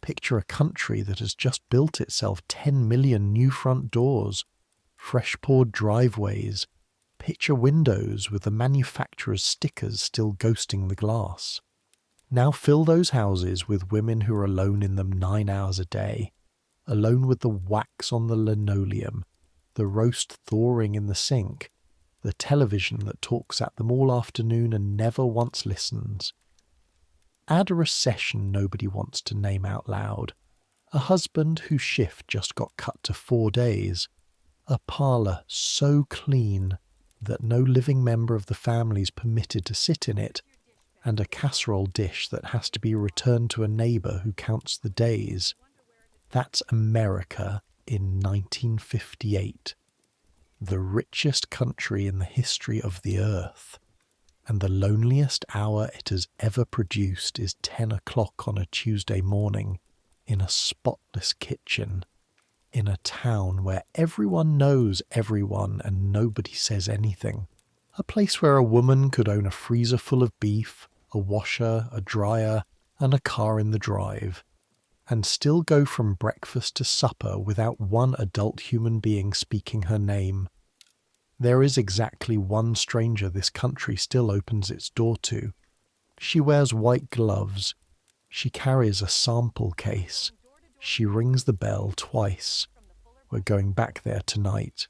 Picture a country that has just built itself 10 million new front doors, fresh-poured driveways, picture windows with the manufacturer's stickers still ghosting the glass. Now fill those houses with women who are alone in them 9 hours a day, alone with the wax on the linoleum, the roast thawing in the sink, the television that talks at them all afternoon and never once listens. Add a recession nobody wants to name out loud, a husband whose shift just got cut to 4 days, a parlour so clean that no living member of the family is permitted to sit in it, and a casserole dish that has to be returned to a neighbour who counts the days. That's America in 1958, the richest country in the history of the earth. And the loneliest hour it has ever produced is 10 o'clock on a Tuesday morning in a spotless kitchen in a town where everyone knows everyone and nobody says anything. A place where a woman could own a freezer full of beef, a washer, a dryer, and a car in the drive, and still go from breakfast to supper without one adult human being speaking her name. There is exactly one stranger this country still opens its door to. She wears white gloves. She carries a sample case. She rings the bell twice. We're going back there tonight.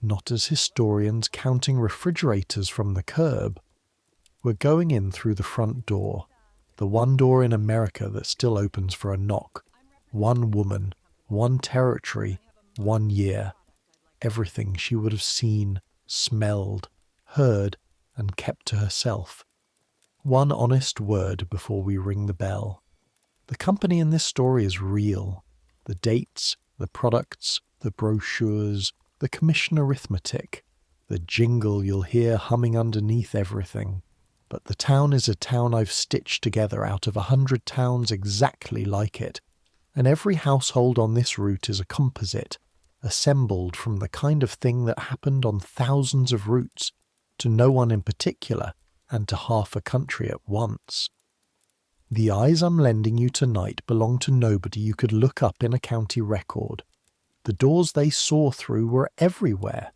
Not as historians counting refrigerators from the curb. We're going in through the front door, the one door in America that still opens for a knock. One woman, one territory, 1 year. Everything she would have seen, smelled, heard, and kept to herself. One honest word before we ring the bell. The company in this story is real. The dates, the products, the brochures, the commission arithmetic, the jingle you'll hear humming underneath everything. But the town is a town I've stitched together out of 100 towns exactly like it, and every household on this route is a composite, assembled from the kind of thing that happened on thousands of routes, to no one in particular, and to half a country at once. The eyes I'm lending you tonight belong to nobody you could look up in a county record. The doors they saw through were everywhere.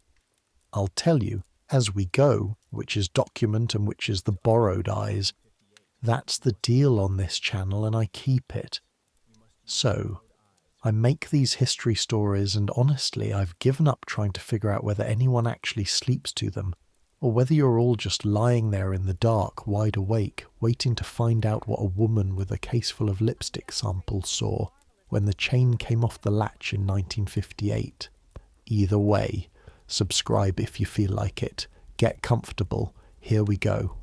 I'll tell you, as we go, which is document and which is the borrowed eyes. That's the deal on this channel, and I keep it. So, I make these history stories, and honestly, I've given up trying to figure out whether anyone actually sleeps to them, or whether you're all just lying there in the dark, wide awake, waiting to find out what a woman with a case full of lipstick samples saw when the chain came off the latch in 1958. Either way, subscribe if you feel like it. Get comfortable. Here we go.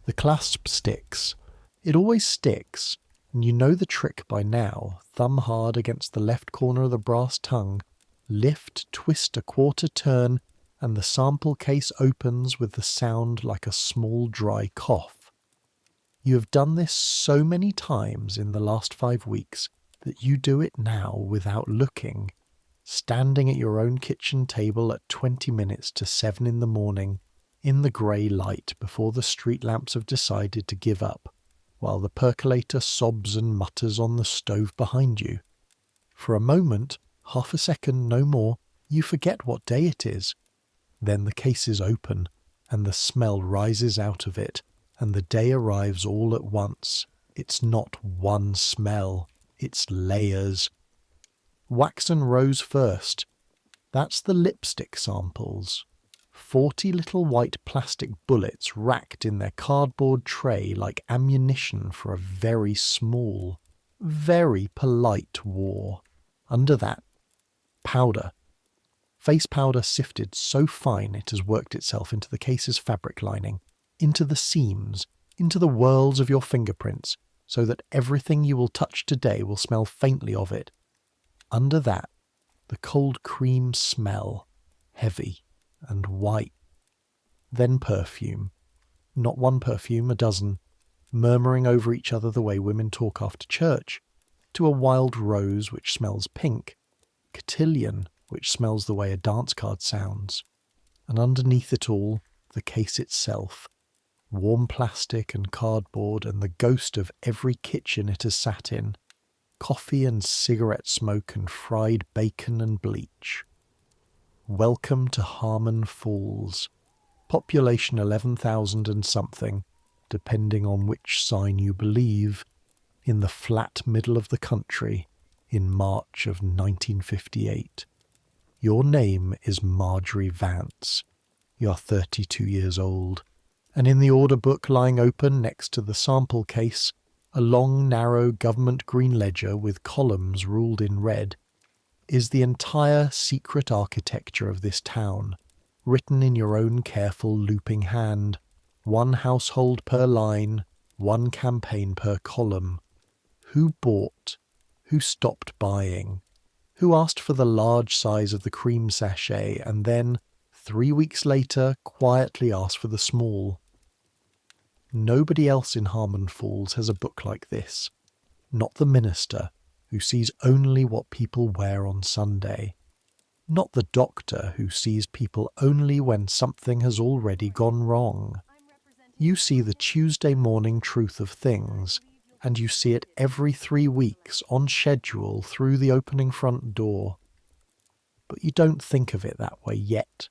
The clasp sticks. It always sticks. And you know the trick by now. Thumb hard against the left corner of the brass tongue. Lift, twist a quarter turn, and the sample case opens with the sound like a small dry cough. You have done this so many times in the last 5 weeks that you do it now without looking, standing at your own kitchen table at 20 minutes to 7 in the morning, in the grey light before the street lamps have decided to give up, while the percolator sobs and mutters on the stove behind you. For a moment, half a second, no more, you forget what day it is. Then the case is open, and the smell rises out of it, and the day arrives all at once. It's not one smell, it's layers. Waxen rose first. That's the lipstick samples. 40 little white plastic bullets racked in their cardboard tray like ammunition for a very small, very polite war. Under that, powder. Face powder sifted so fine it has worked itself into the case's fabric lining, into the seams, into the whorls of your fingerprints, so that everything you will touch today will smell faintly of it. Under that, the cold cream smell, heavy and white. Then perfume. Not one perfume, a dozen, murmuring over each other the way women talk after church, to a wild rose which smells pink, cotillion which smells the way a dance card sounds, and underneath it all, the case itself, warm plastic and cardboard and the ghost of every kitchen it has sat in, coffee and cigarette smoke and fried bacon and bleach. Welcome to Harmon Falls. Population 11,000 and something, depending on which sign you believe, in the flat middle of the country in March of 1958. Your name is Marjorie Vance. You're 32 years old, and in the order book lying open next to the sample case, a long, narrow government green ledger with columns ruled in red, is the entire secret architecture of this town, written in your own careful looping hand, one household per line, one campaign per column. Who bought? Who stopped buying? Who asked for the large size of the cream sachet and then, 3 weeks later, quietly asked for the small? Nobody else in Harmon Falls has a book like this. Not the minister, who sees only what people wear on Sunday. Not the doctor, who sees people only when something has already gone wrong. You see the Tuesday morning truth of things, and you see it every 3 weeks on schedule through the opening front door. But you don't think of it that way yet.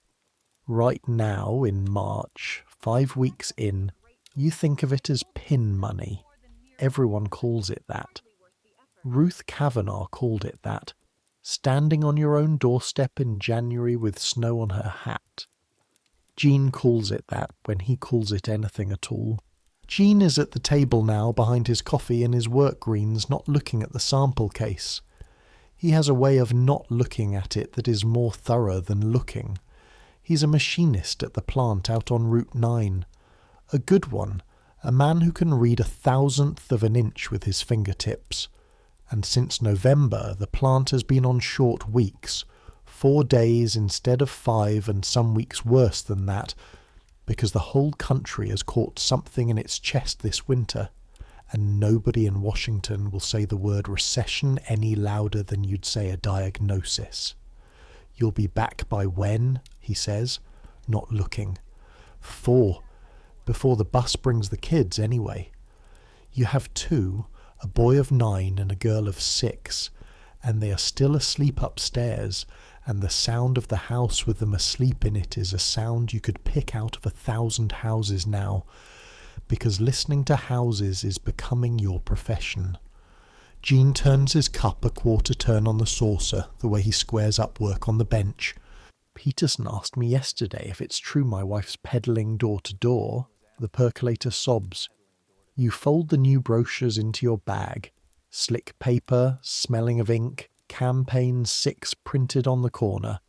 Right now, in March, 5 weeks in, you think of it as pin money. Everyone calls it that. Ruth Kavanagh called it that, standing on your own doorstep in January with snow on her hat. Gene calls it that when he calls it anything at all. Gene is at the table now behind his coffee and his work greens, not looking at the sample case. He has a way of not looking at it that is more thorough than looking. He's a machinist at the plant out on Route 9. A good one, a man who can read 1,000th of an inch with his fingertips. And since November, the plant has been on short weeks, 4 days instead of 5, and some weeks worse than that, because the whole country has caught something in its chest this winter, and nobody in Washington will say the word recession any louder than you'd say a diagnosis. You'll be back by when, he says, not looking. 4, before the bus brings the kids anyway. You have 2, a boy of 9 and a girl of 6, and they are still asleep upstairs, and the sound of the house with them asleep in it is a sound you could pick out of 1,000 houses now, because listening to houses is becoming your profession. Gene turns his cup a quarter turn on the saucer, the way he squares up work on the bench. Peterson asked me yesterday if it's true my wife's peddling door to door. The percolator sobs. You fold the new brochures into your bag. Slick paper, smelling of ink, campaign 6 printed on the corner.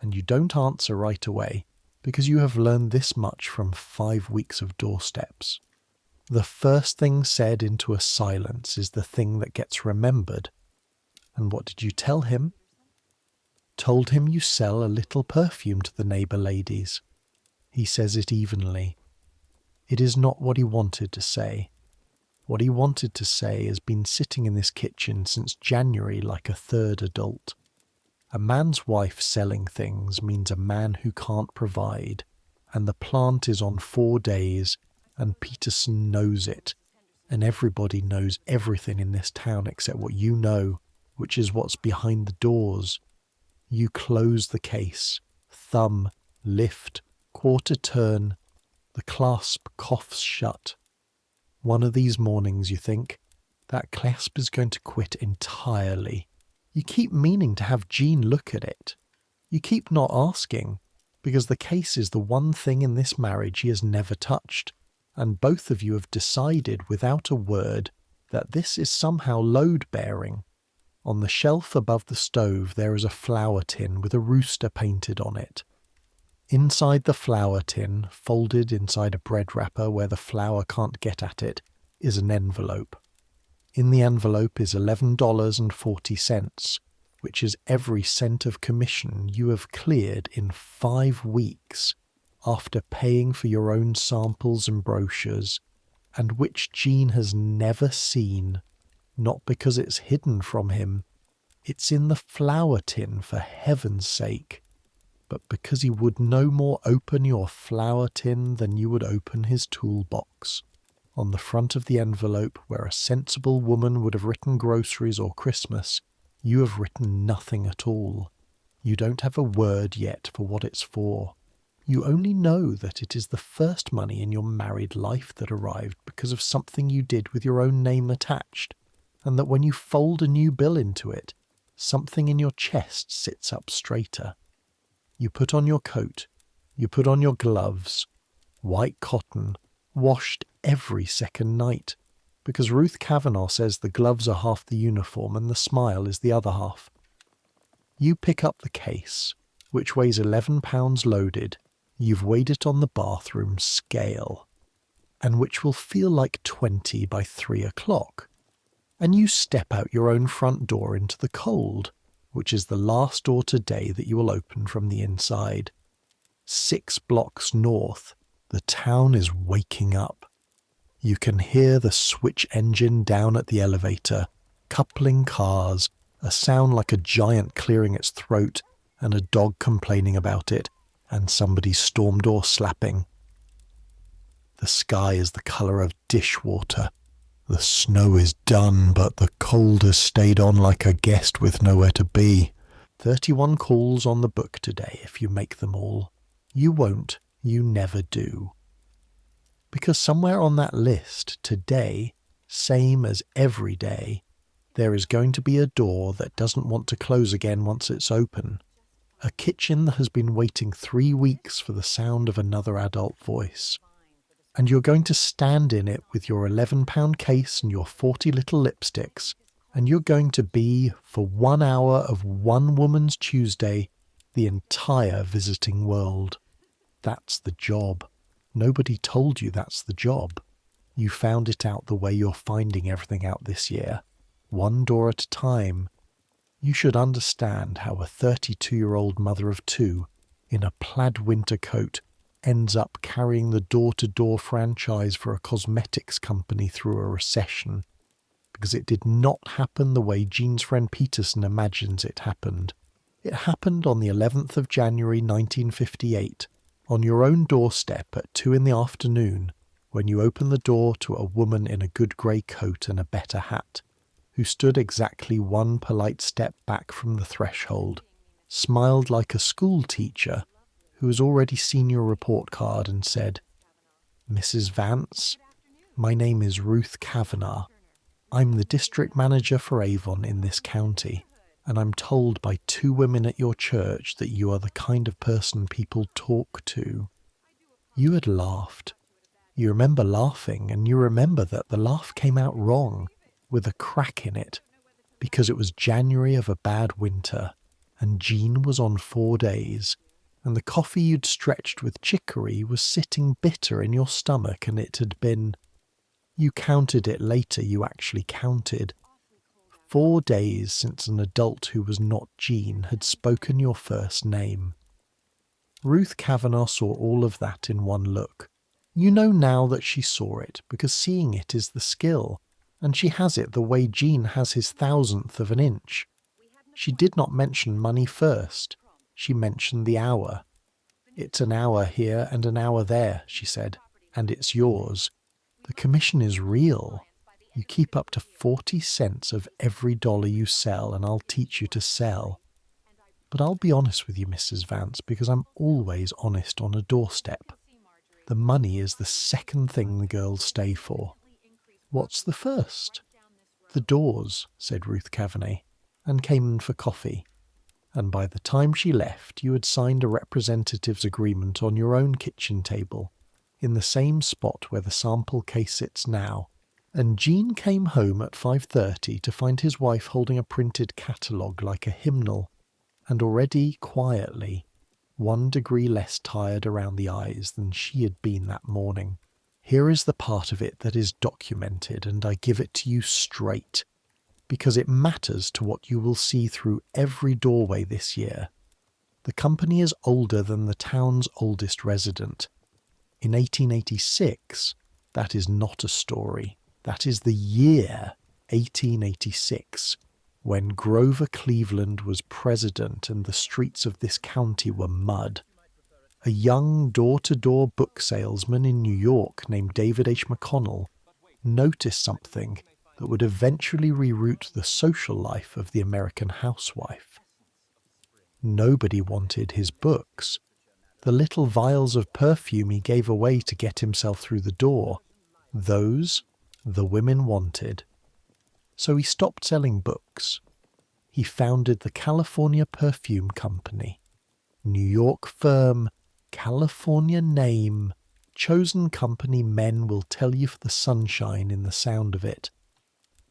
And you don't answer right away, because you have learned this much from 5 weeks of doorsteps. The first thing said into a silence is the thing that gets remembered. And what did you tell him? Told him you sell a little perfume to the neighbour ladies. He says it evenly. It is not what he wanted to say. What he wanted to say has been sitting in this kitchen since January like a third adult. A man's wife selling things means a man who can't provide, and the plant is on 4 days, and Peterson knows it, and everybody knows everything in this town except what you know, which is what's behind the doors. You close the case, thumb, lift, quarter turn, the clasp coughs shut. One of these mornings you think, that clasp is going to quit entirely. You keep meaning to have Jean look at it. You keep not asking, because the case is the one thing in this marriage he has never touched, and both of you have decided without a word that this is somehow load-bearing. On the shelf above the stove there is a flour tin with a rooster painted on it. Inside the flour tin, folded inside a bread wrapper where the flour can't get at it, is an envelope. In the envelope is $11.40, which is every cent of commission you have cleared in 5 weeks after paying for your own samples and brochures, and which Jean has never seen, not because it's hidden from him. It's in the flour tin, for heaven's sake, but because he would no more open your flour tin than you would open his toolbox. On the front of the envelope, where a sensible woman would have written groceries or Christmas, you have written nothing at all. You don't have a word yet for what it's for. You only know that it is the first money in your married life that arrived because of something you did with your own name attached, and that when you fold a new bill into it, something in your chest sits up straighter. You put on your coat, you put on your gloves, white cotton, washed every second night, because Ruth Kavanagh says the gloves are half the uniform and the smile is the other half. You pick up the case, which weighs 11 pounds loaded. You've weighed it on the bathroom scale, and which will feel like 20 by 3 o'clock. And you step out your own front door into the cold, which is the last door today that you will open from the inside. 6 blocks north, the town is waking up. You can hear the switch engine down at the elevator, coupling cars, a sound like a giant clearing its throat, and a dog complaining about it, and somebody's storm door slapping. The sky is the colour of dishwater. The snow is done, but the cold has stayed on like a guest with nowhere to be. 31 calls on the book today if you make them all. You won't, you never do. Because somewhere on that list today, same as every day, there is going to be a door that doesn't want to close again once it's open. A kitchen that has been waiting 3 weeks for the sound of another adult voice. And you're going to stand in it with your 11-pound case and your 40 little lipsticks, and you're going to be, for 1 hour of one woman's Tuesday, the entire visiting world. That's the job. Nobody told you that's the job. You found it out the way you're finding everything out this year, one door at a time. You should understand how a 32-year-old mother of 2, in a plaid winter coat, ends up carrying the door-to-door franchise for a cosmetics company through a recession, because it did not happen the way Jean's friend Peterson imagines it happened. It happened on the 11th of January 1958, on your own doorstep at 2 in the afternoon, when you opened the door to a woman in a good grey coat and a better hat, who stood exactly one polite step back from the threshold, smiled like a school teacher who has already seen your report card and said, "Mrs. Vance, my name is Ruth Kavanagh. I'm the district manager for Avon in this county, and I'm told by 2 women at your church that you are the kind of person people talk to." You had laughed. You remember laughing, and you remember that the laugh came out wrong, with a crack in it, because it was January of a bad winter, and Jean was on 4 days, and the coffee you'd stretched with chicory was sitting bitter in your stomach, and it had been... You counted it later, you actually counted. 4 days since an adult who was not Jean had spoken your first name. Ruth Kavanagh saw all of that in one look. You know now that she saw it, because seeing it is the skill, and she has it the way Jean has his 1,000th of an inch. She did not mention money first. She mentioned the hour. "It's an hour here and an hour there," she said, "and it's yours. The commission is real. You keep up to 40 cents of every dollar you sell, and I'll teach you to sell. But I'll be honest with you, Mrs. Vance, because I'm always honest on a doorstep. The money is the second thing the girls stay for." "What's the first?" "The doors," said Ruth Kavanagh, and came in for coffee. And by the time she left, you had signed a representative's agreement on your own kitchen table, in the same spot where the sample case sits now. And Jean came home at 5:30 to find his wife holding a printed catalogue like a hymnal, and already, quietly, 1 degree less tired around the eyes than she had been that morning. Here is the part of it that is documented, and I give it to you straight, because it matters to what you will see through every doorway this year. The company is older than the town's oldest resident. In 1886, that is not a story. That is the year 1886, when Grover Cleveland was president and the streets of this county were mud. A young door-to-door book salesman in New York named David H. McConnell noticed something that would eventually reroute the social life of the American housewife. Nobody wanted his books. The little vials of perfume he gave away to get himself through the door, those the women wanted. So he stopped selling books. He founded the California Perfume Company. New York firm, California name, chosen company men will tell you for the sunshine in the sound of it.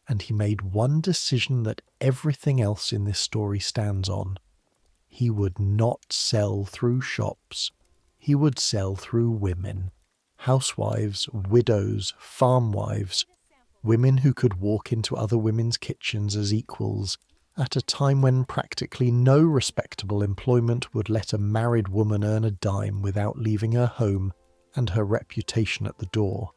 And he made one decision that everything else in this story stands on. He would not sell through shops. He would sell through women. Housewives, widows, farm wives, women who could walk into other women's kitchens as equals, at a time when practically no respectable employment would let a married woman earn a dime without leaving her home and her reputation at the door.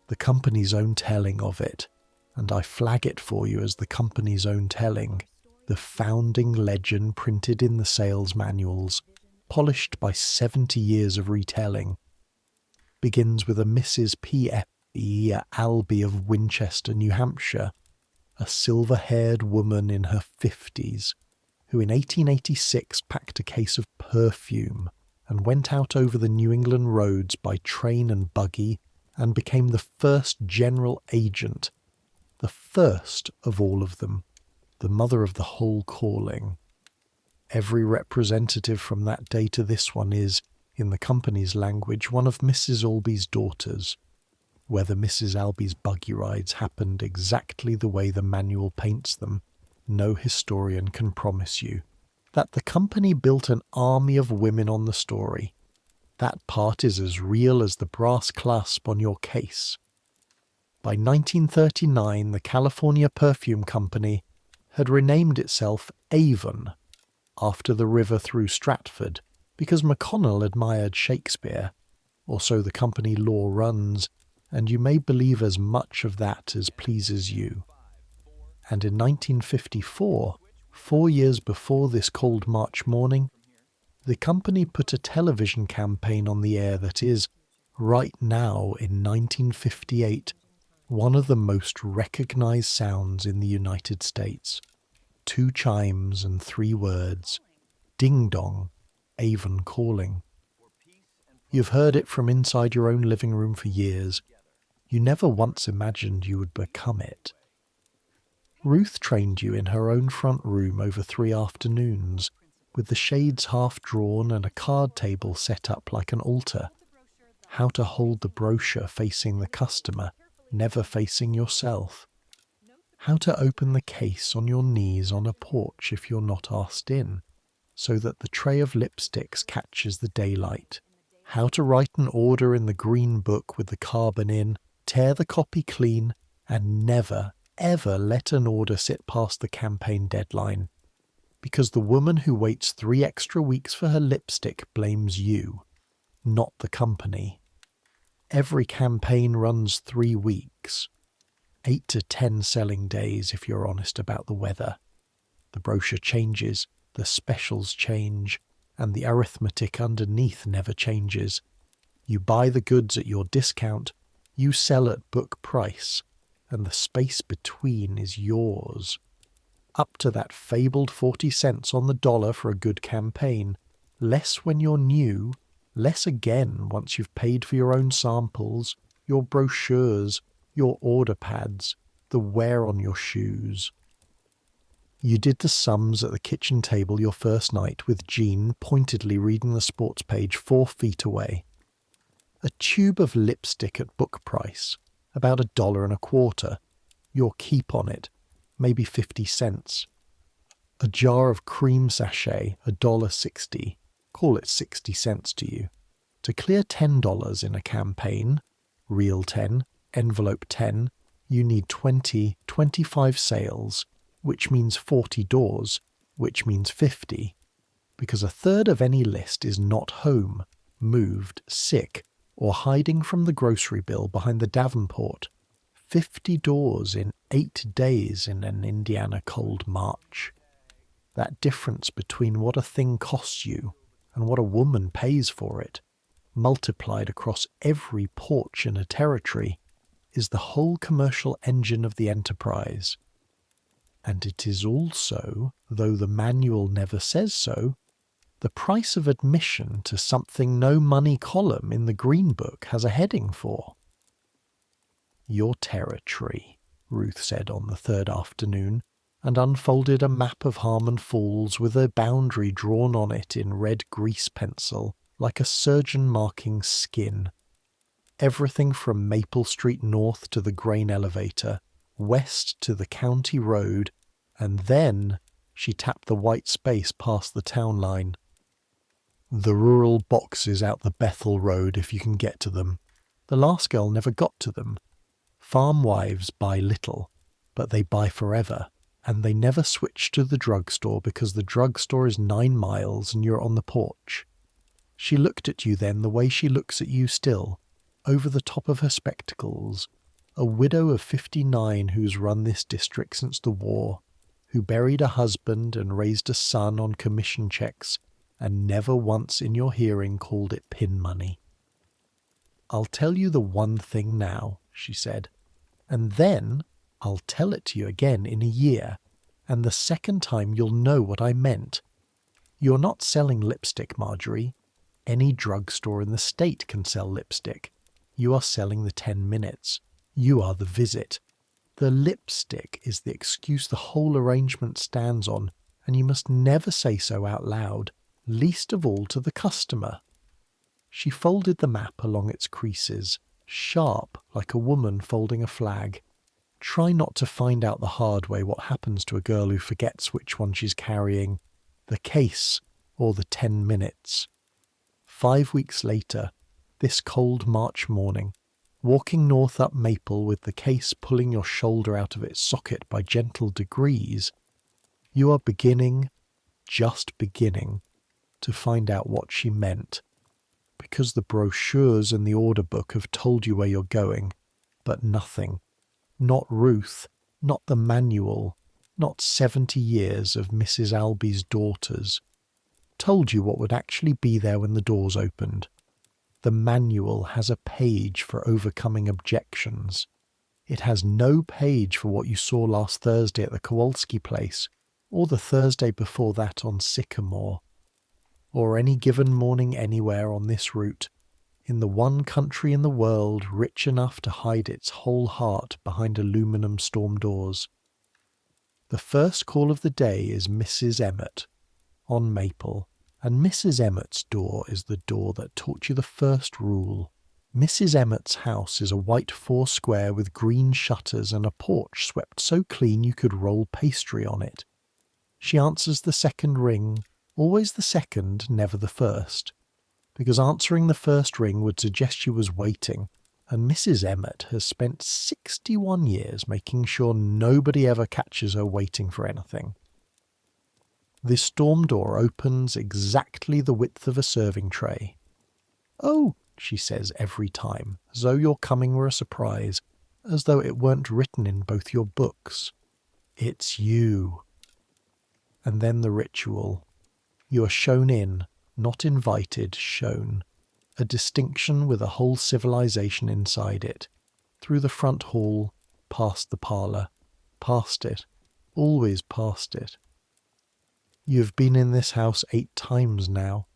The company's own telling of it, and I flag it for you as the company's own telling, the founding legend printed in the sales manuals, polished by 70 years of retelling, begins with a Mrs. P.F.E. Albee of Winchester, New Hampshire, a silver-haired woman in her 50s, who in 1886 packed a case of perfume and went out over the New England roads by train and buggy and became the first general agent, the first of all of them, the mother of the whole calling. Every representative from that day to this one is, in the company's language, one of Mrs. Albee's daughters. Whether Mrs. Albee's buggy rides happened exactly the way the manual paints them, no historian can promise you. That the company built an army of women on the story, that part is as real as the brass clasp on your case. By 1939, the California Perfume Company had renamed itself Avon, after the river through Stratford, because McConnell admired Shakespeare, or so the company law runs, and you may believe as much of that as pleases you. And in 1954, 4 years before this cold March morning, the company put a television campaign on the air that is, right now in 1958, one of the most recognized sounds in the United States. 2 chimes and 3 words. Ding dong, Avon calling. You've heard it from inside your own living room for years. You never once imagined you would become it. Ruth trained you in her own front room over 3 afternoons, with the shades half drawn and a card table set up like an altar. How to hold the brochure facing the customer, never facing yourself. How to open the case on your knees on a porch if you're not asked in, so that the tray of lipsticks catches the daylight. How to write an order in the green book with the carbon in, tear the copy clean, and never, ever let an order sit past the campaign deadline. Because the woman who waits 3 extra weeks for her lipstick blames you, not the company. Every campaign runs 3 weeks. 8 to 10 selling days if you're honest about the weather. The brochure changes, the specials change, and the arithmetic underneath never changes. You buy the goods at your discount, you sell at book price, and the space between is yours. Up to that fabled 40 cents on the dollar for a good campaign, less when you're new, less again once you've paid for your own samples, your brochures, your order pads, the wear on your shoes. You did the sums at the kitchen table your first night with Jean pointedly reading the sports page 4 feet away. A tube of lipstick at book price, about $1.25, your keep on it, maybe 50 cents. A jar of cream sachet, $1.60, call it 60 cents to you. To clear $10 in a campaign, real 10, envelope 10, you need 25 sales, which means 40 doors, which means 50, because a third of any list is not home, moved, sick, or hiding from the grocery bill behind the Davenport. 50 doors in 8 days in an Indiana cold March. That difference between what a thing costs you and what a woman pays for it, multiplied across every porch in a territory, is the whole commercial engine of the enterprise. And it is also, though the manual never says so, the price of admission to something no money column in the Green Book has a heading for. Your territory, Ruth said on the third afternoon, and unfolded a map of Harmon Falls with a boundary drawn on it in red grease pencil, like a surgeon marking skin. Everything from Maple Street north to the grain elevator, west to the county road, and then she tapped the white space past the town line. The rural boxes out the Bethel Road if you can get to them. The last girl never got to them. Farm wives buy little, but they buy forever, and they never switch to the drugstore because the drugstore is 9 miles and you're on the porch. She looked at you then the way she looks at you still, over the top of her spectacles, a widow of 59 who's run this district since the war, who buried a husband and raised a son on commission checks, and never once in your hearing called it pin money. "I'll tell you the one thing now," she said, "and then I'll tell it to you again in a year, and the second time you'll know what I meant. You're not selling lipstick, Marjorie. Any drugstore in the state can sell lipstick. You are selling the 10 minutes. You are the visit. The lipstick is the excuse the whole arrangement stands on, and you must never say so out loud, least of all to the customer." She folded the map along its creases, sharp like a woman folding a flag. Try not to find out the hard way what happens to a girl who forgets which one she's carrying, the case or the 10 minutes. 5 weeks later, this cold March morning, walking north up Maple with the case pulling your shoulder out of its socket by gentle degrees, you are beginning, just beginning, to find out what she meant, because the brochures and the order book have told you where you're going, but nothing, not Ruth, not the manual, not 70 years of Mrs. Alby's daughters, told you what would actually be there when the doors opened. The manual has a page for overcoming objections. It has no page for what you saw last Thursday at the Kowalski place, or the Thursday before that on Sycamore, or any given morning anywhere on this route, in the one country in the world rich enough to hide its whole heart behind aluminum storm doors. The first call of the day is Mrs. Emmett, on Maple, and Mrs. Emmett's door is the door that taught you the first rule. Mrs. Emmett's house is a white 4 square with green shutters and a porch swept so clean you could roll pastry on it. She answers the second ring, always the second, never the first, because answering the first ring would suggest she was waiting, and Mrs. Emmett has spent 61 years making sure nobody ever catches her waiting for anything. The storm door opens exactly the width of a serving tray. "Oh," she says every time, as though your coming were a surprise, as though it weren't written in both your books. "It's you." And then the ritual. You are shown in, not invited, shown. A distinction with a whole civilization inside it. Through the front hall, past the parlour. Past it. Always past it. You have been in this house 8 times now,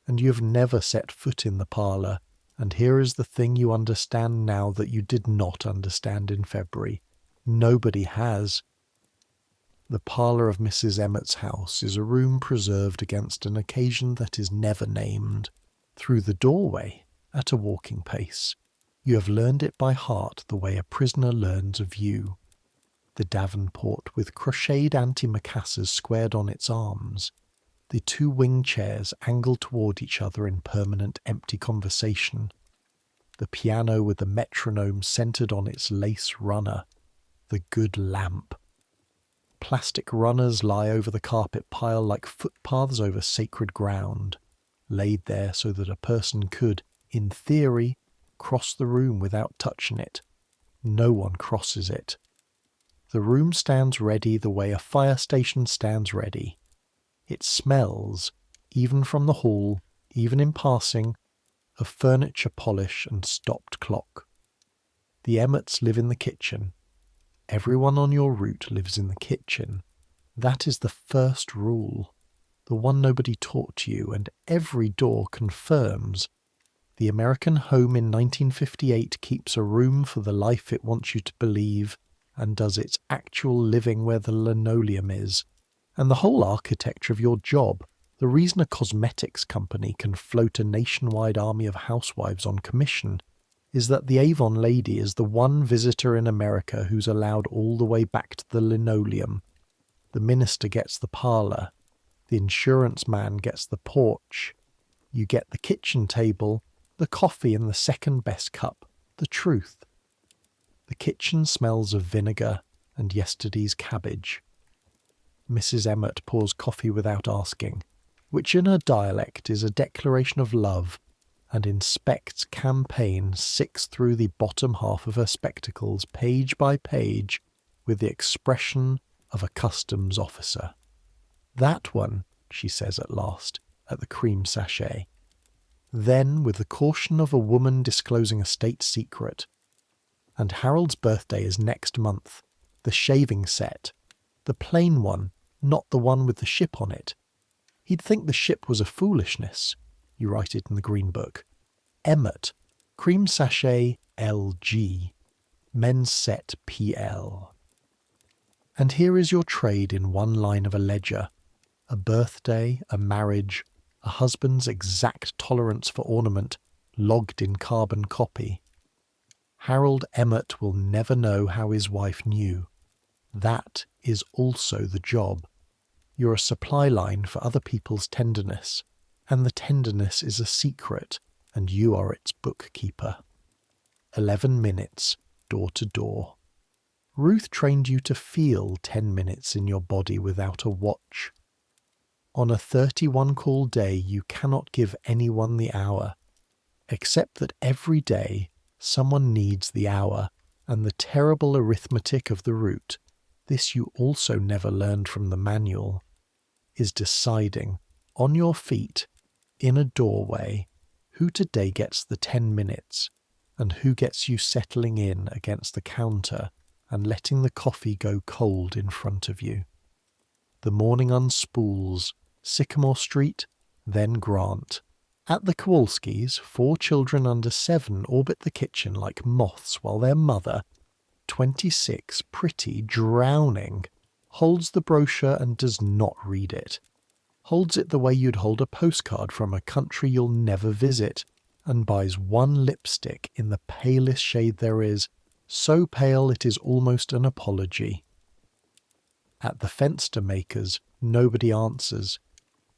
and you have never set foot in the parlour, and here is the thing you understand now that you did not understand in February. Nobody has. The parlour of Mrs. Emmett's house is a room preserved against an occasion that is never named. Through the doorway, at a walking pace, you have learned it by heart the way a prisoner learns of you. The Davenport with crocheted antimacassars squared on its arms, the 2 wing chairs angled toward each other in permanent empty conversation, the piano with the metronome centred on its lace runner, the good lamp. Plastic runners lie over the carpet pile like footpaths over sacred ground, laid there so that a person could, in theory, cross the room without touching it. No one crosses it. The room stands ready the way a fire station stands ready. It smells, even from the hall, even in passing, of furniture polish and stopped clock. The Emmets live in the kitchen. Everyone on your route lives in the kitchen. That is the first rule, the one nobody taught you, and every door confirms. The American home in 1958 keeps a room for the life it wants you to believe and does its actual living where the linoleum is. And the whole architecture of your job, the reason a cosmetics company can float a nationwide army of housewives on commission, is that the Avon lady is the one visitor in America who's allowed all the way back to the linoleum. The minister gets the parlour. The insurance man gets the porch. You get the kitchen table, the coffee in the second best cup, the truth. The kitchen smells of vinegar and yesterday's cabbage. Mrs. Emmet pours coffee without asking, which in her dialect is a declaration of love, and inspects campaign 6 through the bottom half of her spectacles, page by page, with the expression of a customs officer. "That one," she says at last, at the cream sachet. Then, with the caution of a woman disclosing a state secret, "And Harold's birthday is next month. The shaving set. The plain one, not the one with the ship on it. He'd think the ship was a foolishness." You write it in the Green Book. "Emmet, cream sachet LG. Men's set PL." And here is your trade in one line of a ledger. A birthday, a marriage, a husband's exact tolerance for ornament, logged in carbon copy. Harold Emmet will never know how his wife knew. That is also the job. You're a supply line for other people's tenderness, and the tenderness is a secret, and you are its bookkeeper. 11 minutes, door to door. Ruth trained you to feel 10 minutes in your body without a watch. On a 31-call day, you cannot give anyone the hour, except that every day someone needs the hour, and the terrible arithmetic of the route, this you also never learned from the manual, is deciding, on your feet, in a doorway, who today gets the 10 minutes, and who gets you settling in against the counter and letting the coffee go cold in front of you. The morning unspools. Sycamore Street, then Grant. At the Kowalskis, 4 children under 7 orbit the kitchen like moths while their mother, 26, pretty, drowning, holds the brochure and does not read it. Holds it the way you'd hold a postcard from a country you'll never visit, and buys one lipstick in the palest shade there is, so pale it is almost an apology. At the Fenster makers, nobody answers,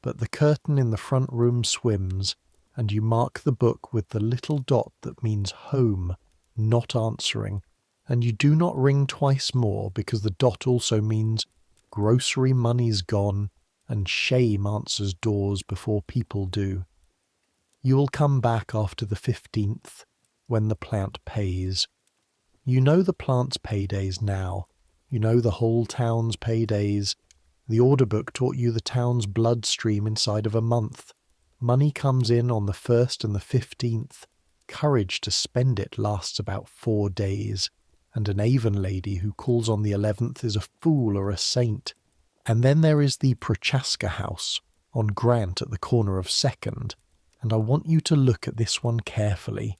but the curtain in the front room swims, and you mark the book with the little dot that means home, not answering, and you do not ring twice more because the dot also means grocery money's gone, and shame answers doors before people do. You will come back after the 15th, when the plant pays. You know the plant's paydays now. You know the whole town's paydays. The order book taught you the town's bloodstream inside of a month. Money comes in on the 1st and the 15th. Courage to spend it lasts about 4 days. And an Avon lady who calls on the 11th is a fool or a saint. And then there is the Prochaska house on Grant at the corner of 2nd. And I want you to look at this one carefully,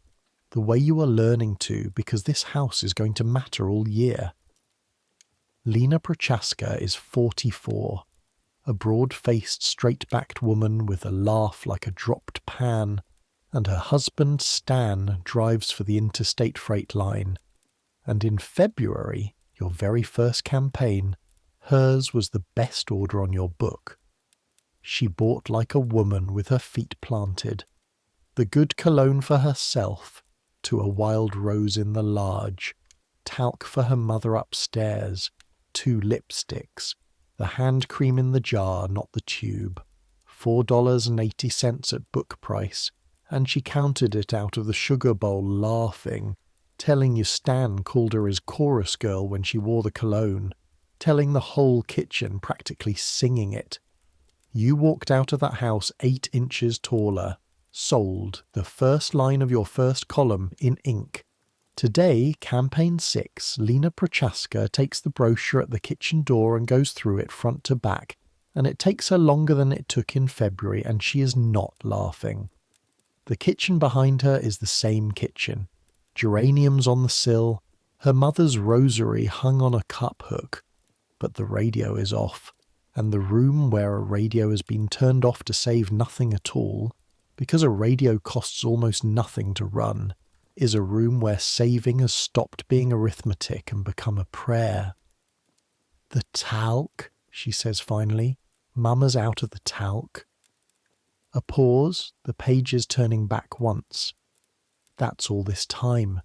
the way you are learning to, because this house is going to matter all year. Lena Prochaska is 44, a broad-faced, straight-backed woman with a laugh like a dropped pan, and her husband Stan drives for the interstate freight line. And in February, your very first campaign, hers was the best order on your book. She bought like a woman with her feet planted, the good cologne for herself, to a wild rose in the large, talc for her mother upstairs, 2 lipsticks, the hand cream in the jar, not the tube, $4.80 at book price, and she counted it out of the sugar bowl laughing, telling you Stan called her his chorus girl when she wore the cologne, telling the whole kitchen, practically singing it. You walked out of that house 8 inches taller, sold, the first line of your first column in ink, Today, Campaign 6, Lena Prochaska takes the brochure at the kitchen door and goes through it front to back, and it takes her longer than it took in February, and she is not laughing. The kitchen behind her is the same kitchen. Geraniums on the sill, her mother's rosary hung on a cup hook, but the radio is off, and the room where a radio has been turned off to save nothing at all, because a radio costs almost nothing to run, is a room where saving has stopped being arithmetic and become a prayer. "The talc," she says finally. "Mama's out of the talc." A pause, the pages turning back once. That's all this time.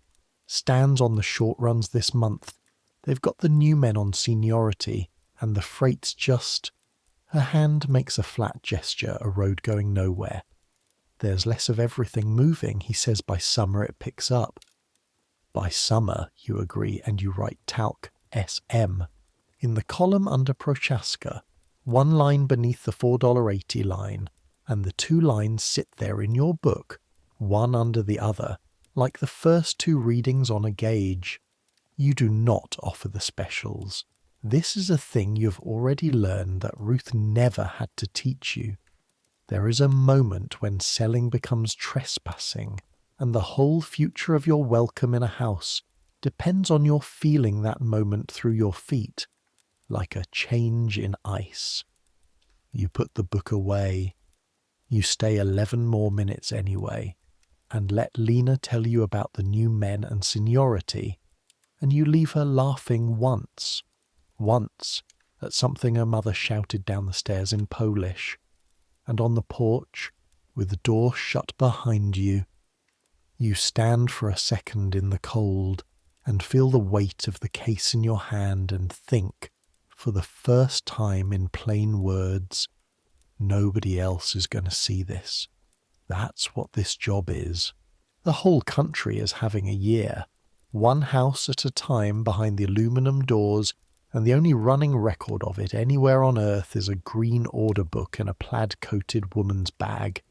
Stands on the short runs this month. They've got the new men on seniority, and the freight's just... Her hand makes a flat gesture, a road going nowhere. There's less of everything moving, he says by summer it picks up. By summer, you agree, and you write talc SM. In the column under Prochaska, one line beneath the $4.80 line, and the two lines sit there in your book, one under the other, like the first two readings on a gauge. You do not offer the specials. This is a thing you've already learned that Ruth never had to teach you. There is a moment when selling becomes trespassing, and the whole future of your welcome in a house depends on your feeling that moment through your feet, like a change in ice. You put the book away. You stay 11 more minutes anyway, and let Lena tell you about the new men and seniority, and you leave her laughing once, at something her mother shouted down the stairs in Polish. And on the porch, with the door shut behind you, you stand for a second in the cold and feel the weight of the case in your hand and think, for the first time in plain words, nobody else is going to see this. That's what this job is. The whole country is having a year, one house at a time behind the aluminum doors, and the only running record of it anywhere on earth is a green order book in a plaid-coated woman's bag,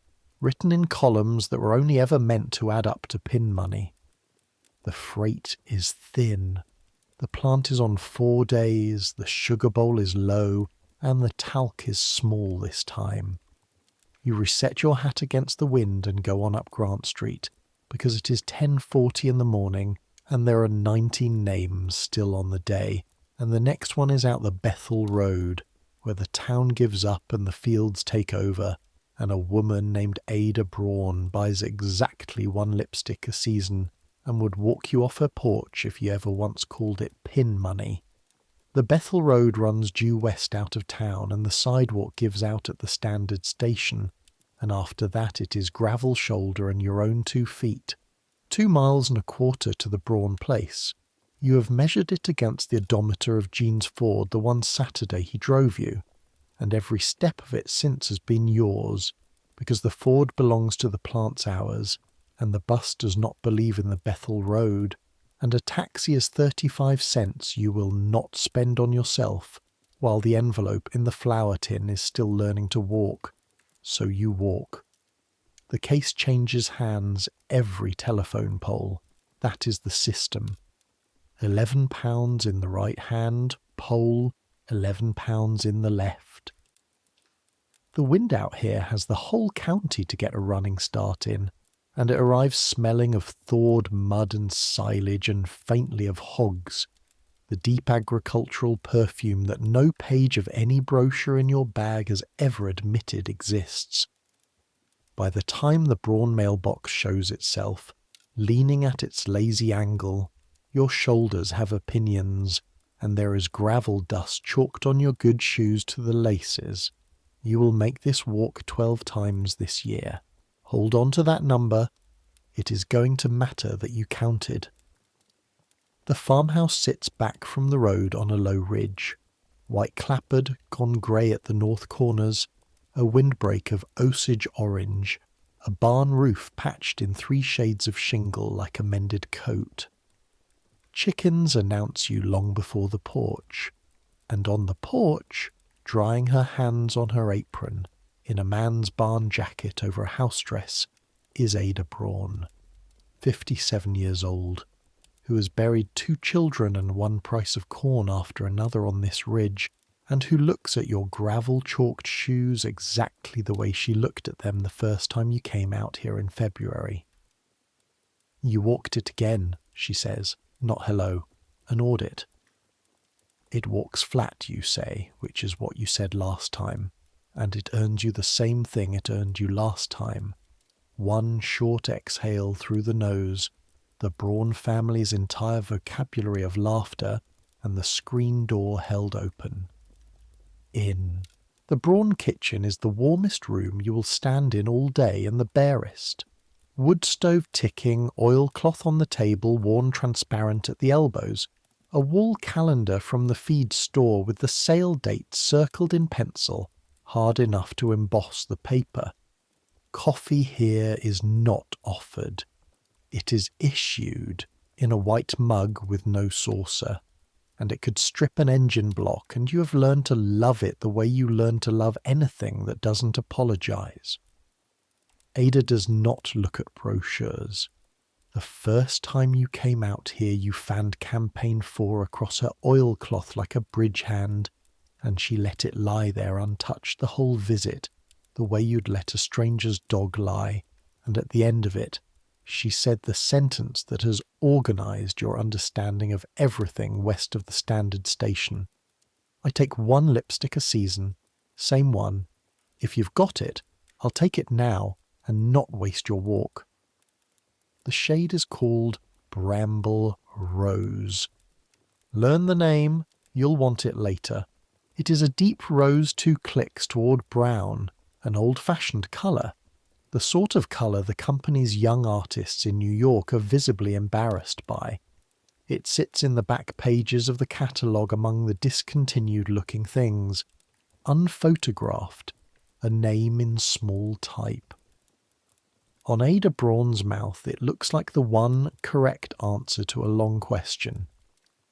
written in columns that were only ever meant to add up to pin money. The freight is thin. The plant is on 4 days, the sugar bowl is low, and the talc is small this time. You reset your hat against the wind and go on up Grant Street, because it is 10:40 in the morning, and there are 19 names still on the day, and the next one is out the Bethel Road, where the town gives up and the fields take over, and a woman named Ada Braun buys exactly one lipstick a season and would walk you off her porch if you ever once called it pin money. The Bethel Road runs due west out of town, and the sidewalk gives out at the Standard Station, and after that it is gravel shoulder and your own 2 feet. 2 miles and a quarter to the Braun place. You have measured it against the odometer of Gene's Ford the one Saturday he drove you, and every step of it since has been yours, because the Ford belongs to the plant's hours, and the bus does not believe in the Bethel Road, and a taxi is 35 cents you will not spend on yourself, while the envelope in the flour tin is still learning to walk, so you walk. The case changes hands every telephone pole. That is the system. £11 in the right hand, pole, £11 in the left. The wind out here has the whole county to get a running start in, and it arrives smelling of thawed mud and silage and faintly of hogs, the deep agricultural perfume that no page of any brochure in your bag has ever admitted exists. By the time the Braun mailbox shows itself, leaning at its lazy angle, your shoulders have opinions, and there is gravel dust chalked on your good shoes to the laces. You will make this walk 12 times this year. Hold on to that number. It is going to matter that you counted. The farmhouse sits back from the road on a low ridge, white-clappered, gone grey at the north corners, a windbreak of Osage orange, a barn roof patched in 3 shades of shingle like a mended coat. Chickens announce you long before the porch, and on the porch, drying her hands on her apron, in a man's barn jacket over a house dress, is Ada Braun, 57 years old. who has buried 2 children and 1 price of corn after another on this ridge, and who looks at your gravel-chalked shoes exactly the way she looked at them the first time you came out here in February. You walked it again, she says, not hello, an audit. It walks flat, you say, which is what you said last time, and it earns you the same thing it earned you last time. 1 short exhale through the nose, the Braun family's entire vocabulary of laughter, and the screen door held open. In. The Braun kitchen is the warmest room you will stand in all day and the barest. Wood stove ticking, oilcloth on the table worn transparent at the elbows, a wall calendar from the feed store with the sale date circled in pencil, hard enough to emboss the paper. Coffee here is not offered. It is issued in a white mug with no saucer, and it could strip an engine block, and you have learned to love it the way you learn to love anything that doesn't apologize. Ada does not look at brochures. The first time you came out here, you fanned Campaign 4 across her oilcloth like a bridge hand, and she let it lie there untouched the whole visit, the way you'd let a stranger's dog lie, and at the end of it, she said the sentence that has organized your understanding of everything west of the Standard Station. I take 1 lipstick a season, same one. If you've got it, I'll take it now and not waste your walk. The shade is called Bramble Rose. Learn the name, you'll want it later. It is a deep rose 2 clicks toward brown, an old-fashioned colour, the sort of colour the company's young artists in New York are visibly embarrassed by. It sits in the back pages of the catalogue among the discontinued-looking things, unphotographed, a name in small type. On Ada Braun's mouth it looks like the one correct answer to a long question.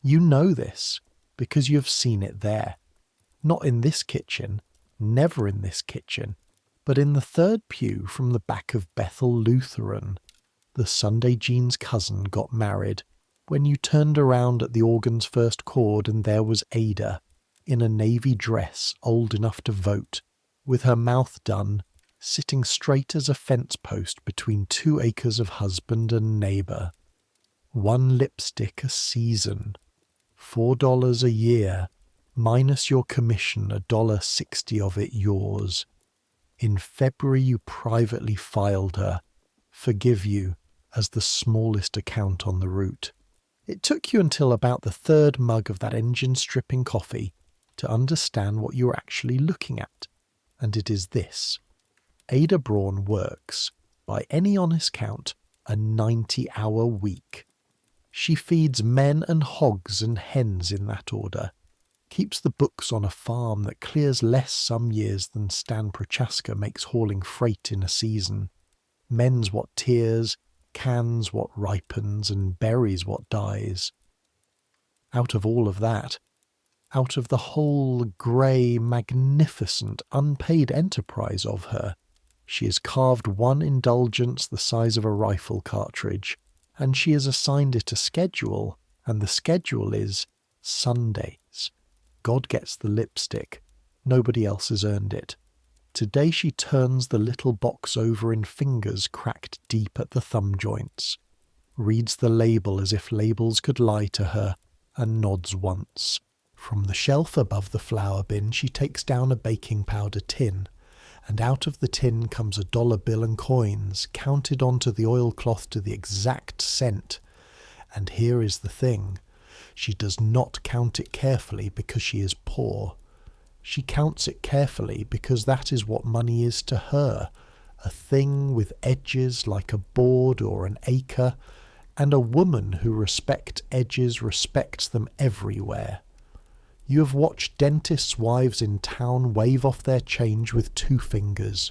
You know this, because you have seen it there. Not in this kitchen, never in this kitchen, but in the 3rd pew from the back of Bethel Lutheran. The Sunday Jean's cousin got married, when you turned around at the organ's first chord and there was Ada, in a navy dress old enough to vote, with her mouth done, sitting straight as a fence post between 2 acres of husband and neighbour. 1 lipstick a season, $4 a year, minus your commission, $1.60 of it yours. In February you privately filed her, forgive you, as the smallest account on the route. It took you until about the 3rd mug of that engine-stripping coffee to understand what you were actually looking at, and it is this. Ada Braun works, by any honest count, a 90-hour week. She feeds men and hogs and hens in that order, keeps the books on a farm that clears less some years than Stan Prochaska makes hauling freight in a season, mends what tears, cans what ripens, and buries what dies. Out of all of that, out of the whole grey, magnificent, unpaid enterprise of her, she has carved 1 indulgence the size of a rifle cartridge, and she has assigned it a schedule, and the schedule is Sundays. God gets the lipstick. Nobody else has earned it. Today she turns the little box over in fingers cracked deep at the thumb joints, reads the label as if labels could lie to her, and nods once. From the shelf above the flour bin she takes down a baking powder tin, and out of the tin comes a $1 bill and coins, counted onto the oilcloth to the exact cent. And here is the thing. She does not count it carefully because she is poor. She counts it carefully because that is what money is to her, a thing with edges like a board or an acre, and a woman who respects edges respects them everywhere. You have watched dentists' wives in town wave off their change with 2 fingers.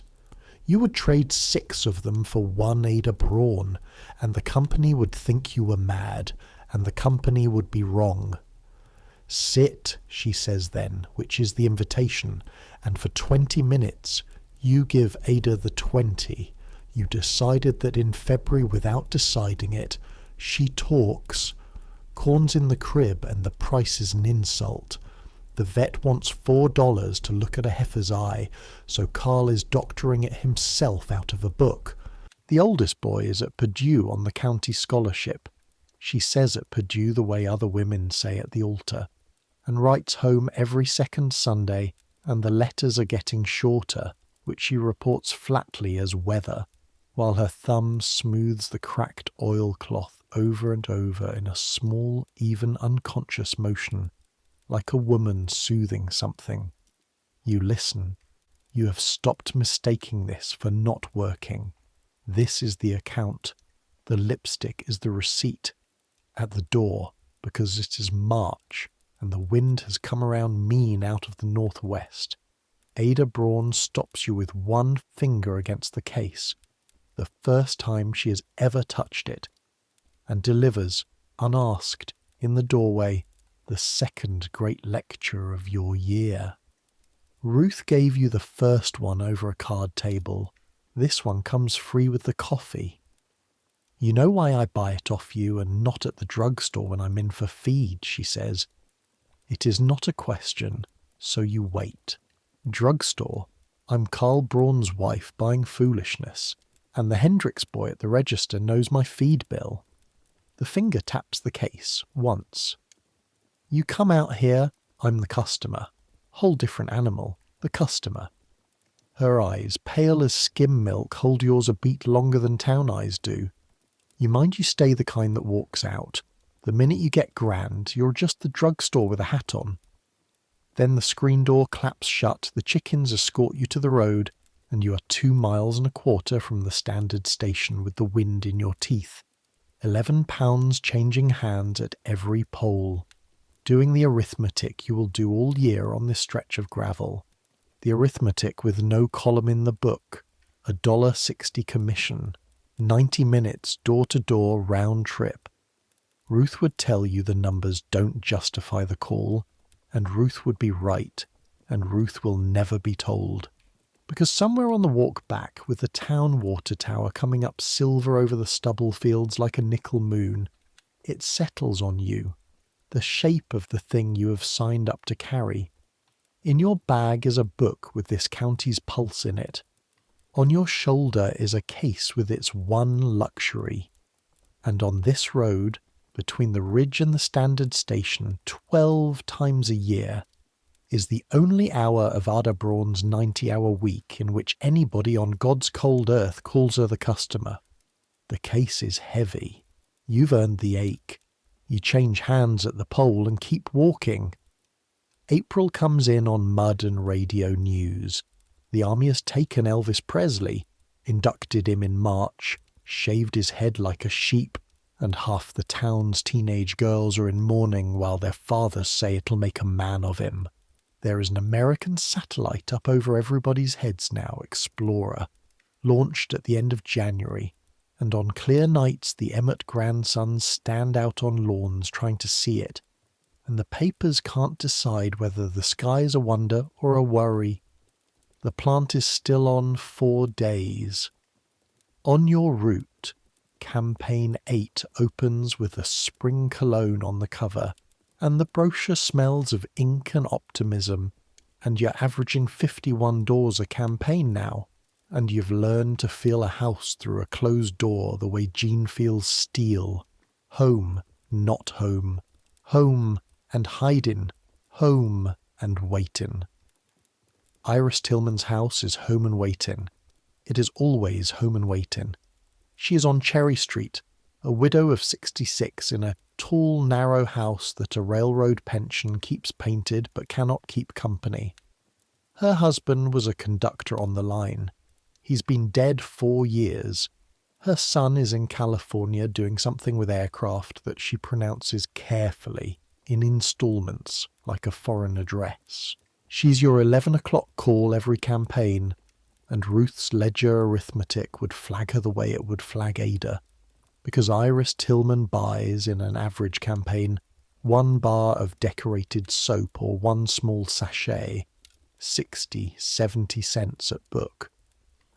You would trade 6 of them for 1 Ada Braun, and the company would think you were mad, and the company would be wrong. Sit, she says then, which is the invitation, and for 20 minutes you give Ada the 20. You decided that in February without deciding it. She talks Corn's in the crib and the price is an insult. The vet wants $4 to look at a heifer's eye, so Carl is doctoring it himself out of a book. The oldest boy is at Purdue on the county scholarship. She says at Purdue the way other women say at the altar, and writes home every second Sunday, and the letters are getting shorter, which she reports flatly as weather, while her thumb smooths the cracked oilcloth over and over in a small, even unconscious motion, like a woman soothing something. You listen. You have stopped mistaking this for not working. This is the account. The lipstick is the receipt. At the door, because it is March, and the wind has come around mean out of the northwest. Ada Braun stops you with one finger against the case, the first time she has ever touched it, and delivers, unasked, in the doorway, the second great lecture of your year. Ruth gave you the first one over a card table. This one comes free with the coffee. You know why I buy it off you and not at the drugstore when I'm in for feed, she says. It is not a question, so you wait. Drugstore, I'm Carl Braun's wife buying foolishness, and the Hendricks boy at the register knows my feed bill. The finger taps the case, once. You come out here, I'm the customer. Whole different animal, the customer. Her eyes, pale as skim milk, hold yours a beat longer than town eyes do. You mind you stay the kind that walks out. The minute you get grand, you're just the drugstore with a hat on. Then the screen door claps shut, the chickens escort you to the road, and you are 2 miles and a quarter from the standard station with the wind in your teeth. 11 pounds changing hands at every pole. Doing the arithmetic you will do all year on this stretch of gravel. The arithmetic with no column in the book. $1.60 commission. 90 minutes door-to-door round trip. Ruth would tell you the numbers don't justify the call, and Ruth would be right, and Ruth will never be told. Because somewhere on the walk back, with the town water tower coming up silver over the stubble fields like a nickel moon, it settles on you, the shape of the thing you have signed up to carry. In your bag is a book with this county's pulse in it. On your shoulder is a case with its one luxury. And on this road, between the ridge and the standard station, 12 times a year, is the only hour of Ada Braun's 90-hour week in which anybody on God's cold earth calls her the customer. The case is heavy. You've earned the ache. You change hands at the pole and keep walking. April comes in on mud and radio news. The army has taken Elvis Presley, inducted him in March, shaved his head like a sheep, and half the town's teenage girls are in mourning while their fathers say it'll make a man of him. There is an American satellite up over everybody's heads now, Explorer, launched at the end of January, and on clear nights the Emmett grandsons stand out on lawns trying to see it, and the papers can't decide whether the sky's a wonder or a worry. The plant is still on 4 days. On your route, Campaign 8 opens with a spring cologne on the cover, and the brochure smells of ink and optimism, and you're averaging 51 doors a campaign now, and you've learned to feel a house through a closed door the way Jean feels steel. Home, not home. Home and hidin'. Home and waitin'. Iris Tillman's house is home and waiting. It is always home and waiting. She is on Cherry Street, a widow of 66 in a tall, narrow house that a railroad pension keeps painted but cannot keep company. Her husband was a conductor on the line. He's been dead 4 years. Her son is in California doing something with aircraft that she pronounces carefully, in installments, like a foreign address. She's your 11 o'clock call every campaign, and Ruth's ledger arithmetic would flag her the way it would flag Ada, because Iris Tillman buys, in an average campaign, 1 bar of decorated soap or 1 small sachet, 60, 70 cents at book,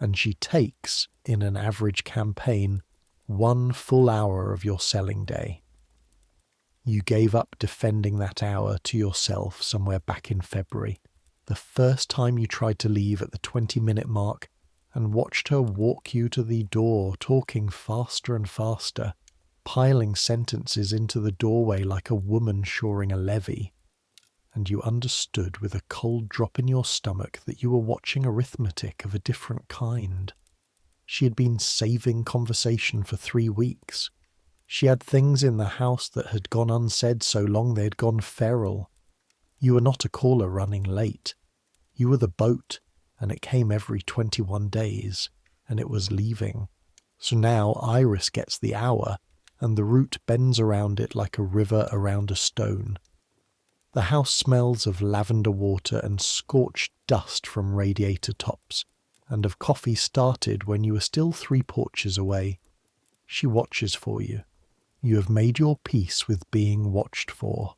and she takes, in an average campaign, 1 full hour of your selling day. You gave up defending that hour to yourself somewhere back in February, the first time you tried to leave at the 20-minute mark, and watched her walk you to the door, talking faster and faster, piling sentences into the doorway like a woman shoring a levee. And you understood with a cold drop in your stomach that you were watching arithmetic of a different kind. She had been saving conversation for 3 weeks. She had things in the house that had gone unsaid so long they had gone feral. You were not a caller running late. You were the boat, and it came every 21 days, and it was leaving. So now Iris gets the hour, and the route bends around it like a river around a stone. The house smells of lavender water and scorched dust from radiator tops, and of coffee started when you were still 3 porches away. She watches for you. You have made your peace with being watched for.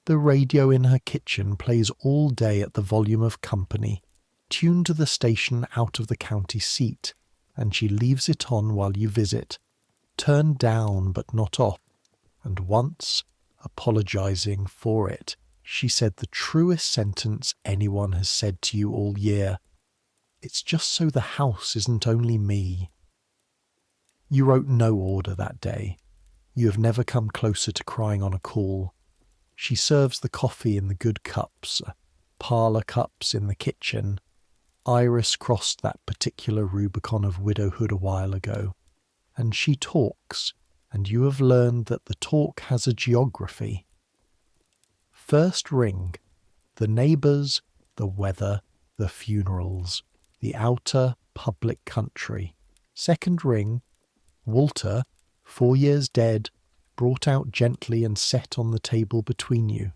The radio in her kitchen plays all day at the volume of company, tuned to the station out of the county seat, and she leaves it on while you visit, turned down but not off, and once, apologizing for it, she said the truest sentence anyone has said to you all year. It's just so the house isn't only me. You wrote no order that day. You have never come closer to crying on a call. She serves the coffee in the good cups, parlour cups in the kitchen. Iris crossed that particular Rubicon of widowhood a while ago, and she talks, and you have learned that the talk has a geography. First ring, the neighbours, the weather, the funerals, the outer public country. Second ring, Walter, 4 years dead, brought out gently and set on the table between you.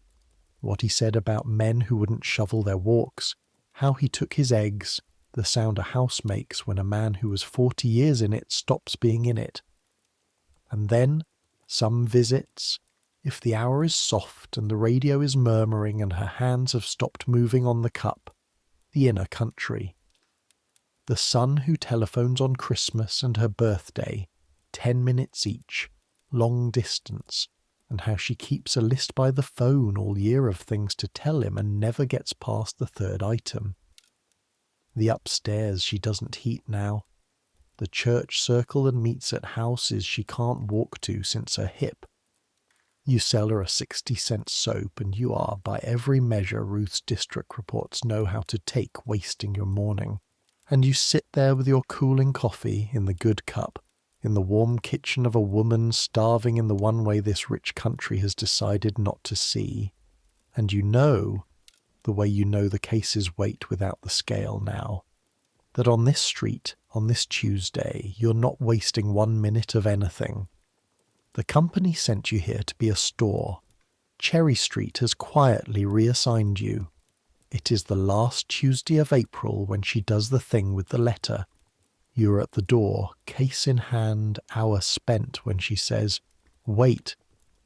What he said about men who wouldn't shovel their walks, how he took his eggs, the sound a house makes when a man who was 40 years in it stops being in it. And then, some visits, if the hour is soft and the radio is murmuring and her hands have stopped moving on the cup, the inner country. The son who telephones on Christmas and her birthday, 10 minutes each, long distance, and how she keeps a list by the phone all year of things to tell him and never gets past the 3rd item. The upstairs she doesn't heat now. The church circle and meets at houses she can't walk to since her hip. You sell her a 60-cent soap, and you are, by every measure Ruth's district reports know how to take, wasting your morning. And you sit there with your cooling coffee in the good cup, in the warm kitchen of a woman starving in the one way this rich country has decided not to see. And you know, the way you know the cases weight without the scale now, that on this street, on this Tuesday, you're not wasting 1 minute of anything. The company sent you here to be a store. Cherry Street has quietly reassigned you. It is the last Tuesday of April when she does the thing with the letter. You are at the door, case in hand, hour spent, when she says, "Wait,"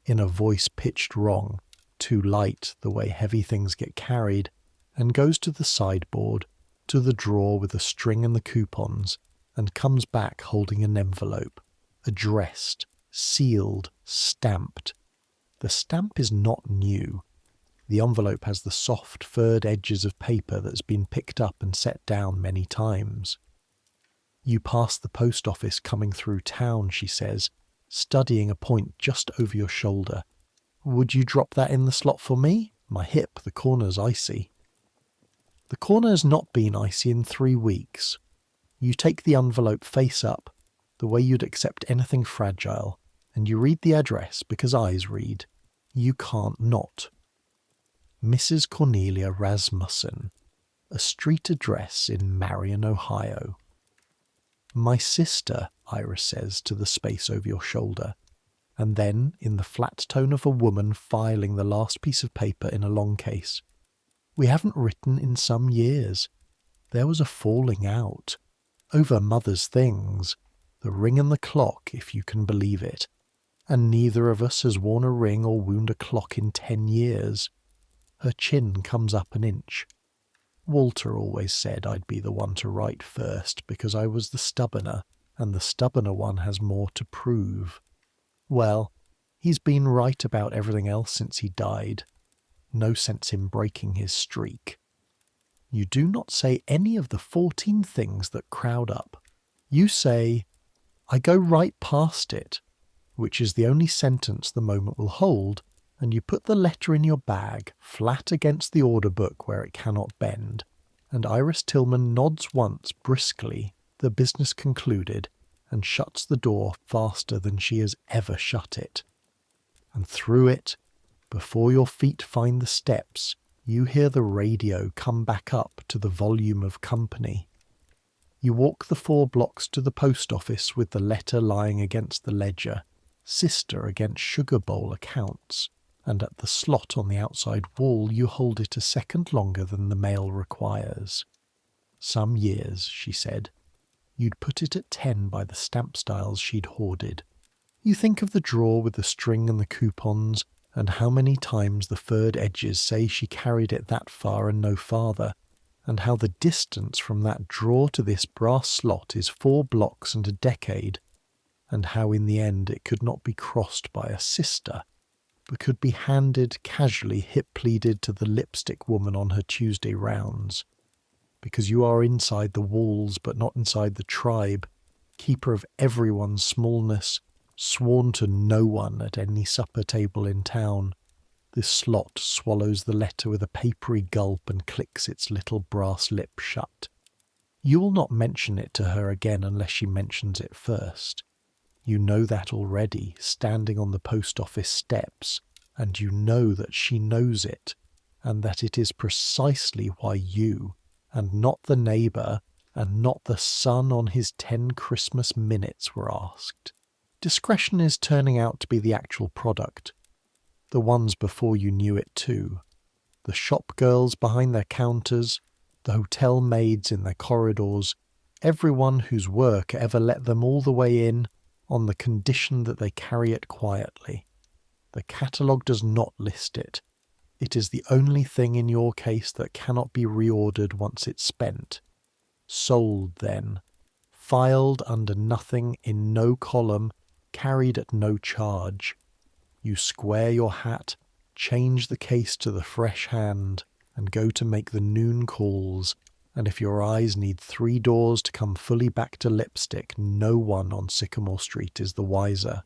in a voice pitched wrong, too light the way heavy things get carried, and goes to the sideboard, to the drawer with the string and the coupons, and comes back holding an envelope, addressed, sealed, stamped. The stamp is not new. The envelope has the soft, furred edges of paper that's been picked up and set down many times. You pass the post office coming through town, she says, studying a point just over your shoulder. "Would you drop that in the slot for me? My hip, the corner's icy." The corner has not been icy in 3 weeks. You take the envelope face up, the way you'd accept anything fragile, and you read the address because eyes read. You can't not. Mrs. Cornelia Rasmussen, a street address in Marion, Ohio. "My sister," Iris says to the space over your shoulder, and then, in the flat tone of a woman filing the last piece of paper in a long case, "We haven't written in some years. There was a falling out. Over mother's things. The ring and the clock, if you can believe it. And neither of us has worn a ring or wound a clock in 10 years. Her chin comes up an inch. Walter always said I'd be the one to write first because I was the stubborner, and the stubborner one has more to prove. Well, He's been right about everything else since he died. No sense in breaking his streak. You do not say any of the 14 things that crowd up. You say, I go right past it, which is the only sentence the moment will hold, and you put the letter in your bag, flat against the order book where it cannot bend, and Iris Tillman nods once briskly, the business concluded, and shuts the door faster than she has ever shut it. And through it, before your feet find the steps, you hear the radio come back up to the volume of company. You walk the 4 blocks to the post office with the letter lying against the ledger, sister against sugar bowl accounts, and at the slot on the outside wall you hold it a second longer than the mail requires. Some years, she said, you'd put it at 10 by the stamp styles she'd hoarded. You think of the drawer with the string and the coupons, and how many times the furred edges say she carried it that far and no farther, and how the distance from that drawer to this brass slot is 4 blocks and a decade, and how in the end it could not be crossed by a sister, but could be handed casually hip-pleated to the lipstick woman on her Tuesday rounds. Because you are inside the walls but not inside the tribe, keeper of everyone's smallness, sworn to no one at any supper table in town, this slot swallows the letter with a papery gulp and clicks its little brass lip shut. You will not mention it to her again unless she mentions it first. You know that already, standing on the post office steps, and you know that she knows it, and that it is precisely why you, and not the neighbour, and not the son on his 10 Christmas minutes were asked. Discretion is turning out to be the actual product. The ones before you knew it too. The shop girls behind their counters, the hotel maids in their corridors, everyone whose work ever let them all the way in on the condition that they carry it quietly. The catalogue does not list it. It is the only thing in your case that cannot be reordered once it's spent. Sold then. Filed under nothing in no column, carried at no charge. You square your hat, change the case to the fresh hand, and go to make the noon calls, and if your eyes need 3 doors to come fully back to lipstick, no one on Sycamore Street is the wiser.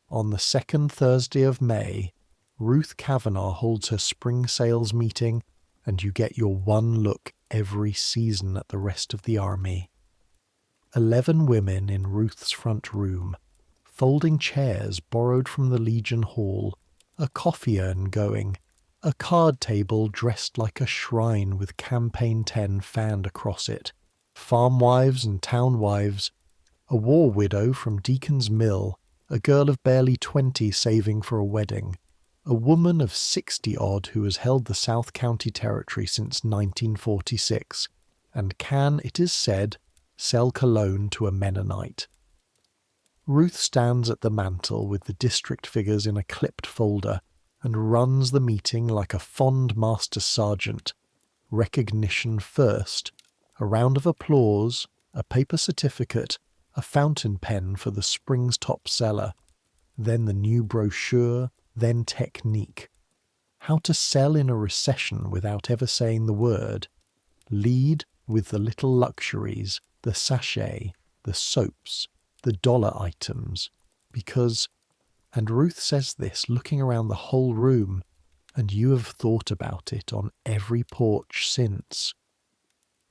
On the 2nd Thursday of May, Ruth Kavanagh holds her spring sales meeting, and you get your one look every season at the rest of the army. 11 women in Ruth's front room, folding chairs borrowed from the Legion Hall, a coffee urn going, a card table dressed like a shrine with campaign 10 fanned across it, farm wives and town wives, a war widow from Deacon's Mill, a girl of barely 20 saving for a wedding, a woman of 60-odd who has held the South County Territory since 1946, and can, it is said, sell cologne to a Mennonite. Ruth stands at the mantel with the district figures in a clipped folder and runs the meeting like a fond master sergeant. Recognition first, a round of applause, a paper certificate, a fountain pen for the spring's top seller, then the new brochure, then technique. How to sell in a recession without ever saying the word. Lead with the little luxuries, the sachet, the soaps, the dollar items, because, and Ruth says this looking around the whole room, and you have thought about it on every porch since.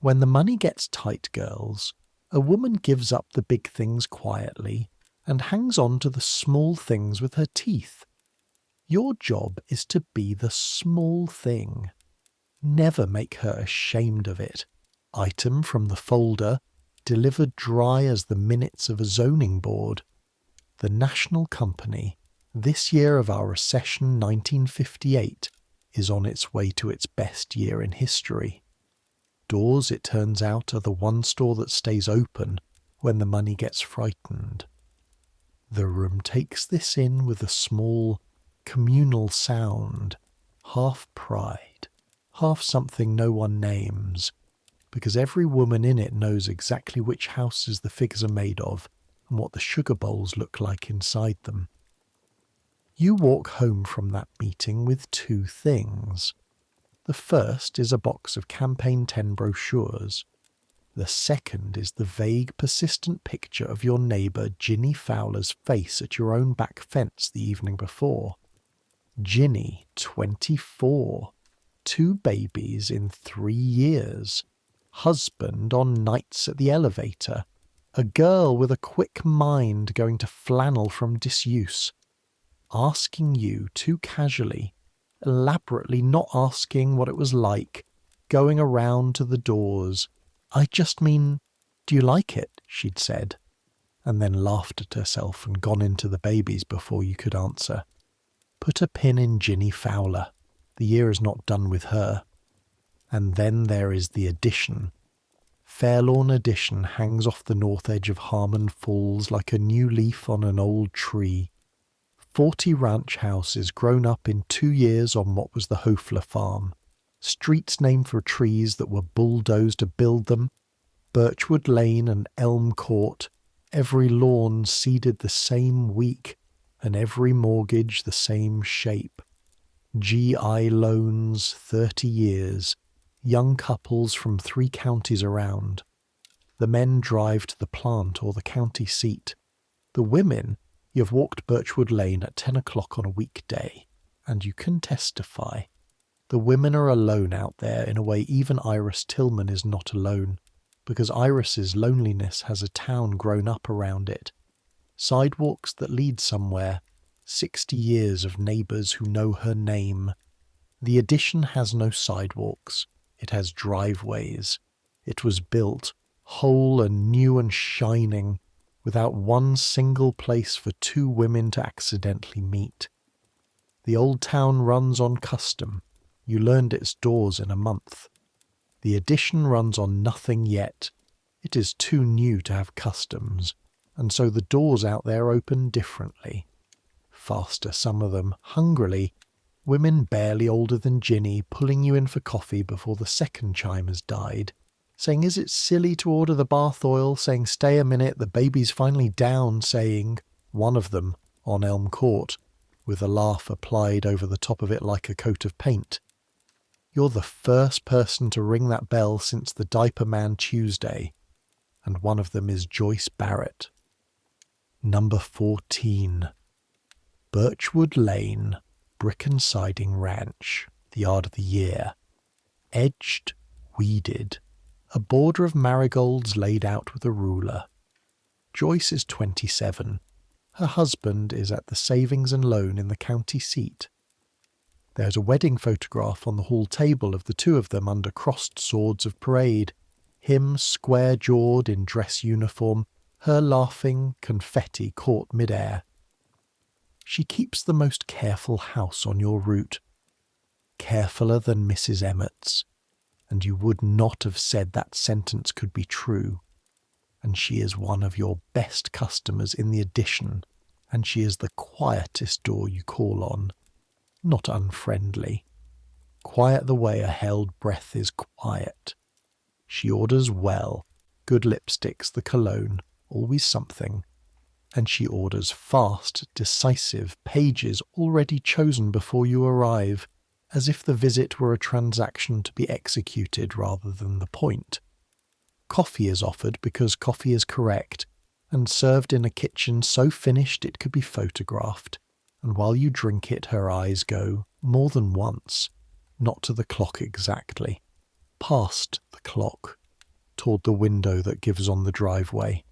When the money gets tight, girls, a woman gives up the big things quietly and hangs on to the small things with her teeth. Your job is to be the small thing. Never make her ashamed of it. Item from the folder, delivered dry as the minutes of a zoning board. The National Company, this year of our recession 1958, is on its way to its best year in history. Doors, it turns out, are the one store that stays open when the money gets frightened. The room takes this in with a small, communal sound, half pride, half something no one names, because every woman in it knows exactly which houses the figures are made of and what the sugar bowls look like inside them. You walk home from that meeting with two things. The first is a box of Campaign 10 brochures. The second is the vague, persistent picture of your neighbour Ginny Fowler's face at your own back fence the evening before. Ginny, 24. 2 babies in 3 years. Husband on nights at the elevator. A girl with a quick mind going to flannel from disuse. Asking you too casually, elaborately not asking what it was like, going around to the doors. I just mean, do you like it? She'd said, and then laughed at herself and gone into the babies before you could answer. Put a pin in Ginny Fowler. The year is not done with her. And then there is the addition. Fairlawn Addition hangs off the north edge of Harmon Falls like a new leaf on an old tree. 40 ranch houses grown up in 2 years on what was the Hofler farm. Streets named for trees that were bulldozed to build them. Birchwood Lane and Elm Court. Every lawn seeded the same week, and every mortgage the same shape. GI loans, 30 years. Young couples from 3 counties around. The men drive to the plant or the county seat. The women, you've walked Birchwood Lane at 10 o'clock on a weekday, and you can testify. The women are alone out there in a way even Iris Tillman is not alone, because Iris's loneliness has a town grown up around it. Sidewalks that lead somewhere, 60 years of neighbours who know her name. The addition has no sidewalks. It has driveways. It was built, whole and new and shining, without one single place for 2 women to accidentally meet. The old town runs on custom. You learned its doors in a month. The addition runs on nothing yet. It is too new to have customs, and so the doors out there open differently. Faster, some of them, hungrily. Women barely older than Ginny pulling you in for coffee before the second chime has died, saying, is it silly to order the bath oil, saying, stay a minute, the baby's finally down, saying, one of them, on Elm Court, with a laugh applied over the top of it like a coat of paint. You're the first person to ring that bell since the Diaper Man Tuesday, and one of them is Joyce Barrett. Number 14. Birchwood Lane, Brick and Siding Ranch, the yard of the year. Edged, weeded, a border of marigolds laid out with a ruler. Joyce is 27. Her husband is at the Savings and Loan in the county seat. There's a wedding photograph on the hall table of the 2 of them under crossed swords of parade, him square-jawed in dress uniform, her laughing, confetti caught mid-air. She keeps the most careful house on your route, carefuller than Mrs. Emmett's, and you would not have said that sentence could be true. And she is one of your best customers in the addition, and she is the quietest door you call on, not unfriendly. Quiet the way a held breath is quiet. She orders well, good lipsticks, the cologne, always something. And she orders fast, decisive, pages already chosen before you arrive, as if the visit were a transaction to be executed rather than the point. Coffee is offered because coffee is correct, and served in a kitchen so finished it could be photographed, and while you drink it her eyes go, more than once, not to the clock exactly, past the clock, toward the window that gives on the driveway.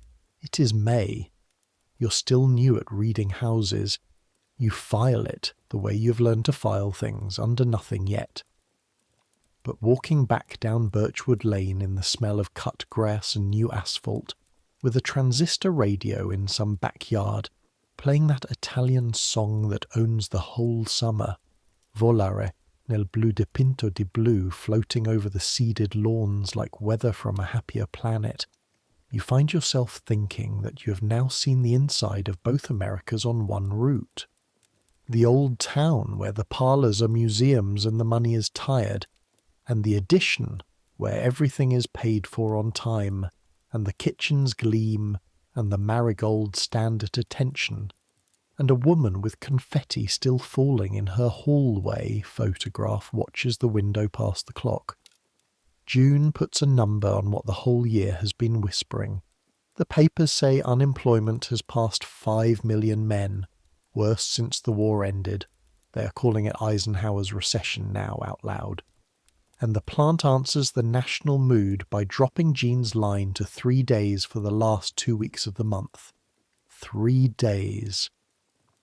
It is May. You're still new at reading houses. You file it the way you've learned to file things, under nothing yet. But walking back down Birchwood Lane in the smell of cut grass and new asphalt, with a transistor radio in some backyard, playing that Italian song that owns the whole summer, Volare nel blu dipinto di blu, floating over the seeded lawns like weather from a happier planet, you find yourself thinking that you have now seen the inside of both Americas on one route. The old town where the parlours are museums and the money is tired, and the addition where everything is paid for on time, and the kitchens gleam, and the marigolds stand at attention. and a woman with confetti still falling in her hallway photograph watches the window past the clock. June puts a number on what the whole year has been whispering. The papers say unemployment has passed 5 million men, worst since the war ended. They are calling it Eisenhower's recession now out loud. And the plant answers the national mood by dropping Jean's line to 3 days for the last 2 weeks of the month. 3 days.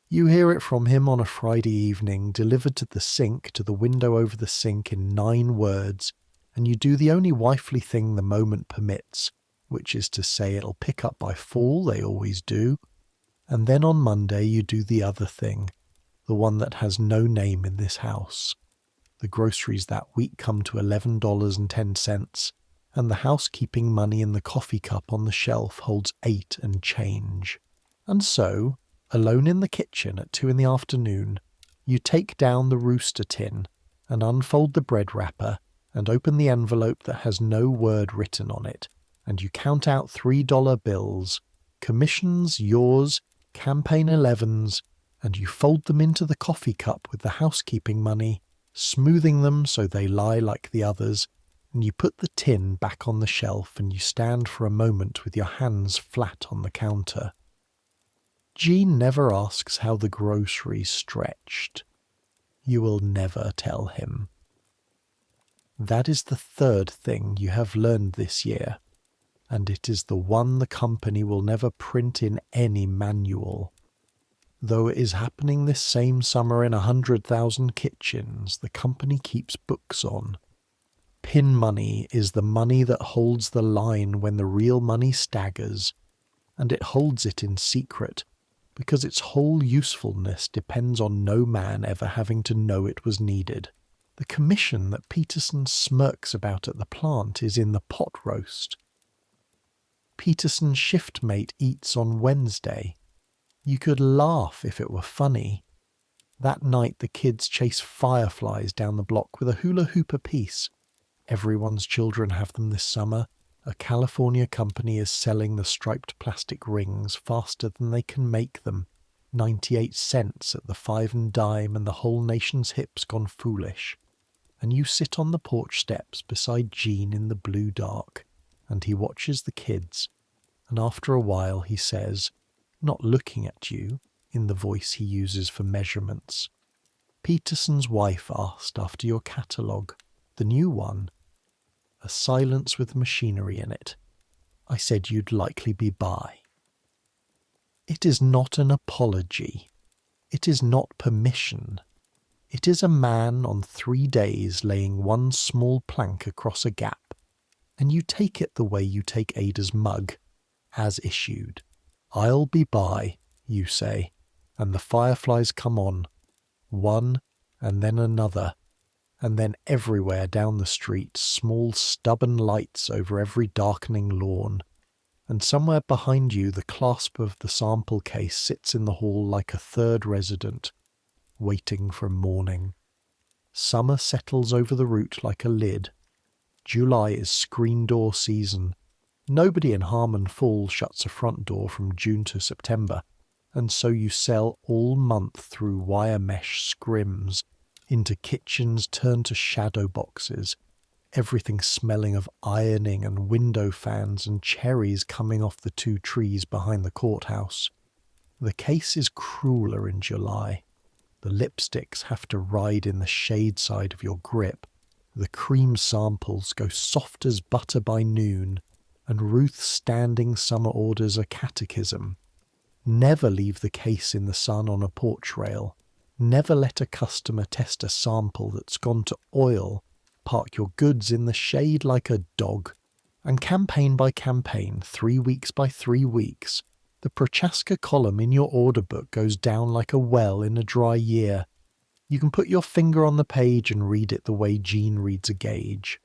You hear it from him on a Friday evening, delivered to the sink, to the window over the sink in 9 words, and you do the only wifely thing the moment permits, which is to say it'll pick up by fall, they always do, and then on Monday you do the other thing, the one that has no name in this house. The groceries that week come to $11.10, and the housekeeping money in the coffee cup on the shelf holds 8 and change. And so, alone in the kitchen at 2 p.m, you take down the rooster tin and unfold the bread wrapper and open the envelope that has no word written on it, and you count out $3 bills, commissions, yours, campaign 11s, and you fold them into the coffee cup with the housekeeping money, smoothing them so they lie like the others, and you put the tin back on the shelf and you stand for a moment with your hands flat on the counter. Jean never asks how the groceries stretched. You will never tell him. That is the third thing you have learned this year, and it is the one the company will never print in any manual. Though it is happening this same summer in 100,000 kitchens, the company keeps books on. Pin money is the money that holds the line when the real money staggers, and it holds it in secret, because its whole usefulness depends on no man ever having to know it was needed. The commission that Peterson smirks about at the plant is in the pot roast. Peterson's shift mate eats on Wednesday. You could laugh if it were funny. That night the kids chase fireflies down the block with a hula hoop apiece. Everyone's children have them this summer. A California company is selling the striped plastic rings faster than they can make them. 98 cents at the 5 and dime, and the whole nation's hips gone foolish. And you sit on the porch steps beside Jean in the blue dark, and he watches the kids, and after a while he says, not looking at you, in the voice he uses for measurements, Peterson's wife asked after your catalogue, the new one. A silence with machinery in it. I said you'd likely be by. It is not an apology. It is not permission. It is a man on 3 days laying one small plank across a gap, and you take it the way you take Ada's mug, as issued. I'll be by, you say, and the fireflies come on, one and then another, and then everywhere down the street small stubborn lights over every darkening lawn, and somewhere behind you the clasp of the sample case sits in the hall like a third resident, waiting for morning. Summer settles over the route like a lid. July is screen door season. Nobody in Harmon Falls shuts a front door from June to September, and so you sell all month through wire mesh scrims, into kitchens turned to shadow boxes, everything smelling of ironing and window fans and cherries coming off the 2 trees behind the courthouse. The case is crueler in July. The lipsticks have to ride in the shade side of your grip. The cream samples go soft as butter by noon, and Ruth's standing summer orders a catechism. Never leave the case in the sun on a porch rail. Never let a customer test a sample that's gone to oil. Park your goods in the shade like a dog. And campaign by campaign, 3 weeks by 3 weeks, the Prochaska column in your order book goes down like a well in a dry year. You can put your finger on the page and read it the way Jean reads a gauge.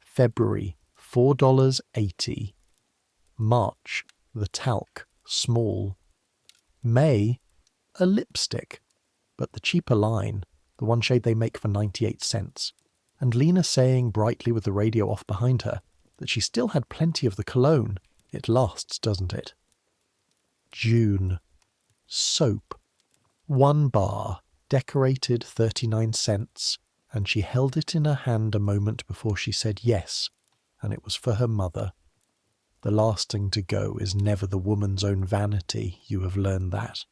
February, $4.80. March, the talc, small. May, a lipstick, but the cheaper line, the one shade they make for 98 cents. And Lena saying brightly with the radio off behind her that she still had plenty of the cologne. It lasts, doesn't it? June. Soap. 1 bar, decorated 39 cents, and she held it in her hand a moment before she said yes, and it was for her mother. The last thing to go is never the woman's own vanity, you have learned that.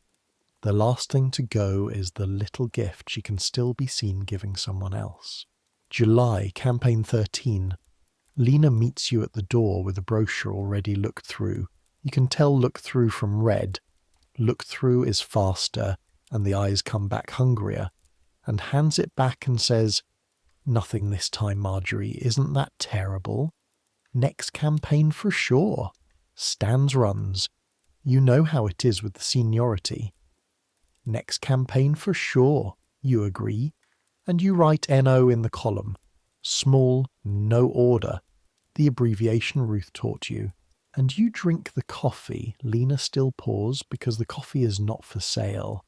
The last thing to go is the little gift she can still be seen giving someone else. July, campaign 13. Lena meets you at the door with a brochure already looked through. You can tell look through from read. Look through is faster, and the eyes come back hungrier, and hands it back and says, "Nothing this time, Marjorie, isn't that terrible? Next campaign for sure." Stands runs. You know how it is with the seniority. Next campaign for sure, you agree, and you write NO in the column. Small, no order, the abbreviation Ruth taught you. And you drink the coffee. Lena still pours because the coffee is not for sale.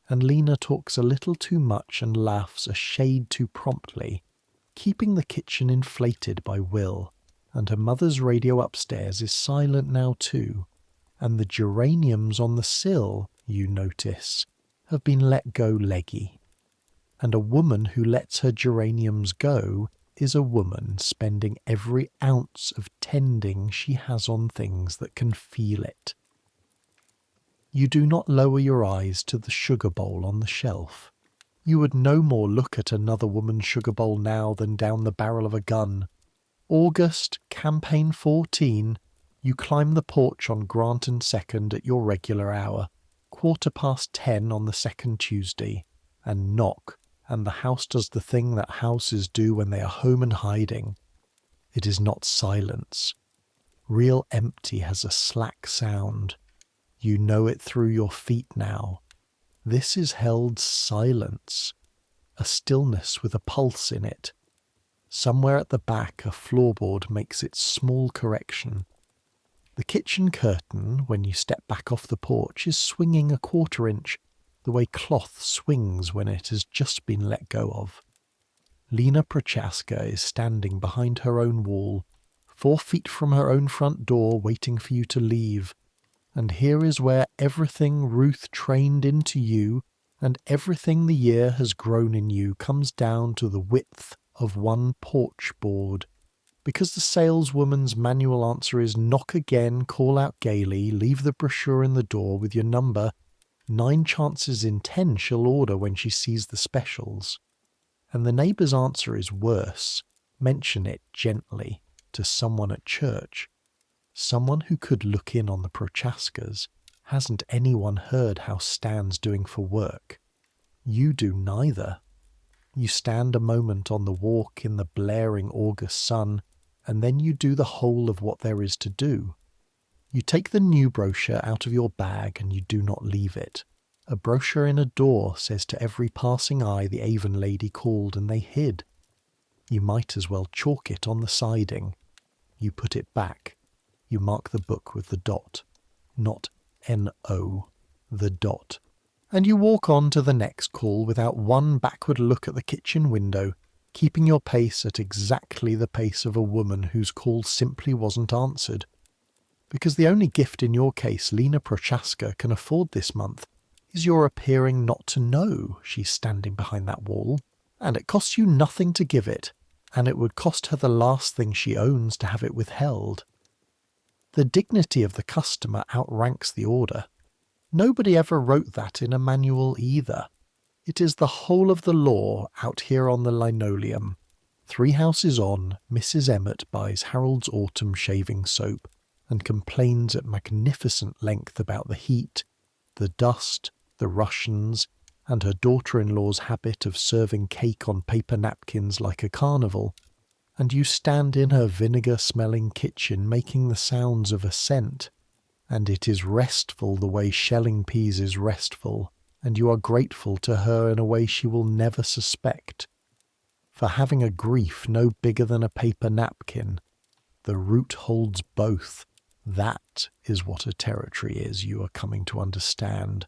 And Lena talks a little too much and laughs a shade too promptly, keeping the kitchen inflated by will. And her mother's radio upstairs is silent now too. And the geraniums on the sill, you notice, have been let go leggy. And a woman who lets her geraniums go is a woman spending every ounce of tending she has on things that can feel it. You do not lower your eyes to the sugar bowl on the shelf. You would no more look at another woman's sugar bowl now than down the barrel of a gun. August, campaign 14, you climb the porch on Grant and 2nd at your regular hour, 10:15 on the second Tuesday, and knock, and the house does the thing that houses do when they are home and hiding. It is not silence. Real empty has a slack sound. You know it through your feet now. This is held silence, a stillness with a pulse in it. Somewhere at the back a floorboard makes its small correction. The kitchen curtain, when you step back off the porch, is swinging a 1/4 inch, the way cloth swings when it has just been let go of. Lena Prochaska is standing behind her own wall, 4 feet from her own front door, waiting for you to leave. And here is where everything Ruth trained into you and everything the year has grown in you comes down to the width of 1 porch board. Because the saleswoman's manual answer is knock again, call out gaily, leave the brochure in the door with your number, 9 chances in 10 she'll order when she sees the specials. And the neighbour's answer is worse. Mention it gently to someone at church. Someone who could look in on the Prochaskas. Hasn't anyone heard how Stan's doing for work? You do neither. You stand a moment on the walk in the blaring August sun, and then you do the whole of what there is to do. You take the new brochure out of your bag and you do not leave it. A brochure in a door says to every passing eye the Avon lady called and they hid. You might as well chalk it on the siding. You put it back. You mark the book with the dot. Not N-O, the dot. And you walk on to the next call without one backward look at the kitchen window, keeping your pace at exactly the pace of a woman whose call simply wasn't answered. Because the only gift in your case Lena Prochaska can afford this month is your appearing not to know she's standing behind that wall, and it costs you nothing to give it, and it would cost her the last thing she owns to have it withheld. The dignity of the customer outranks the order. Nobody ever wrote that in a manual either. It is the whole of the law out here on the linoleum. 3 houses on, Mrs. Emmett buys Harold's Autumn shaving soap and complains at magnificent length about the heat, the dust, the Russians, and her daughter-in-law's habit of serving cake on paper napkins like a carnival, and you stand in her vinegar-smelling kitchen making the sounds of assent, and it is restful the way shelling peas is restful, and you are grateful to her in a way she will never suspect. For having a grief no bigger than a paper napkin, the root holds both. That is what a territory is you are coming to understand.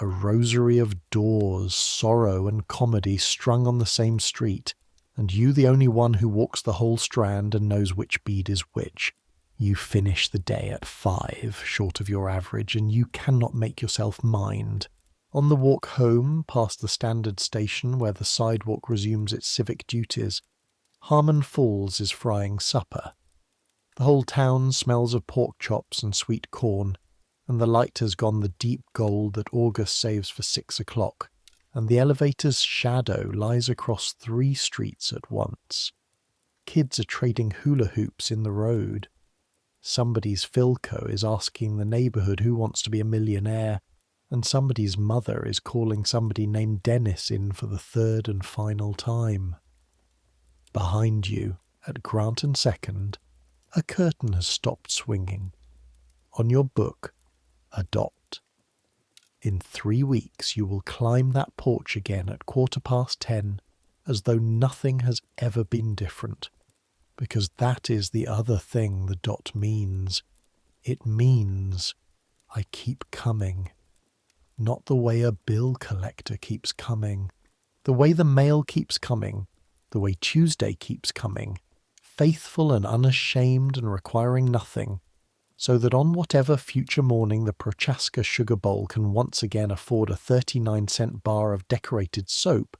A rosary of doors, sorrow and comedy strung on the same street, and you the only one who walks the whole strand and knows which bead is which. You finish the day at 5, short of your average, and you cannot make yourself mind. On the walk home, past the standard station where the sidewalk resumes its civic duties, Harmon Falls is frying supper. The whole town smells of pork chops and sweet corn, and the light has gone the deep gold that August saves for 6 o'clock, and the elevator's shadow lies across 3 streets at once. Kids are trading hula hoops in the road. Somebody's Philco is asking the neighbourhood who wants to be a millionaire, and somebody's mother is calling somebody named Dennis in for the 3rd and final time. Behind you, at Grant and Second, a curtain has stopped swinging. On your book, Adopt. In 3 weeks you will climb that porch again at 10:15, as though nothing has ever been different, because that is the other thing the dot means. It means I keep coming. Not the way a bill collector keeps coming, the way the mail keeps coming, the way Tuesday keeps coming, faithful and unashamed and requiring nothing, so that on whatever future morning the Prochaska sugar bowl can once again afford a 39-cent bar of decorated soap,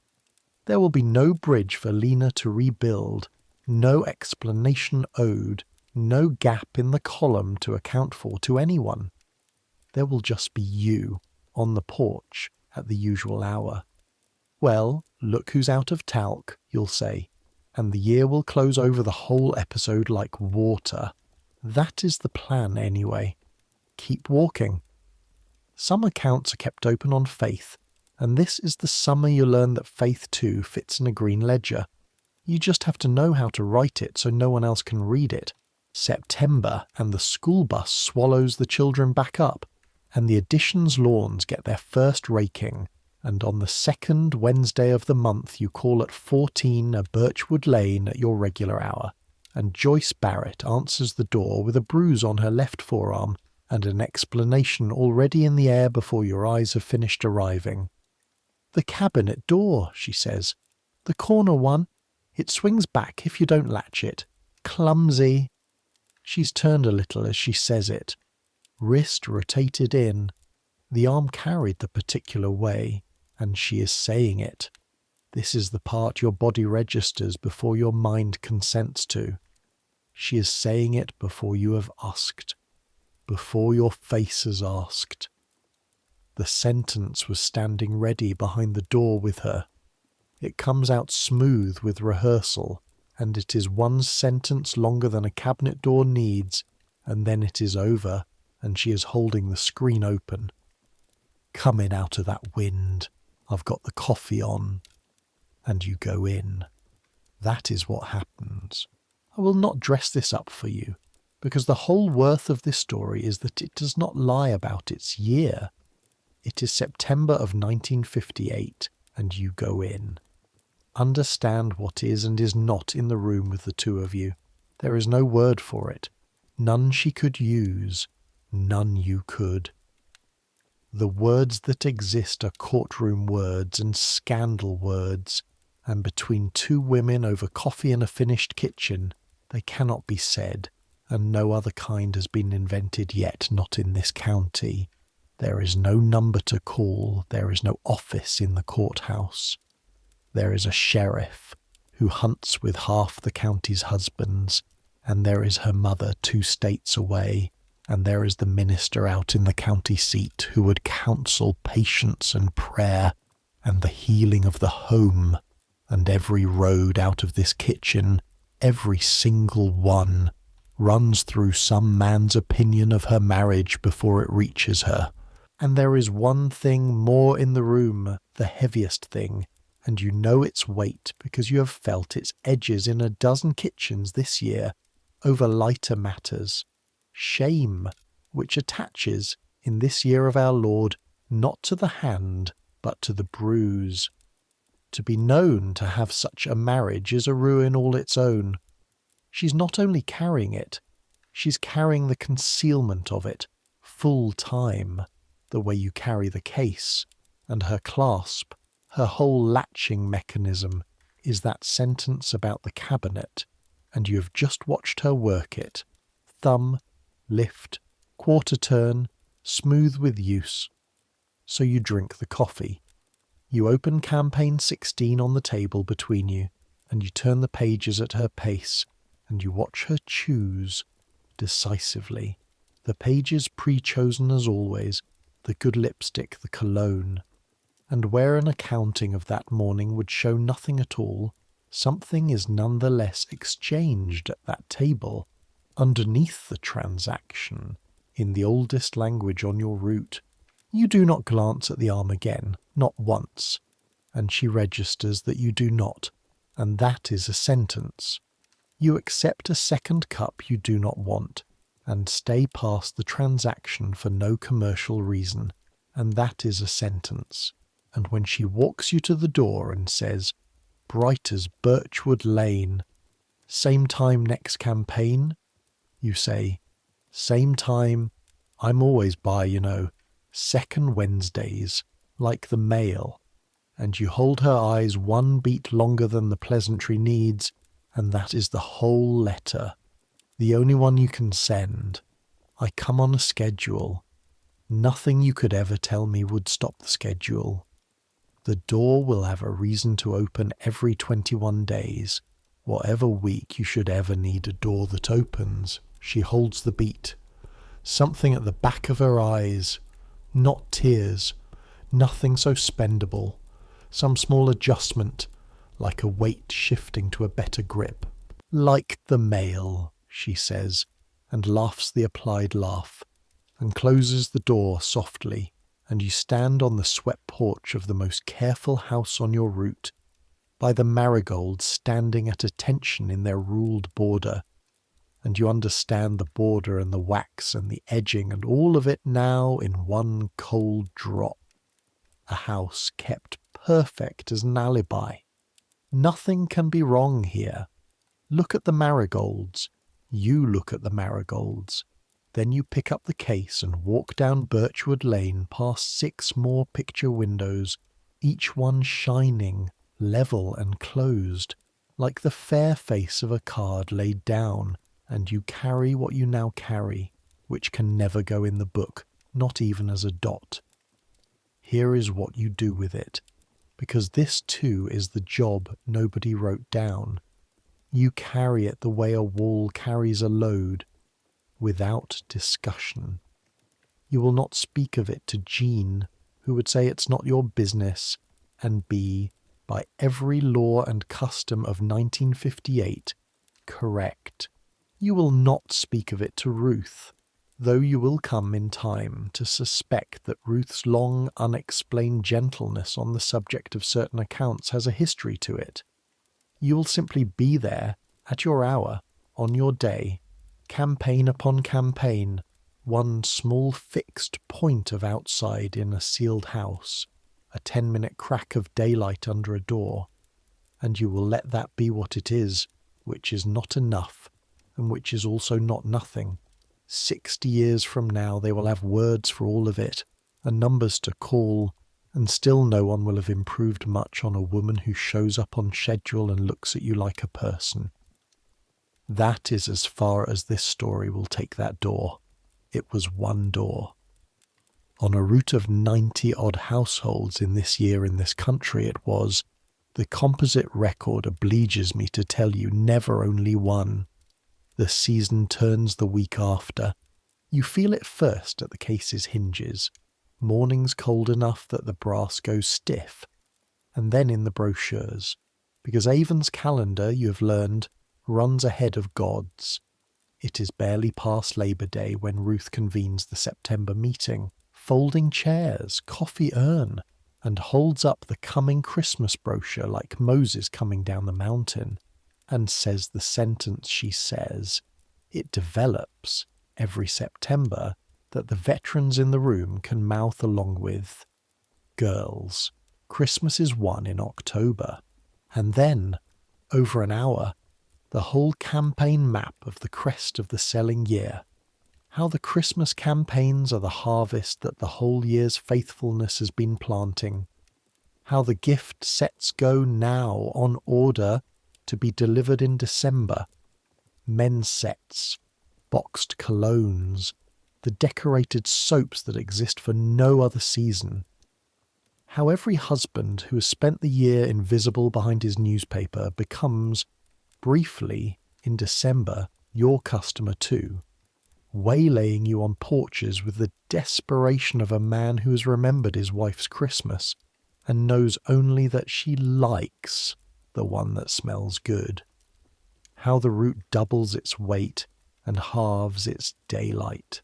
there will be no bridge for Lena to rebuild, no explanation owed, no gap in the column to account for to anyone. There will just be you on the porch at the usual hour. Well, look who's out of talc, you'll say, and the year will close over the whole episode like water. That is the plan anyway. Keep walking. Some accounts are kept open on faith, and this is the summer you learn that faith too fits in a green ledger. You just have to know how to write it so no one else can read it. September, and the school bus swallows the children back up, and the Additions lawns get their first raking, and on the 2nd Wednesday of the month you call at 14 Birchwood Lane at your regular hour, and Joyce Barrett answers the door with a bruise on her left forearm and an explanation already in the air before your eyes have finished arriving. "The cabinet door," she says. "The corner one. It swings back if you don't latch it. Clumsy." She's turned a little as she says it. Wrist rotated in. The arm carried the particular way, and she is saying it. This is the part your body registers before your mind consents to. She is saying it before you have asked, before your face has asked. The sentence was standing ready behind the door with her. It comes out smooth with rehearsal, and it is one sentence longer than a cabinet door needs, and then it is over, and she is holding the screen open. "Come in out of that wind. I've got the coffee on." And you go in. That is what happens. I will not dress this up for you, because the whole worth of this story is that it does not lie about its year. It is September of 1958, and you go in. Understand what is and is not in the room with the two of you. There is no word for it. None she could use. None you could. The words that exist are courtroom words and scandal words, and between two women over coffee in a finished kitchen, they cannot be said, and no other kind has been invented yet, not in this county. There is no number to call, there is no office in the courthouse. There is a sheriff who hunts with half the county's husbands, and there is her mother 2 states away, and there is the minister out in the county seat who would counsel patience and prayer and the healing of the home, and every road out of this kitchen, every single one, runs through some man's opinion of her marriage before it reaches her. And there is one thing more in the room, the heaviest thing, and you know its weight because you have felt its edges in a dozen kitchens this year over lighter matters. Shame, which attaches, in this year of our Lord, not to the hand, but to the bruise. To be known to have such a marriage is a ruin all its own. She's not only carrying it, she's carrying the concealment of it, full time, the way you carry the case, and her clasp, her whole latching mechanism, is that sentence about the cabinet, and you have just watched her work it. Thumb, lift, quarter turn, smooth with use. so you drink the coffee. You open campaign 16 on the table between you, and you turn the pages at her pace, and you watch her choose, decisively, the pages pre-chosen as always, the good lipstick, the cologne. And where an accounting of that morning would show nothing at all, something is nonetheless exchanged at that table, underneath the transaction, in the oldest language on your route. You do not glance at the arm again, not once, and she registers that you do not, and that is a sentence. You accept a second cup you do not want, and stay past the transaction for no commercial reason, and that is a sentence. And when she walks you to the door and says, "Bright as Birchwood Lane, same time next campaign," you say, "Same time, I'm always by, second Wednesdays, like the mail," and you hold her eyes one beat longer than the pleasantry needs, and that is the whole letter, the only one you can send. I come on a schedule. Nothing you could ever tell me would stop the schedule. The door will have a reason to open every 21 days, whatever week you should ever need a door that opens. She holds the beat. Something at the back of her eyes, not tears, nothing so spendable, some small adjustment, like a weight shifting to a better grip. "Like the mail," she says, and laughs the applied laugh, and closes the door softly, and you stand on the swept porch of the most careful house on your route, by the marigolds standing at attention in their ruled border, and you understand the border and the wax and the edging and all of it now in one cold drop. A house kept perfect as an alibi. Nothing can be wrong here. Look at the marigolds. You look at the marigolds. Then you pick up the case and walk down Birchwood Lane past 6 more picture windows, each one shining, level and closed, like the fair face of a card laid down, and you carry what you now carry, which can never go in the book, not even as a dot. Here is what you do with it, because this too is the job nobody wrote down. You carry it the way a wall carries a load, without discussion. You will not speak of it to Jean, who would say it's not your business, and be, by every law and custom of 1958, correct. You will not speak of it to Ruth, though you will come in time to suspect that Ruth's long unexplained gentleness on the subject of certain accounts has a history to it. You will simply be there, at your hour, on your day, campaign upon campaign, one small fixed point of outside in a sealed house, a 10-minute crack of daylight under a door, and you will let that be what it is, which is not enough, and which is also not nothing. 60 years from now they will have words for all of it, and numbers to call, and still no one will have improved much on a woman who shows up on schedule and looks at you like a person. That is as far as this story will take that door. It was one door. On a route of 90-odd households in this year in this country it was, the composite record obliges me to tell you, never only one. The season turns the week after. You feel it first at the case's hinges. Mornings cold enough that the brass goes stiff. And then in the brochures. Because Avon's calendar, you have learned, runs ahead of God's. It is barely past Labour Day when Ruth convenes the September meeting, folding chairs, coffee urn, and holds up the coming Christmas brochure like Moses coming down the mountain, and says the sentence she says. It develops, every September, that the veterans in the room can mouth along with, "Girls, Christmas is one in October," and then, over an hour, the whole campaign map of the crest of the selling year. How the Christmas campaigns are the harvest that the whole year's faithfulness has been planting. How the gift sets go now on order to be delivered in December. Men's sets, boxed colognes, the decorated soaps that exist for no other season, How every husband who has spent the year invisible behind his newspaper becomes, briefly, in December, your customer too, waylaying you on porches with the desperation of a man who has remembered his wife's Christmas and knows only that she likes the one that smells good. How the root doubles its weight and halves its daylight.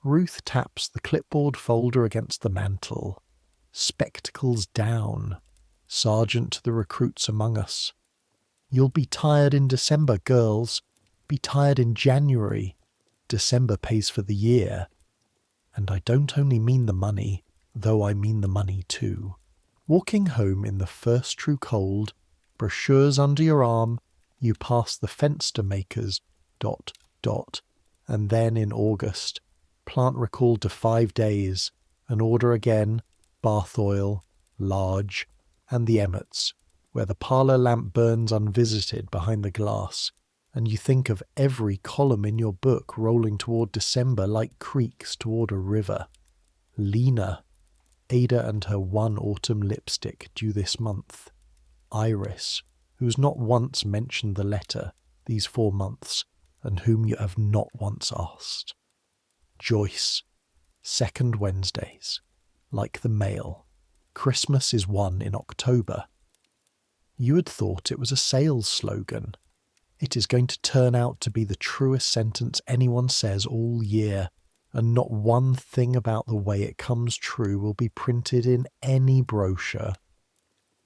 Ruth taps the clipboard folder against the mantel. Spectacles down. Sergeant to the recruits among us. You'll be tired in December, girls. Be tired in January. December pays for the year. And I don't only mean the money, though I mean the money too. Walking home in the first true cold, brochures under your arm, you pass the fenster makers, ... and then in August, plant recalled to 5 days, and order again, bath oil, large, and the Emmets, where the parlour lamp burns unvisited behind the glass, and you think of every column in your book rolling toward December like creeks toward a river. Lena, Ada and her one autumn lipstick due this month. Iris, who's not once mentioned the letter these 4 months, and whom you have not once asked. Joyce, second Wednesdays, like the mail. Christmas is one in October. You had thought it was a sales slogan. It is going to turn out to be the truest sentence anyone says all year, and not one thing about the way it comes true will be printed in any brochure.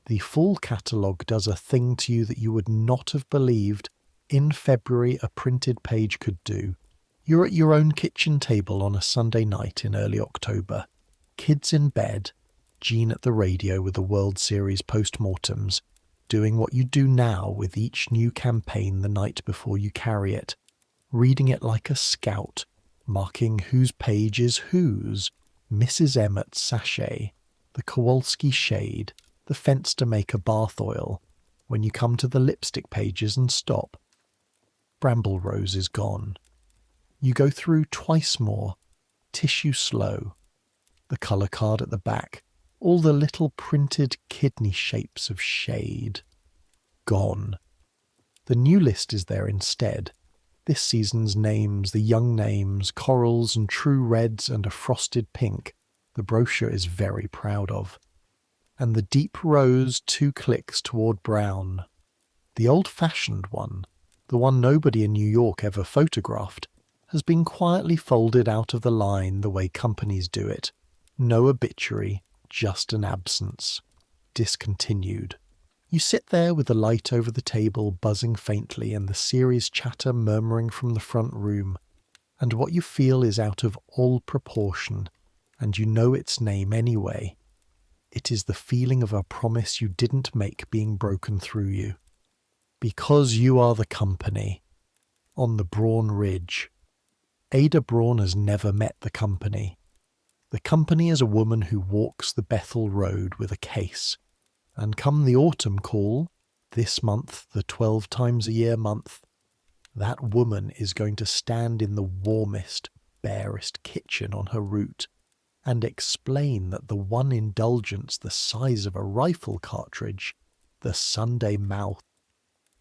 The full catalogue does a thing to you that you would not have believed in February a printed page could do. You're at your own kitchen table on a Sunday night in early October. Kids in bed, Jean at the radio with the World Series post-mortems, doing what you do now with each new campaign the night before you carry it, reading it like a scout, marking whose page is whose, Mrs. Emmett's sachet, the Kowalski shade, the fenster-maker bath oil, when you come to the lipstick pages and stop. Bramble Rose is gone. You go through twice more, tissue slow, the colour card at the back, all the little printed kidney shapes of shade. Gone. The new list is there instead. This season's names, the young names, corals and true reds and a frosted pink, the brochure is very proud of. And the deep rose 2 clicks toward brown. The old-fashioned one, the one nobody in New York ever photographed, has been quietly folded out of the line the way companies do it. No obituary, just an absence. Discontinued. You sit there with the light over the table buzzing faintly and the series chatter murmuring from the front room, and what you feel is out of all proportion, and you know its name anyway. It is the feeling of a promise you didn't make being broken through you. Because you are the company. On the Brawn Ridge. Ada Braun has never met the company. The company is a woman who walks the Bethel Road with a case. And come the autumn call, this month, the 12 times a year month, that woman is going to stand in the warmest, barest kitchen on her route and explain that the one indulgence the size of a rifle cartridge, the Sunday mouth,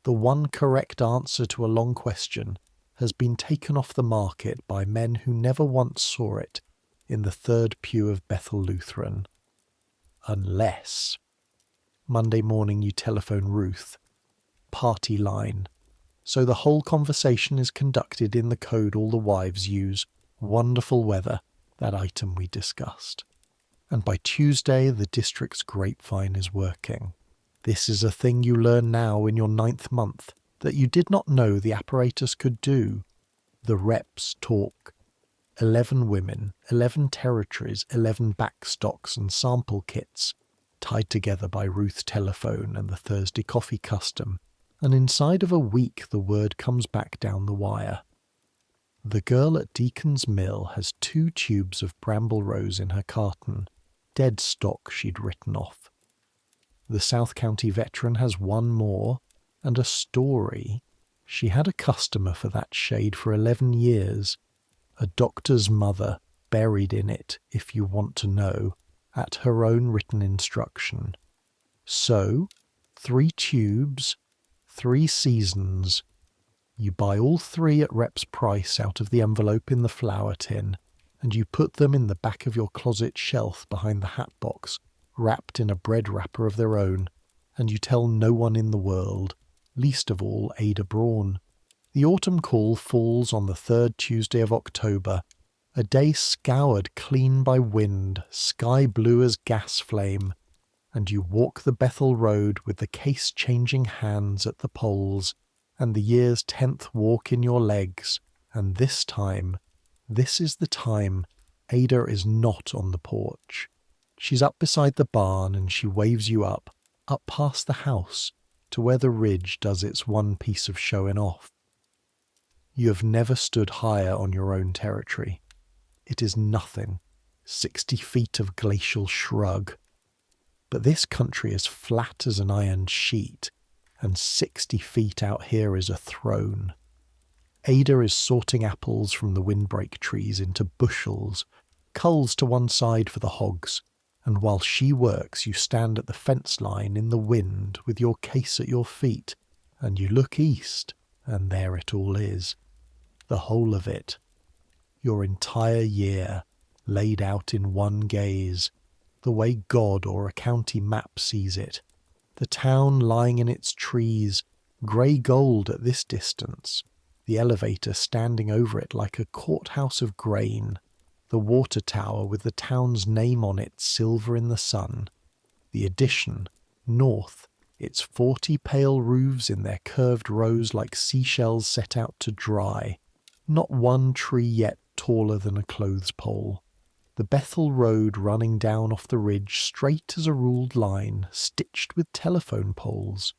the one correct answer to a long question, has been taken off the market by men who never once saw it in the third pew of Bethel Lutheran. Unless... Monday morning you telephone Ruth. Party line. So the whole conversation is conducted in the code all the wives use. Wonderful weather, that item we discussed. And by Tuesday the district's grapevine is working. This is a thing you learn now in your 9th month that you did not know the apparatus could do. The reps talk. 11 women, 11 territories, 11 backstocks and sample kits, tied together by Ruth's telephone and the Thursday coffee custom, and inside of a week the word comes back down the wire. The girl at Deacon's Mill has 2 tubes of Bramble Rose in her carton, dead stock she'd written off. The South County veteran has 1 more, and a story. She had a customer for that shade for 11 years, a doctor's mother buried in it, if you want to know, at her own written instruction. So, 3 tubes, 3 seasons. You buy all 3 at Rep's price out of the envelope in the flour tin, and you put them in the back of your closet shelf behind the hat box, wrapped in a bread wrapper of their own, and you tell no one in the world, least of all Ada Braun. The autumn call falls on the 3rd Tuesday of October, a day scoured clean by wind, sky blue as gas flame, and you walk the Bethel Road with the case-changing hands at the poles, and the year's 10th walk in your legs, and this is the time, Ada is not on the porch. She's up beside the barn and she waves you up past the house, to where the ridge does its one piece of showing off. You have never stood higher on your own territory. It is nothing, 60 feet of glacial shrug. But this country is flat as an iron sheet, and 60 feet out here is a throne. Ada is sorting apples from the windbreak trees into bushels, culls to one side for the hogs, and while she works you stand at the fence line in the wind with your case at your feet, and you look east, and there it all is. The whole of it. Your entire year, laid out in one gaze, the way God or a county map sees it. The town lying in its trees, grey gold at this distance, the elevator standing over it like a courthouse of grain, the water tower with the town's name on it silver in the sun, the addition, north, its 40 pale roofs in their curved rows like seashells set out to dry, not one tree yet taller than a clothes pole. The Bethel Road running down off the ridge straight as a ruled line, stitched with telephone poles.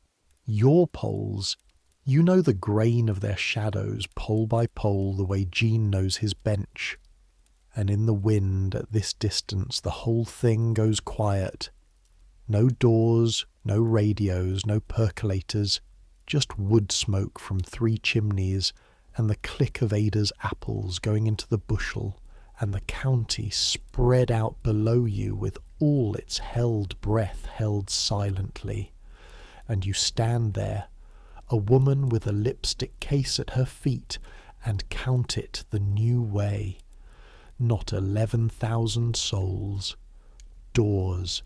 Your poles. You know the grain of their shadows, pole by pole, the way Gene knows his bench. And in the wind, at this distance, the whole thing goes quiet. No doors, no radios, no percolators, just wood smoke from 3 chimneys, and the click of Ada's apples going into the bushel, and the county spread out below you with all its held breath held silently. And you stand there, a woman with a lipstick case at her feet, and count it the new way. Not 11,000 souls. Doors.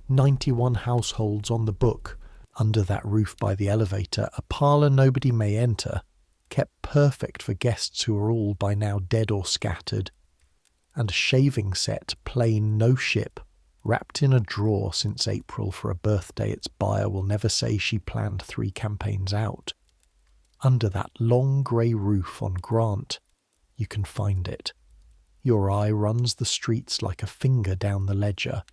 91 households on the book, under that roof by the elevator, a parlour nobody may enter, kept perfect for guests who are all by now dead or scattered, and a shaving set, plain, no ship, wrapped in a drawer since April for a birthday its buyer will never say she planned 3 campaigns out. Under that long grey roof on Grant, you can find it. Your eye runs the streets like a finger down the ledger.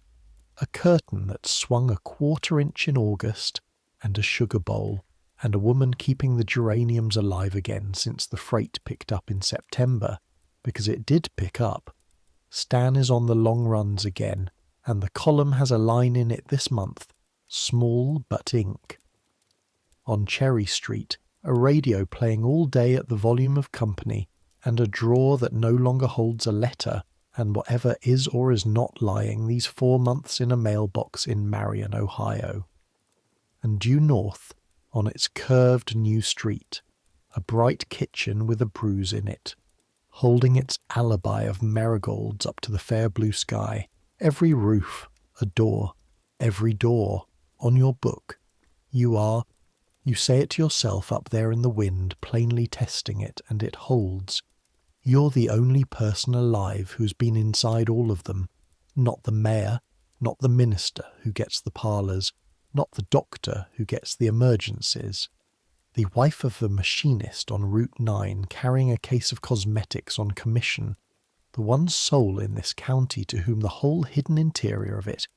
A curtain that swung a 1/4 inch in August, and a sugar bowl, and a woman keeping the geraniums alive again since the freight picked up in September, because it did pick up. Stan is on the long runs again, and the column has a line in it this month, small but ink. On Cherry Street, a radio playing all day at the volume of company, and a drawer that no longer holds a letter, and whatever is or is not lying these 4 months in a mailbox in Marion, Ohio. And due north, on its curved new street, a bright kitchen with a bruise in it, holding its alibi of marigolds up to the fair blue sky, every roof a door, every door on your book. You say it to yourself up there in the wind, plainly testing it, and it holds. You're the only person alive who's been inside all of them, not the mayor, not the minister who gets the parlours, not the doctor who gets the emergencies. The wife of the machinist on Route 9 carrying a case of cosmetics on commission, the one soul in this county to whom the whole hidden interior of it,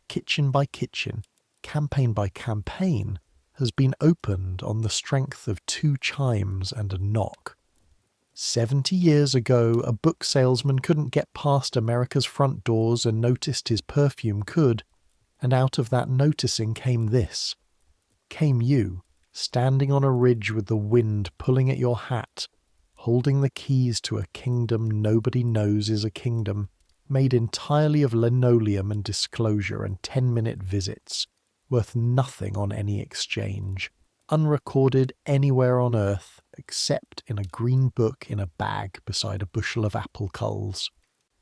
kitchen by kitchen, campaign by campaign, has been opened on the strength of 2 chimes and a knock. 70 years ago, a book salesman couldn't get past America's front doors and noticed his perfume could, and out of that noticing came this. Came you, standing on a ridge with the wind pulling at your hat, holding the keys to a kingdom nobody knows is a kingdom, made entirely of linoleum and disclosure and 10-minute visits, worth nothing on any exchange, unrecorded anywhere on earth except in a green book in a bag beside a bushel of apple culls.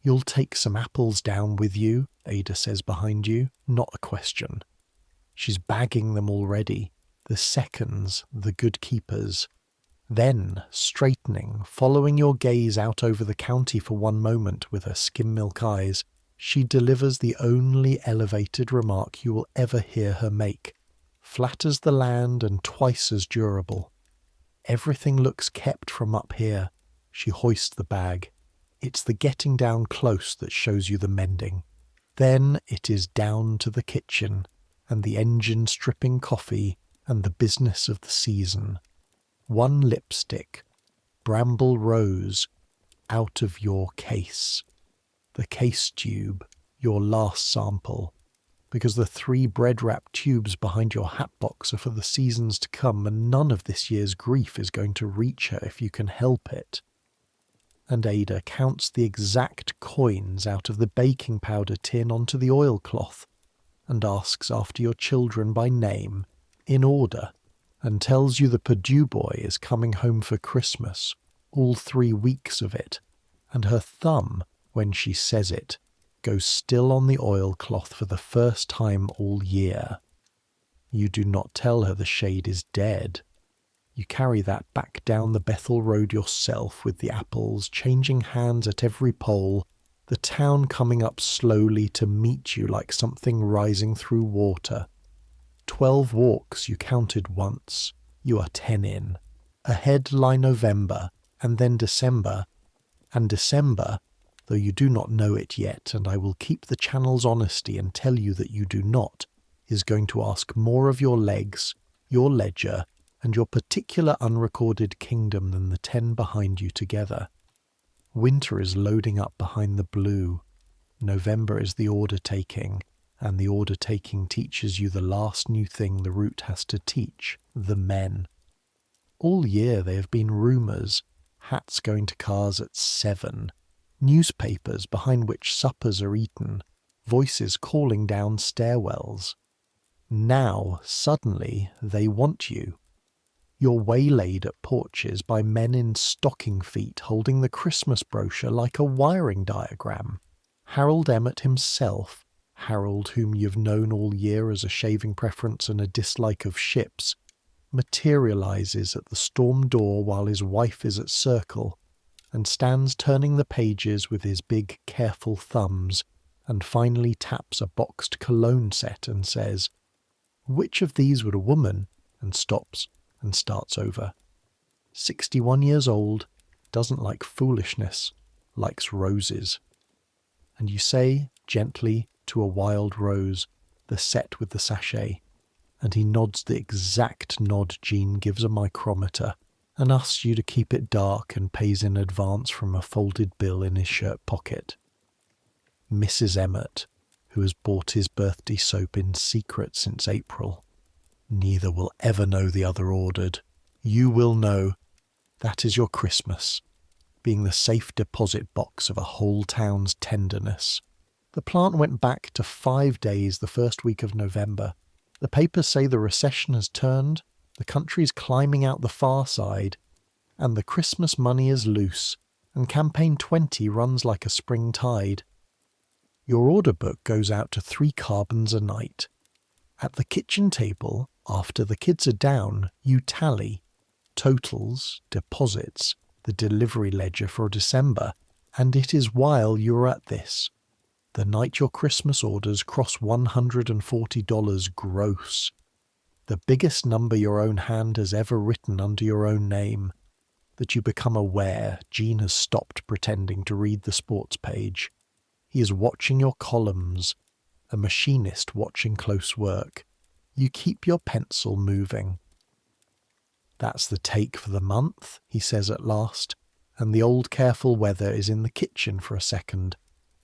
"You'll take some apples down with you," Ada says behind you, not a question. She's bagging them already, the seconds, the good keepers. Then, straightening, following your gaze out over the county for one moment with her skim-milk eyes, she delivers the only elevated remark you will ever hear her make, flat as the land and twice as durable. "Everything looks kept from up here." She hoists the bag. "It's the getting down close that shows you the mending. Then it is down to the kitchen, and the engine stripping coffee, and the business of the season. One lipstick, bramble rose, out of your case. The case tube, your last sample, because the 3 bread-wrapped tubes behind your hat box are for the seasons to come, and none of this year's grief is going to reach her if you can help it." And Ada counts the exact coins out of the baking powder tin onto the oilcloth, and asks after your children by name, in order, and tells you the Purdue boy is coming home for Christmas, all 3 weeks of it, and her thumb, when she says it, goes still on the oilcloth for the first time all year. You do not tell her the shade is dead. You carry that back down the Bethel Road yourself with the apples changing hands at every pole, the town coming up slowly to meet you like something rising through water. 12 walks you counted once. You are 10 in. Ahead lie November, and then December. And December, though you do not know it yet, and I will keep the channel's honesty and tell you that you do not, is going to ask more of your legs, your ledger, and your particular unrecorded kingdom than the 10 behind you together. Winter is loading up behind the blue. November is the order-taking, and the order-taking teaches you the last new thing the route has to teach, the men. All year they have been rumours, hats going to cars at 7, newspapers behind which suppers are eaten, voices calling down stairwells. Now, suddenly, they want you. You're waylaid at porches by men in stocking feet holding the Christmas brochure like a wiring diagram. Harold Emmett himself, Harold whom you've known all year as a shaving preference and a dislike of ships, materializes at the storm door while his wife is at circle, and stands turning the pages with his big, careful thumbs, and finally taps a boxed cologne set and says, "Which of these would a woman?" and stops and starts over. 61 years old, doesn't like foolishness, likes roses. And you say, gently, to a wild rose, the set with the sachet, and he nods the exact nod Jean gives a micrometer, and asks you to keep it dark and pays in advance from a folded bill in his shirt pocket. Mrs. Emmett, who has bought his birthday soap in secret since April. Neither will ever know the other ordered. You will know. That is your Christmas, being the safe deposit box of a whole town's tenderness. The plant went back to 5 days the first week of November. The papers say the recession has turned, the country's climbing out the far side, and the Christmas money is loose, and Campaign 20 runs like a spring tide. Your order book goes out to 3 carbons a night. At the kitchen table, after the kids are down, you tally totals, deposits, the delivery ledger for December, and it is while you are at this, the night your Christmas orders cross $140 gross, the biggest number your own hand has ever written under your own name, that you become aware Jean has stopped pretending to read the sports page. He is watching your columns, a machinist watching close work. You keep your pencil moving. "That's the take for the month," he says at last, and the old careful weather is in the kitchen for a second.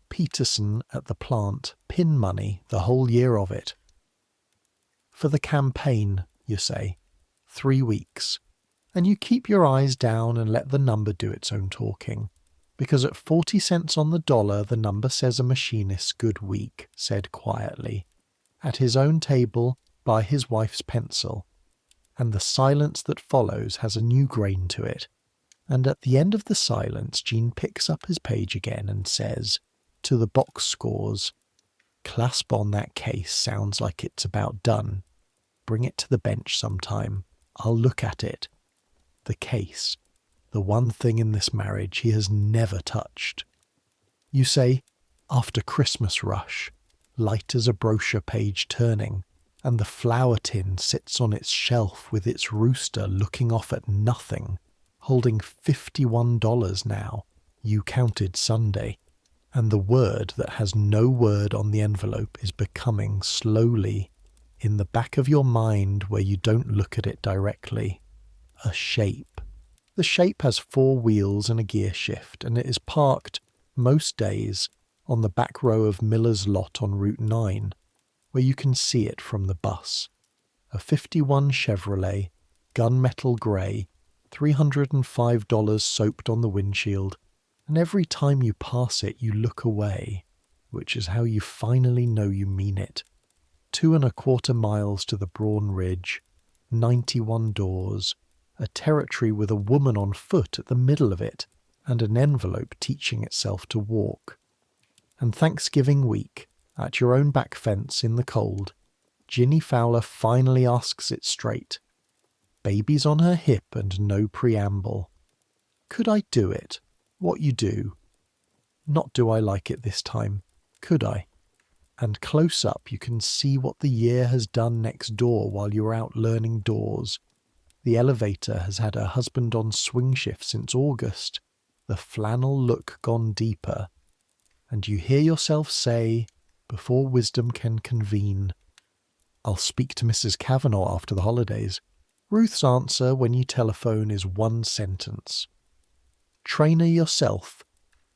Peterson at the plant, pin money, the whole year of it. "For the campaign," you say, 3 weeks, and you keep your eyes down and let the number do its own talking. Because at 40 cents on the dollar, the number says a machinist's good week, said quietly, at his own table by his wife's pencil. And the silence that follows has a new grain to it. And at the end of the silence, Gene picks up his page again and says, to the box scores, clasp on that case sounds like it's about done. Bring it to the bench sometime. I'll look at it. The case. The one thing in this marriage he has never touched. You say, after Christmas rush, light as a brochure page turning, and the flower tin sits on its shelf with its rooster looking off at nothing, holding $51 now, you counted Sunday, and the word that has no word on the envelope is becoming slowly, in the back of your mind where you don't look at it directly, a shape. The shape has 4 wheels and a gear shift, and it is parked, most days, on the back row of Miller's lot on Route 9, where you can see it from the bus. A 51 Chevrolet, gunmetal grey, $305 soaped on the windshield, and every time you pass it you look away, which is how you finally know you mean it. 2¼ miles to the Brawn Ridge, 91 doors, a territory with a woman on foot at the middle of it, and an envelope teaching itself to walk. And Thanksgiving week, at your own back fence in the cold, Ginny Fowler finally asks it straight. Baby's on her hip and no preamble. Could I do it? What you do? Not do I like it this time. Could I? And close up you can see what the year has done next door while you're out learning doors. The elevator has had her husband on swing shift since August, the flannel look gone deeper, and you hear yourself say, before wisdom can convene, I'll speak to Mrs. Cavanaugh after the holidays. Ruth's answer when you telephone is 1 sentence. Train her yourself,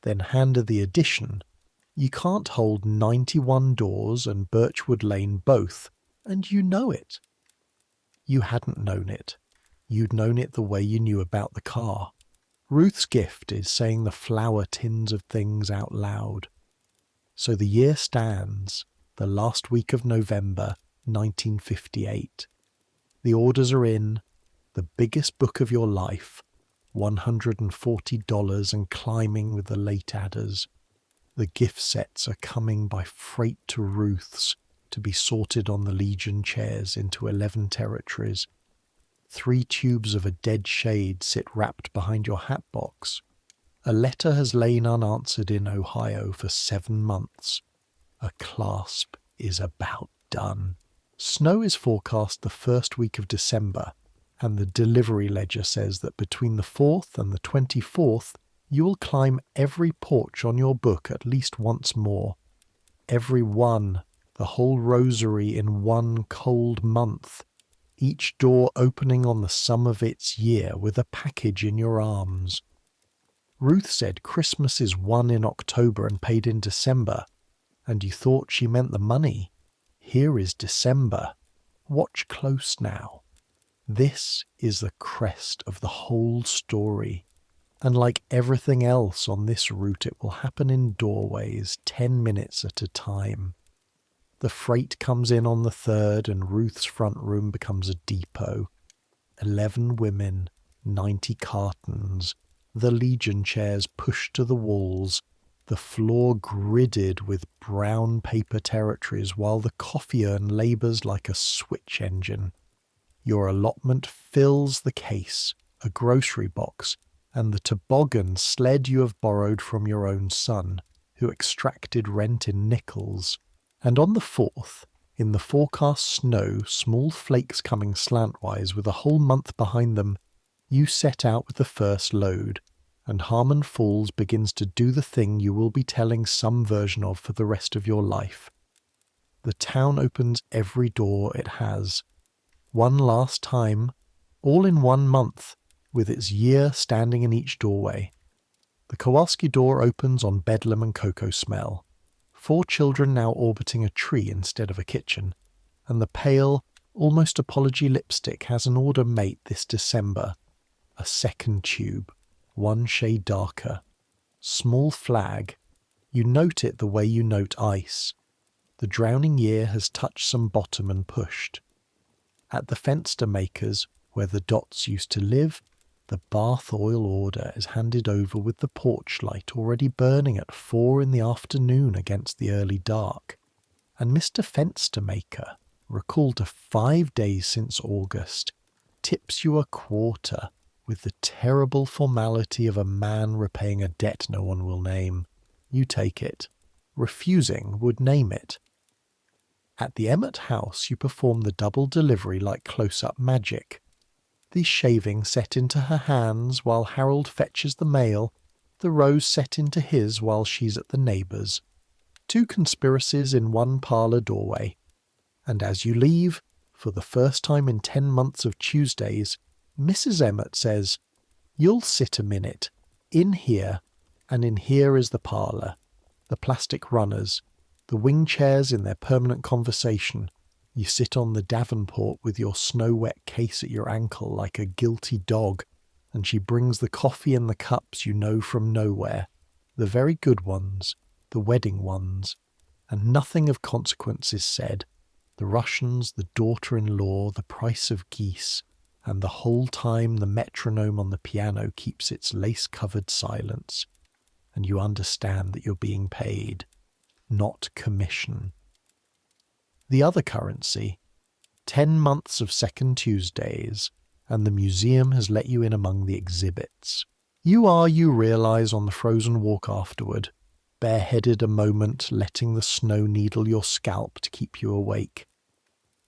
then hand her the addition. You can't hold 91 doors and Birchwood Lane both, and you know it. You hadn't known it. You'd known it the way you knew about the car. Ruth's gift is saying the flower tins of things out loud. So the year stands, the last week of November, 1958. The orders are in, the biggest book of your life, $140 and climbing with the late adders. The gift sets are coming by freight to Ruth's to be sorted on the Legion chairs into 11 territories. 3 tubes of a dead shade sit wrapped behind your hat box. A letter has lain unanswered in Ohio for 7 months. A clasp is about done. Snow is forecast the first week of December, and the delivery ledger says that between the 4th and the 24th, you will climb every porch on your book at least once more. Every one, the whole rosary in 1 cold month. Each door opening on the sum of its year with a package in your arms. Ruth said Christmas is won in October and paid in December, and you thought she meant the money. Here is December. Watch close now. This is the crest of the whole story, and like everything else on this route it will happen in doorways 10 minutes at a time. The freight comes in on the 3rd and Ruth's front room becomes a depot. 11 women, 90 cartons, the Legion chairs pushed to the walls, the floor gridded with brown paper territories while the coffee urn labours like a switch engine. Your allotment fills the case, a grocery box, and the toboggan sled you have borrowed from your own son, who extracted rent in nickels. And on the 4th, in the forecast snow, small flakes coming slantwise with a whole month behind them, you set out with the first load, and Harmon Falls begins to do the thing you will be telling some version of for the rest of your life. The town opens every door it has. One last time, all in 1 month, with its year standing in each doorway. The Kowalski door opens on bedlam and cocoa smell. 4 children now orbiting a tree instead of a kitchen, and the pale, almost apology lipstick has an order mate this December. A second tube, 1 shade darker. Small flag. You note it the way you note ice. The drowning year has touched some bottom and pushed. At the fenster makers, where the dots used to live, the bath oil order is handed over with the porch light already burning at 4 in the afternoon against the early dark. And Mr. Fenster Maker, recalled to 5 days since August, tips you a quarter with the terrible formality of a man repaying a debt no one will name. You take it. Refusing would name it. At the Emmett house you perform the double delivery like close-up magic. The shaving set into her hands while Harold fetches the mail, the rose set into his while she's at the neighbour's. 2 conspiracies in one parlour doorway. And as you leave, for the first time in 10 months of Tuesdays, Mrs. Emmett says, "You'll sit a minute, in here, and in here is the parlour, the plastic runners, the wing chairs in their permanent conversation. You sit on the davenport with your snow-wet case at your ankle like a guilty dog, and she brings the coffee and the cups you know from nowhere, the very good ones, the wedding ones, and nothing of consequence is said. The Russians, the daughter-in-law, the price of geese, and the whole time the metronome on the piano keeps its lace-covered silence, and you understand that you're being paid, not commission." The other currency, 10 months of second Tuesdays, and the museum has let you in among the exhibits. You realise on the frozen walk afterward, bareheaded a moment, letting the snow needle your scalp to keep you awake.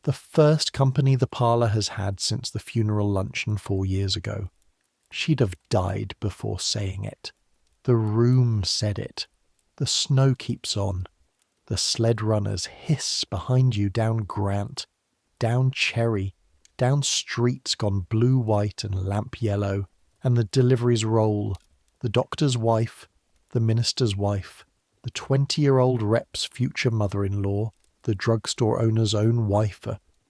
The first company the parlour has had since the funeral luncheon 4 years ago. She'd have died before saying it. The room said it. The snow keeps on. The sled runners hiss behind you down Grant, down Cherry, down streets gone blue-white and lamp-yellow, and the deliveries roll. The doctor's wife, the minister's wife, the 20-year-old rep's future mother-in-law, the drugstore owner's own wife,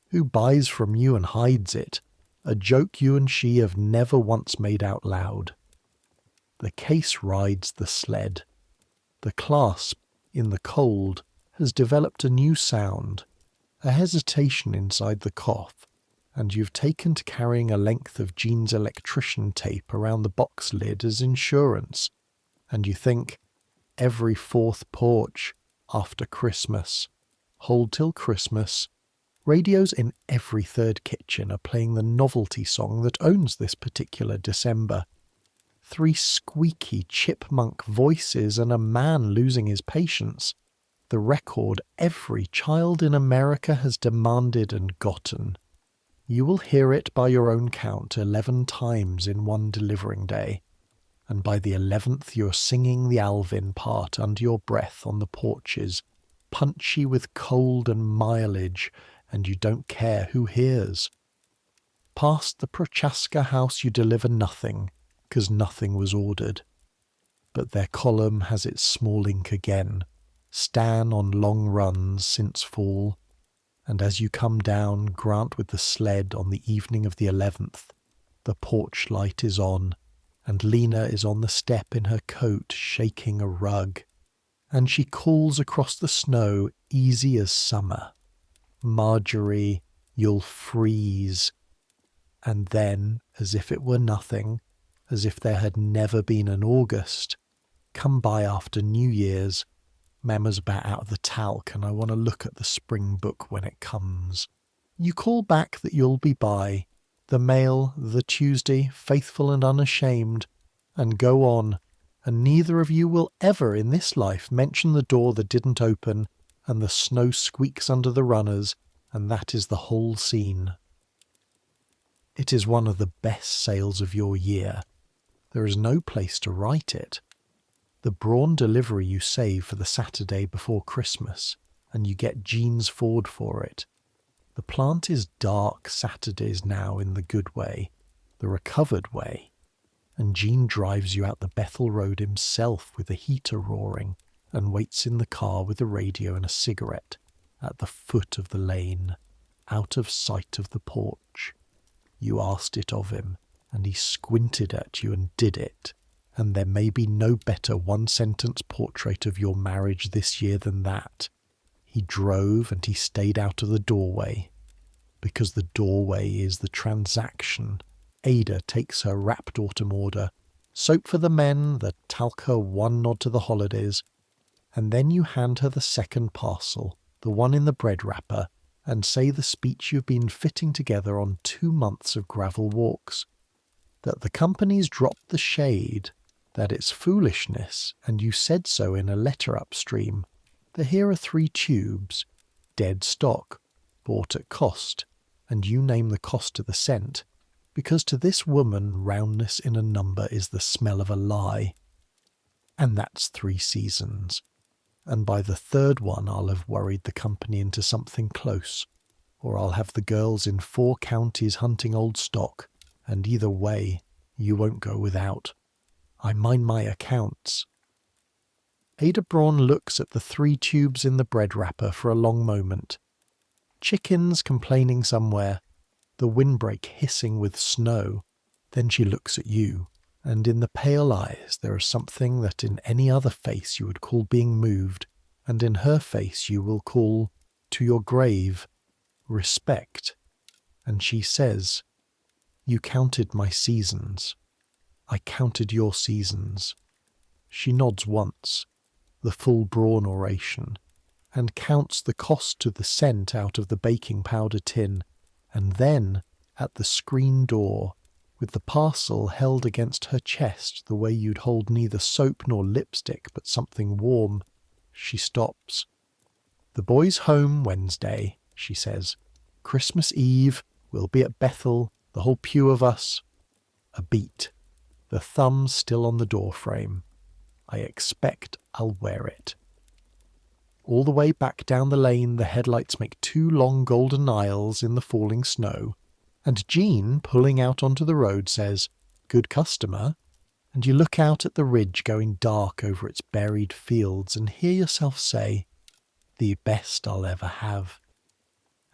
who buys from you and hides it, a joke you and she have never once made out loud. The case rides the sled. The clasp, in the cold, has developed a new sound, a hesitation inside the cough, and you've taken to carrying a length of Jean's electrician tape around the box lid as insurance, and you think, every 4th porch, after Christmas, hold till Christmas, radios in every 3rd kitchen are playing the novelty song that owns this particular December. 3 squeaky chipmunk voices and a man losing his patience. The record every child in America has demanded and gotten. You will hear it by your own count 11 times in one delivering day, and by the 11th you're singing the Alvin part under your breath on the porches, punchy with cold and mileage, and you don't care who hears. Past the Prochaska house you deliver nothing, 'cause nothing was ordered. But their column has its small ink again, Stan on long runs since fall, and as you come down Grant with the sled on the evening of the 11th, the porch light is on, and Lena is on the step in her coat shaking a rug, and she calls across the snow easy as summer, "Marjorie, you'll freeze." And then, as if it were nothing, as if there had never been an August, come by after New Year's, Mamma's about out of the talc and I want to look at the spring book when it comes. You call back that you'll be by, the mail, the Tuesday, faithful and unashamed, and go on, and neither of you will ever in this life mention the door that didn't open, and the snow squeaks under the runners, and that is the whole scene. It is one of the best sales of your year. There is no place to write it. The brawn delivery you save for the Saturday before Christmas, and you get Jean's Ford for it. The plant is dark Saturdays now in the good way, the recovered way, and Jean drives you out the Bethel Road himself with the heater roaring, and waits in the car with a radio and a cigarette, at the foot of the lane, out of sight of the porch. You asked it of him, and he squinted at you and did it. and there may be no better one-sentence portrait of your marriage this year than that. He drove and he stayed out of the doorway, because the doorway is the transaction. Ada takes her wrapped autumn order, soap for the men, the talc her one nod to the holidays, and then you hand her the second parcel, the one in the bread wrapper, and say the speech you've been fitting together on 2 months of gravel walks. That the company's dropped the shade, that it's foolishness, and you said so in a letter upstream. That here are 3 tubes, dead stock, bought at cost, and you name the cost to the cent, because to this woman roundness in a number is the smell of a lie. And that's 3 seasons. And by the 3rd one I'll have worried the company into something close, or I'll have the girls in 4 counties hunting old stock, and either way, you won't go without. I mind my accounts. Ada Braun looks at the 3 tubes in the bread wrapper for a long moment. Chickens complaining somewhere, the windbreak hissing with snow. Then she looks at you, and in the pale eyes there is something that in any other face you would call being moved, and in her face you will call, to your grave, respect. And she says, "You counted my seasons. I counted your seasons." She nods once, the full Braun oration, and counts the cost to the cent out of the baking powder tin, and then, at the screen door, with the parcel held against her chest the way you'd hold neither soap nor lipstick but something warm, she stops. "The boy's home Wednesday," she says. "Christmas Eve, we'll be at Bethel, the whole pew of us." A beat, the thumb still on the door frame. "I expect I'll wear it." All the way back down the lane the headlights make 2 long golden aisles in the falling snow, and Jean, pulling out onto the road, says, "Good customer," and you look out at the ridge going dark over its buried fields and hear yourself say, "The best I'll ever have."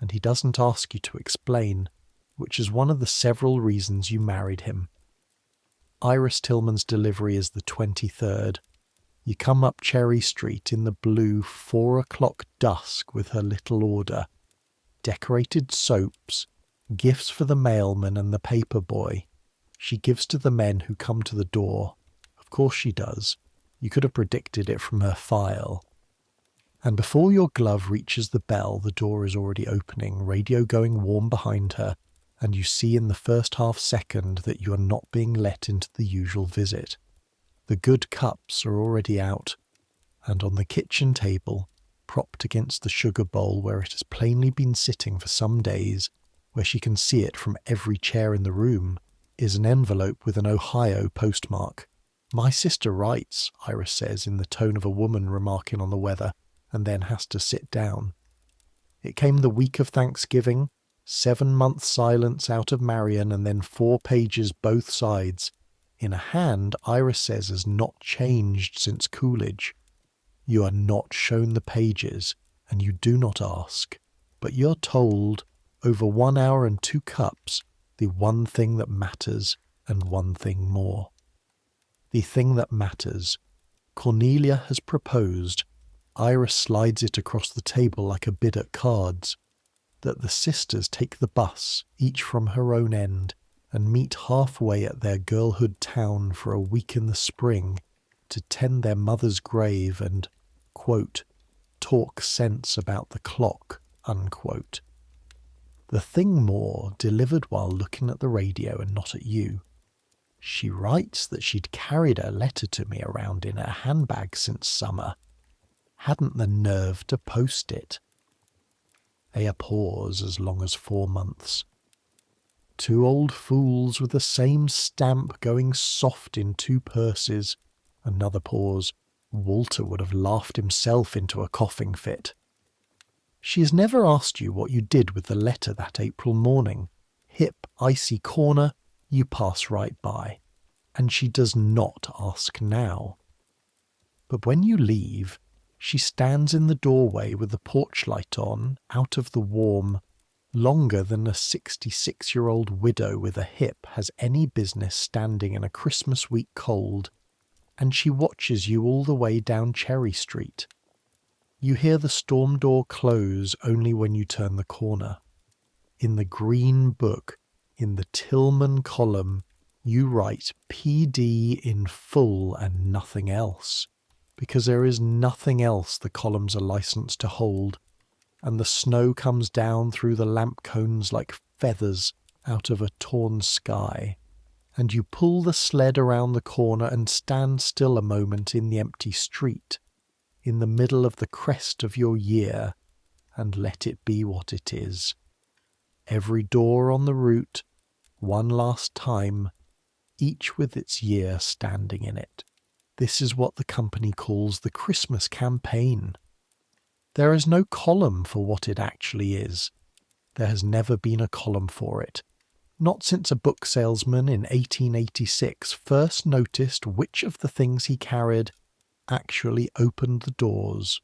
And he doesn't ask you to explain, which is one of the several reasons you married him. Iris Tillman's delivery is the 23rd. You come up Cherry Street in the blue 4 o'clock dusk with her little order. Decorated soaps, gifts for the mailman and the paper boy. She gives to the men who come to the door. Of course she does. You could have predicted it from her file. And before your glove reaches the bell, the door is already opening, radio going warm behind her, and you see in the first half-second that you are not being let into the usual visit. The good cups are already out, and on the kitchen table, propped against the sugar bowl where it has plainly been sitting for some days, where she can see it from every chair in the room, is an envelope with an Ohio postmark. "My sister writes," Iris says in the tone of a woman remarking on the weather, and then has to sit down. "It came the week of Thanksgiving, 7 months silence out of Marion, and then 4 pages both sides. In a hand Iris says has not changed since Coolidge. You are not shown the pages, and you do not ask, but you're told, over 1 hour and 2 cups, the one thing that matters and one thing more. The thing that matters. Cornelia has proposed. Iris slides it across the table like a bid at cards. That the sisters take the bus, each from her own end, and meet halfway at their girlhood town for a week in the spring to tend their mother's grave and, quote, talk sense about the clock, unquote. The thing more delivered while looking at the radio and not at you. She writes that she'd carried her letter to me around in her handbag since summer. Hadn't the nerve to post it. A pause as long as 4 months. 2 old fools with the same stamp going soft in 2 purses. Another pause. Walter would have laughed himself into a coughing fit. She has never asked you what you did with the letter that April morning. Hip, icy corner, you pass right by. And she does not ask now. But when you leave, she stands in the doorway with the porch light on, out of the warm, longer than a 66-year-old widow with a hip has any business standing in a Christmas week cold, and she watches you all the way down Cherry Street. You hear the storm door close only when you turn the corner. In the green book, in the Tillman column, you write PD in full and nothing else, because there is nothing else the columns are licensed to hold, and the snow comes down through the lamp cones like feathers out of a torn sky, and you pull the sled around the corner and stand still a moment in the empty street, in the middle of the crest of your year, and let it be what it is. Every door on the route, one last time, each with its year standing in it. This is what the company calls the Christmas campaign. There is no column for what it actually is. There has never been a column for it. Not since a book salesman in 1886 first noticed which of the things he carried actually opened the doors.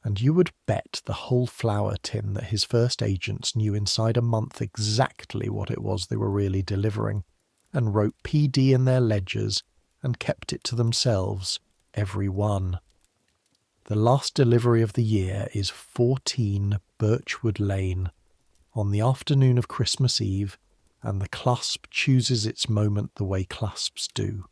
And you would bet the whole flour tin that his first agents knew inside a month exactly what it was they were really delivering, and wrote PD in their ledgers and kept it to themselves, every one. The last delivery of the year is 14 Birchwood Lane, on the afternoon of Christmas Eve, and the clasp chooses its moment the way clasps do.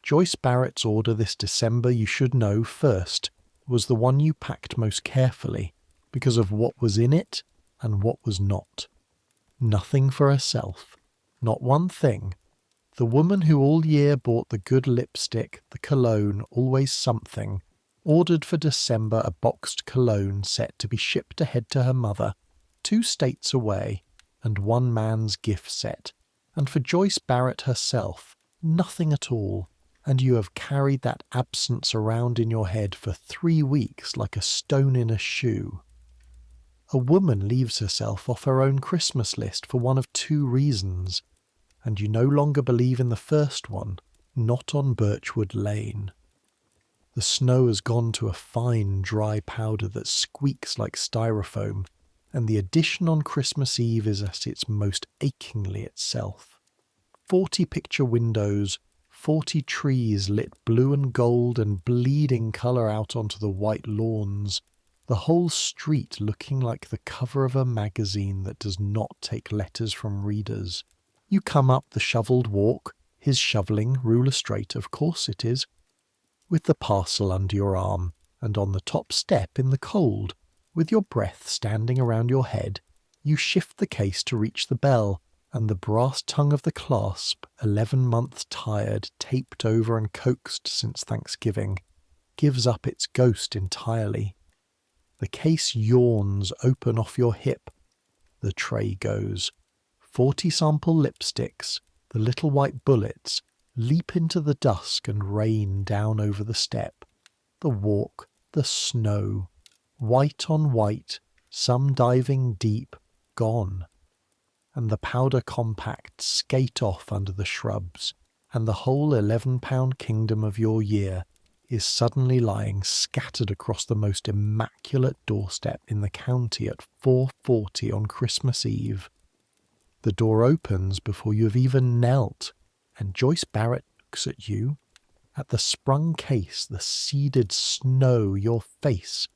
Joyce Barrett's order this December, you should know, first, was the one you packed most carefully because of what was in it and what was not. Nothing for herself. Not one thing. The woman who all year bought the good lipstick, the cologne, always something, ordered for December a boxed cologne set to be shipped ahead to her mother, 2 states away, and one man's gift set. And for Joyce Barrett herself, nothing at all. And you have carried that absence around in your head for 3 weeks like a stone in a shoe. A woman leaves herself off her own Christmas list for one of 2 reasons, and you no longer believe in the first one, not on Birchwood Lane. The snow has gone to a fine, dry powder that squeaks like styrofoam, and the addition on Christmas Eve is at its most achingly itself. 40 picture windows, 40 trees lit blue and gold and bleeding colour out onto the white lawns, the whole street looking like the cover of a magazine that does not take letters from readers. You come up the shovelled walk, his shovelling, ruler straight, of course it is, with the parcel under your arm, and on the top step in the cold, with your breath standing around your head, you shift the case to reach the bell, and the brass tongue of the clasp, 11 months tired, taped over and coaxed since Thanksgiving, gives up its ghost entirely. The case yawns open off your hip. The tray goes. 40 sample lipsticks, the little white bullets, leap into the dusk and rain down over the step. The walk, the snow, white on white, some diving deep, gone. And the powder compacts skate off under the shrubs, and the whole 11-pound kingdom of your year is suddenly lying scattered across the most immaculate doorstep in the county at 4:40 on Christmas Eve. The door opens before you have even knelt, and Joyce Barrett looks at you, at the sprung case, the seeded snow, your face,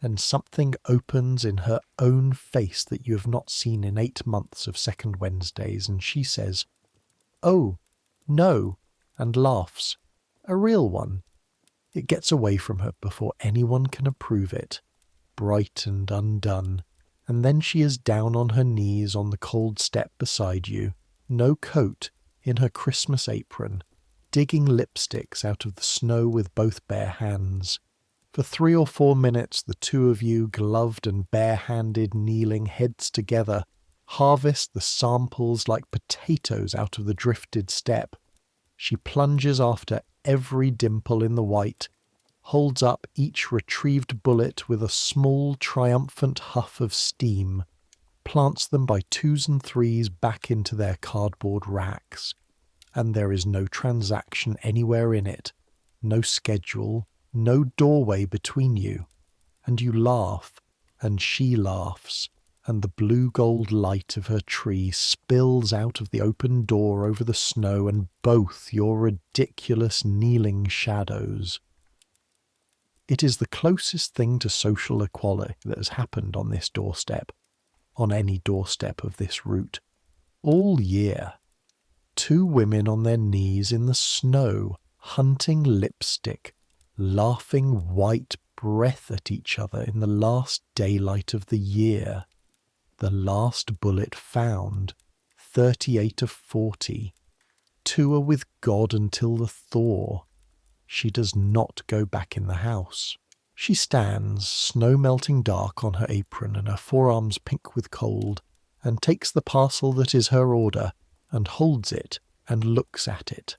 and something opens in her own face that you have not seen in 8 months of second Wednesdays, and she says, "Oh, no," and laughs. A real one. It gets away from her before anyone can approve it, bright and undone, and then she is down on her knees on the cold step beside you, no coat, in her Christmas apron, digging lipsticks out of the snow with both bare hands. For 3 or 4 minutes the two of you, gloved and bare-handed, kneeling heads together, harvest the samples like potatoes out of the drifted step. She plunges after every dimple in the white, holds up each retrieved bullet with a small triumphant huff of steam, plants them by 2s and 3s back into their cardboard racks, and there is no transaction anywhere in it, no schedule, no doorway between you, and you laugh, and she laughs, and the blue-gold light of her tree spills out of the open door over the snow and both your ridiculous kneeling shadows. It is the closest thing to social equality that has happened on this doorstep, on any doorstep of this route, all year. Two women on their knees in the snow, hunting lipstick, laughing white breath at each other in the last daylight of the year. The last bullet found, 38 of 40. Two are with God until the thaw. She does not go back in the house. She stands, snow melting dark on her apron and her forearms pink with cold, and takes the parcel that is her order, and holds it, and looks at it.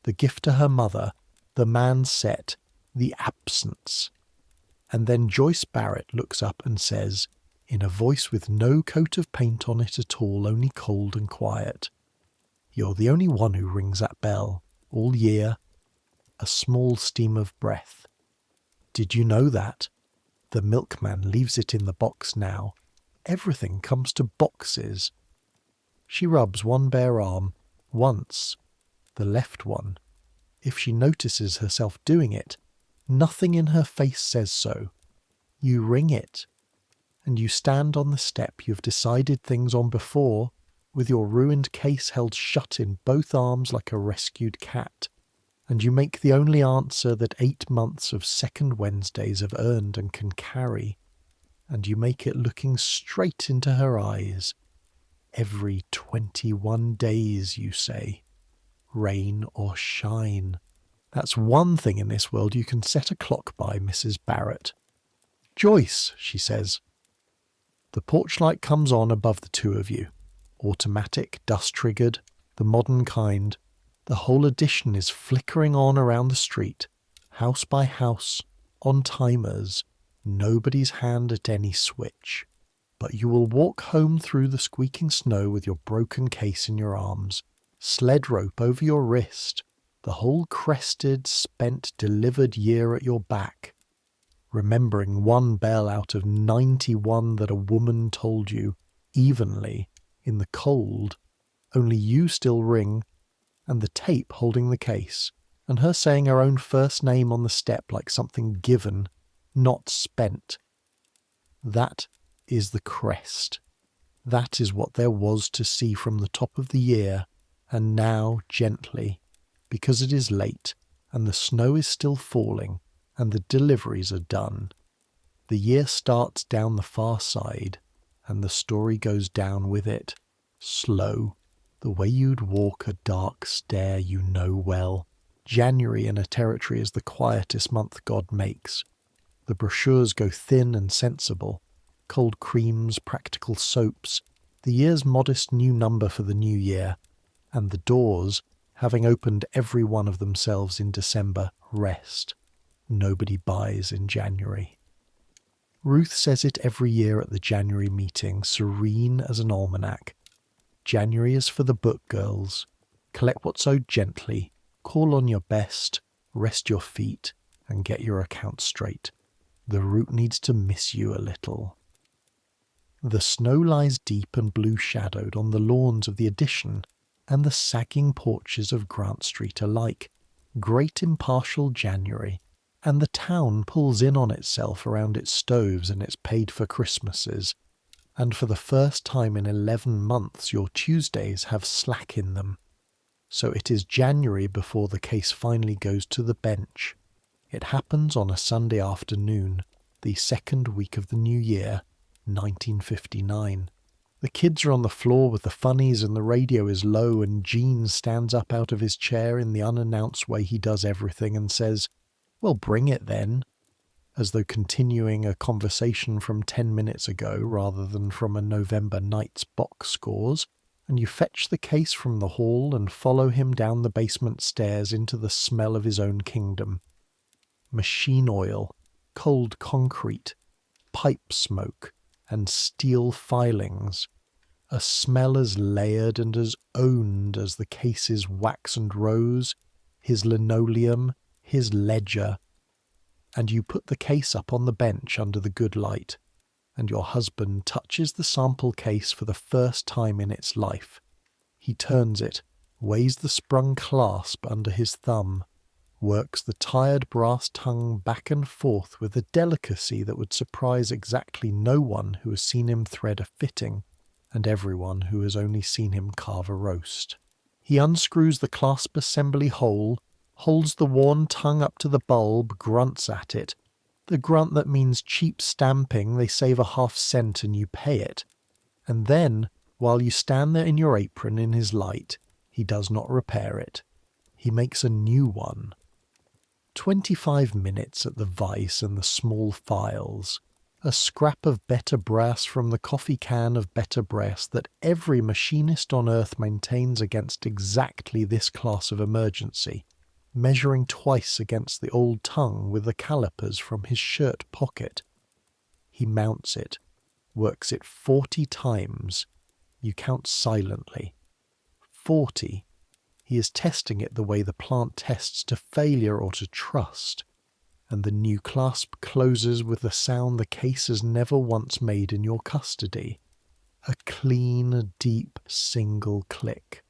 The gift to her mother, the man set, the absence. And then Joyce Barrett looks up and says, in a voice with no coat of paint on it at all, only cold and quiet, "You're the only one who rings that bell, all year." A small steam of breath. "Did you know that? The milkman leaves it in the box now. Everything comes to boxes." She rubs one bare arm, once, the left one. If she notices herself doing it, nothing in her face says so. You ring it, and you stand on the step you've decided things on before, with your ruined case held shut in both arms like a rescued cat, and you make the only answer that 8 months of second Wednesdays have earned and can carry, and you make it looking straight into her eyes. Every 21 days, you say. Rain or shine. That's one thing in this world you can set a clock by, Mrs. Barrett. "Joyce," she says. The porch light comes on above the two of you. Automatic, dust-triggered, the modern kind. The whole addition is flickering on around the street, house by house, on timers, nobody's hand at any switch. But you will walk home through the squeaking snow with your broken case in your arms, sled rope over your wrist, the whole crested, spent, delivered year at your back, remembering one bell out of 91 that a woman told you, evenly, in the cold, only you still ring, and the tape holding the case, and her saying her own first name on the step like something given, not spent. That is the crest. That is what there was to see from the top of the year, and now gently, because it is late, and the snow is still falling, and the deliveries are done. The year starts down the far side, and the story goes down with it, slow, the way you'd walk a dark stair you know well. January in a territory is the quietest month God makes. The brochures go thin and sensible, cold creams, practical soaps, the year's modest new number for the new year, and the doors, having opened every one of themselves in December, rest. Nobody buys in January. Ruth says it every year at the January meeting, serene as an almanac. January is for the book girls. Collect what's owed gently, call on your best, rest your feet, and get your account straight. The route needs to miss you a little. The snow lies deep and blue-shadowed on the lawns of the Addition and the sagging porches of Grant Street alike. Great impartial January, and the town pulls in on itself around its stoves and its paid-for Christmases, and for the first time in 11 months your Tuesdays have slack in them. So it is January before the case finally goes to the bench. It happens on a Sunday afternoon, the second week of the new year, 1959. The kids are on the floor with the funnies and the radio is low, and Gene stands up out of his chair in the unannounced way he does everything and says, "Well, bring it then," as though continuing a conversation from 10 minutes ago rather than from a November night's box scores, and you fetch the case from the hall and follow him down the basement stairs into the smell of his own kingdom. Machine oil, cold concrete, pipe smoke, and steel filings, a smell as layered and as owned as the case's wax and rose, his linoleum, his ledger, and you put the case up on the bench under the good light. and your husband touches the sample case for the first time in its life. He turns it, weighs the sprung clasp under his thumb, works the tired brass tongue back and forth with a delicacy that would surprise exactly no one who has seen him thread a fitting, and everyone who has only seen him carve a roast. He unscrews the clasp assembly hole, holds the worn tongue up to the bulb, grunts at it, the grunt that means cheap stamping, they save a half-cent and you pay it. And then, while you stand there in your apron in his light, he does not repair it. He makes a new one. 25 minutes at the vice and the small files. A scrap of better brass from the coffee can of better brass that every machinist on earth maintains against exactly this class of emergency, measuring twice against the old tongue with the calipers from his shirt pocket. He mounts it, works it 40 times. You count silently. 40. He is testing it the way the plant tests to failure or to trust. And the new clasp closes with the sound the case has never once made in your custody. A clean, deep, single click.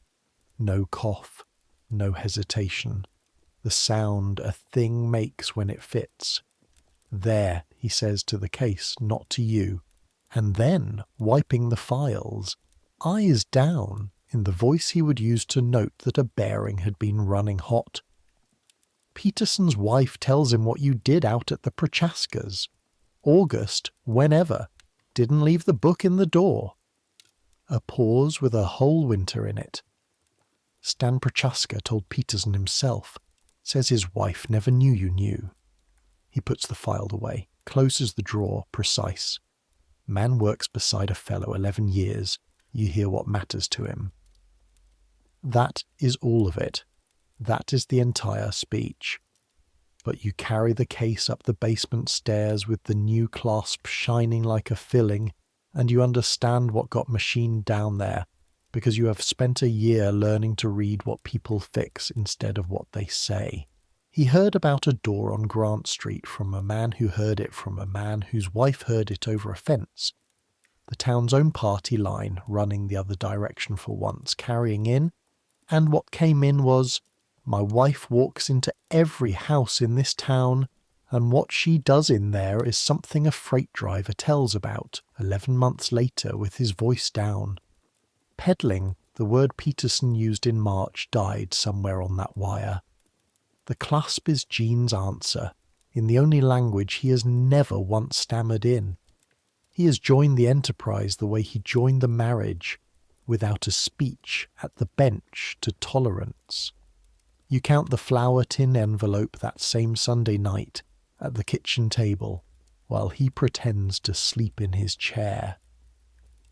No cough, no hesitation. The sound a thing makes when it fits. There, he says to the case, not to you. And then, wiping the files, eyes down, in the voice he would use to note that a bearing had been running hot. Peterson's wife tells him what you did out at the Prochaskas. August, whenever. Didn't leave the book in the door. A pause with a whole winter in it. Stan Prochaska told Peterson himself. Says his wife never knew you knew. He puts the file away, closes the drawer, precise. Man works beside a fellow 11 years. You hear what matters to him. That is all of it. That is the entire speech. But you carry the case up the basement stairs with the new clasp shining like a filling, and you understand what got machined down there, because you have spent a year learning to read what people fix instead of what they say. He heard about a door on Grant Street from a man who heard it from a man whose wife heard it over a fence. The town's own party line running the other direction for once, carrying in, and what came in was, my wife walks into every house in this town, and what she does in there is something a freight driver tells about 11 months later with his voice down. Peddling, the word Peterson used in March, died somewhere on that wire. The clasp is Jean's answer, in the only language he has never once stammered in. He has joined the enterprise the way he joined the marriage, without a speech at the bench to tolerance. You count the flower tin envelope that same Sunday night at the kitchen table, while he pretends to sleep in his chair.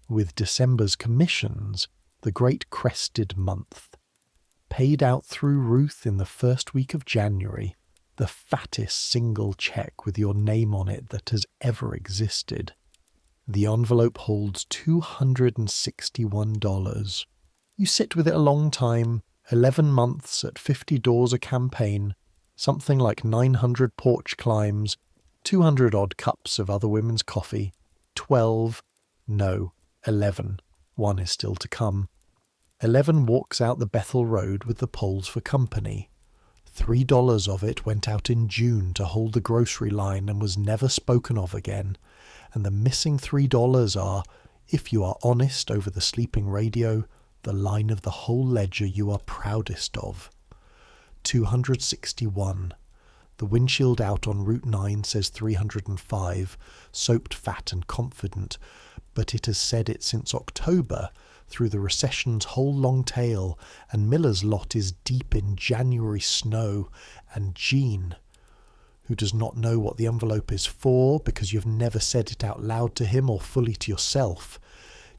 With December's commissions, the great crested month. Paid out through Ruth in the first week of January, the fattest single check with your name on it that has ever existed. The envelope holds $261. You sit with it a long time, 11 months at $50 a campaign, something like 900 porch climbs, 200-odd cups of other women's coffee, 11, one is still to come. 11 walks out the Bethel Road with the Poles for company. $3 of it went out in June to hold the grocery line and was never spoken of again, and the missing $3 are, if you are honest over the sleeping radio, the line of the whole ledger you are proudest of. 261. The windshield out on Route 9 says 305, soaped fat and confident, but it has said it since October, through the recession's whole long tail, and Miller's lot is deep in January snow, and Jean, who does not know what the envelope is for because you've never said it out loud to him or fully to yourself.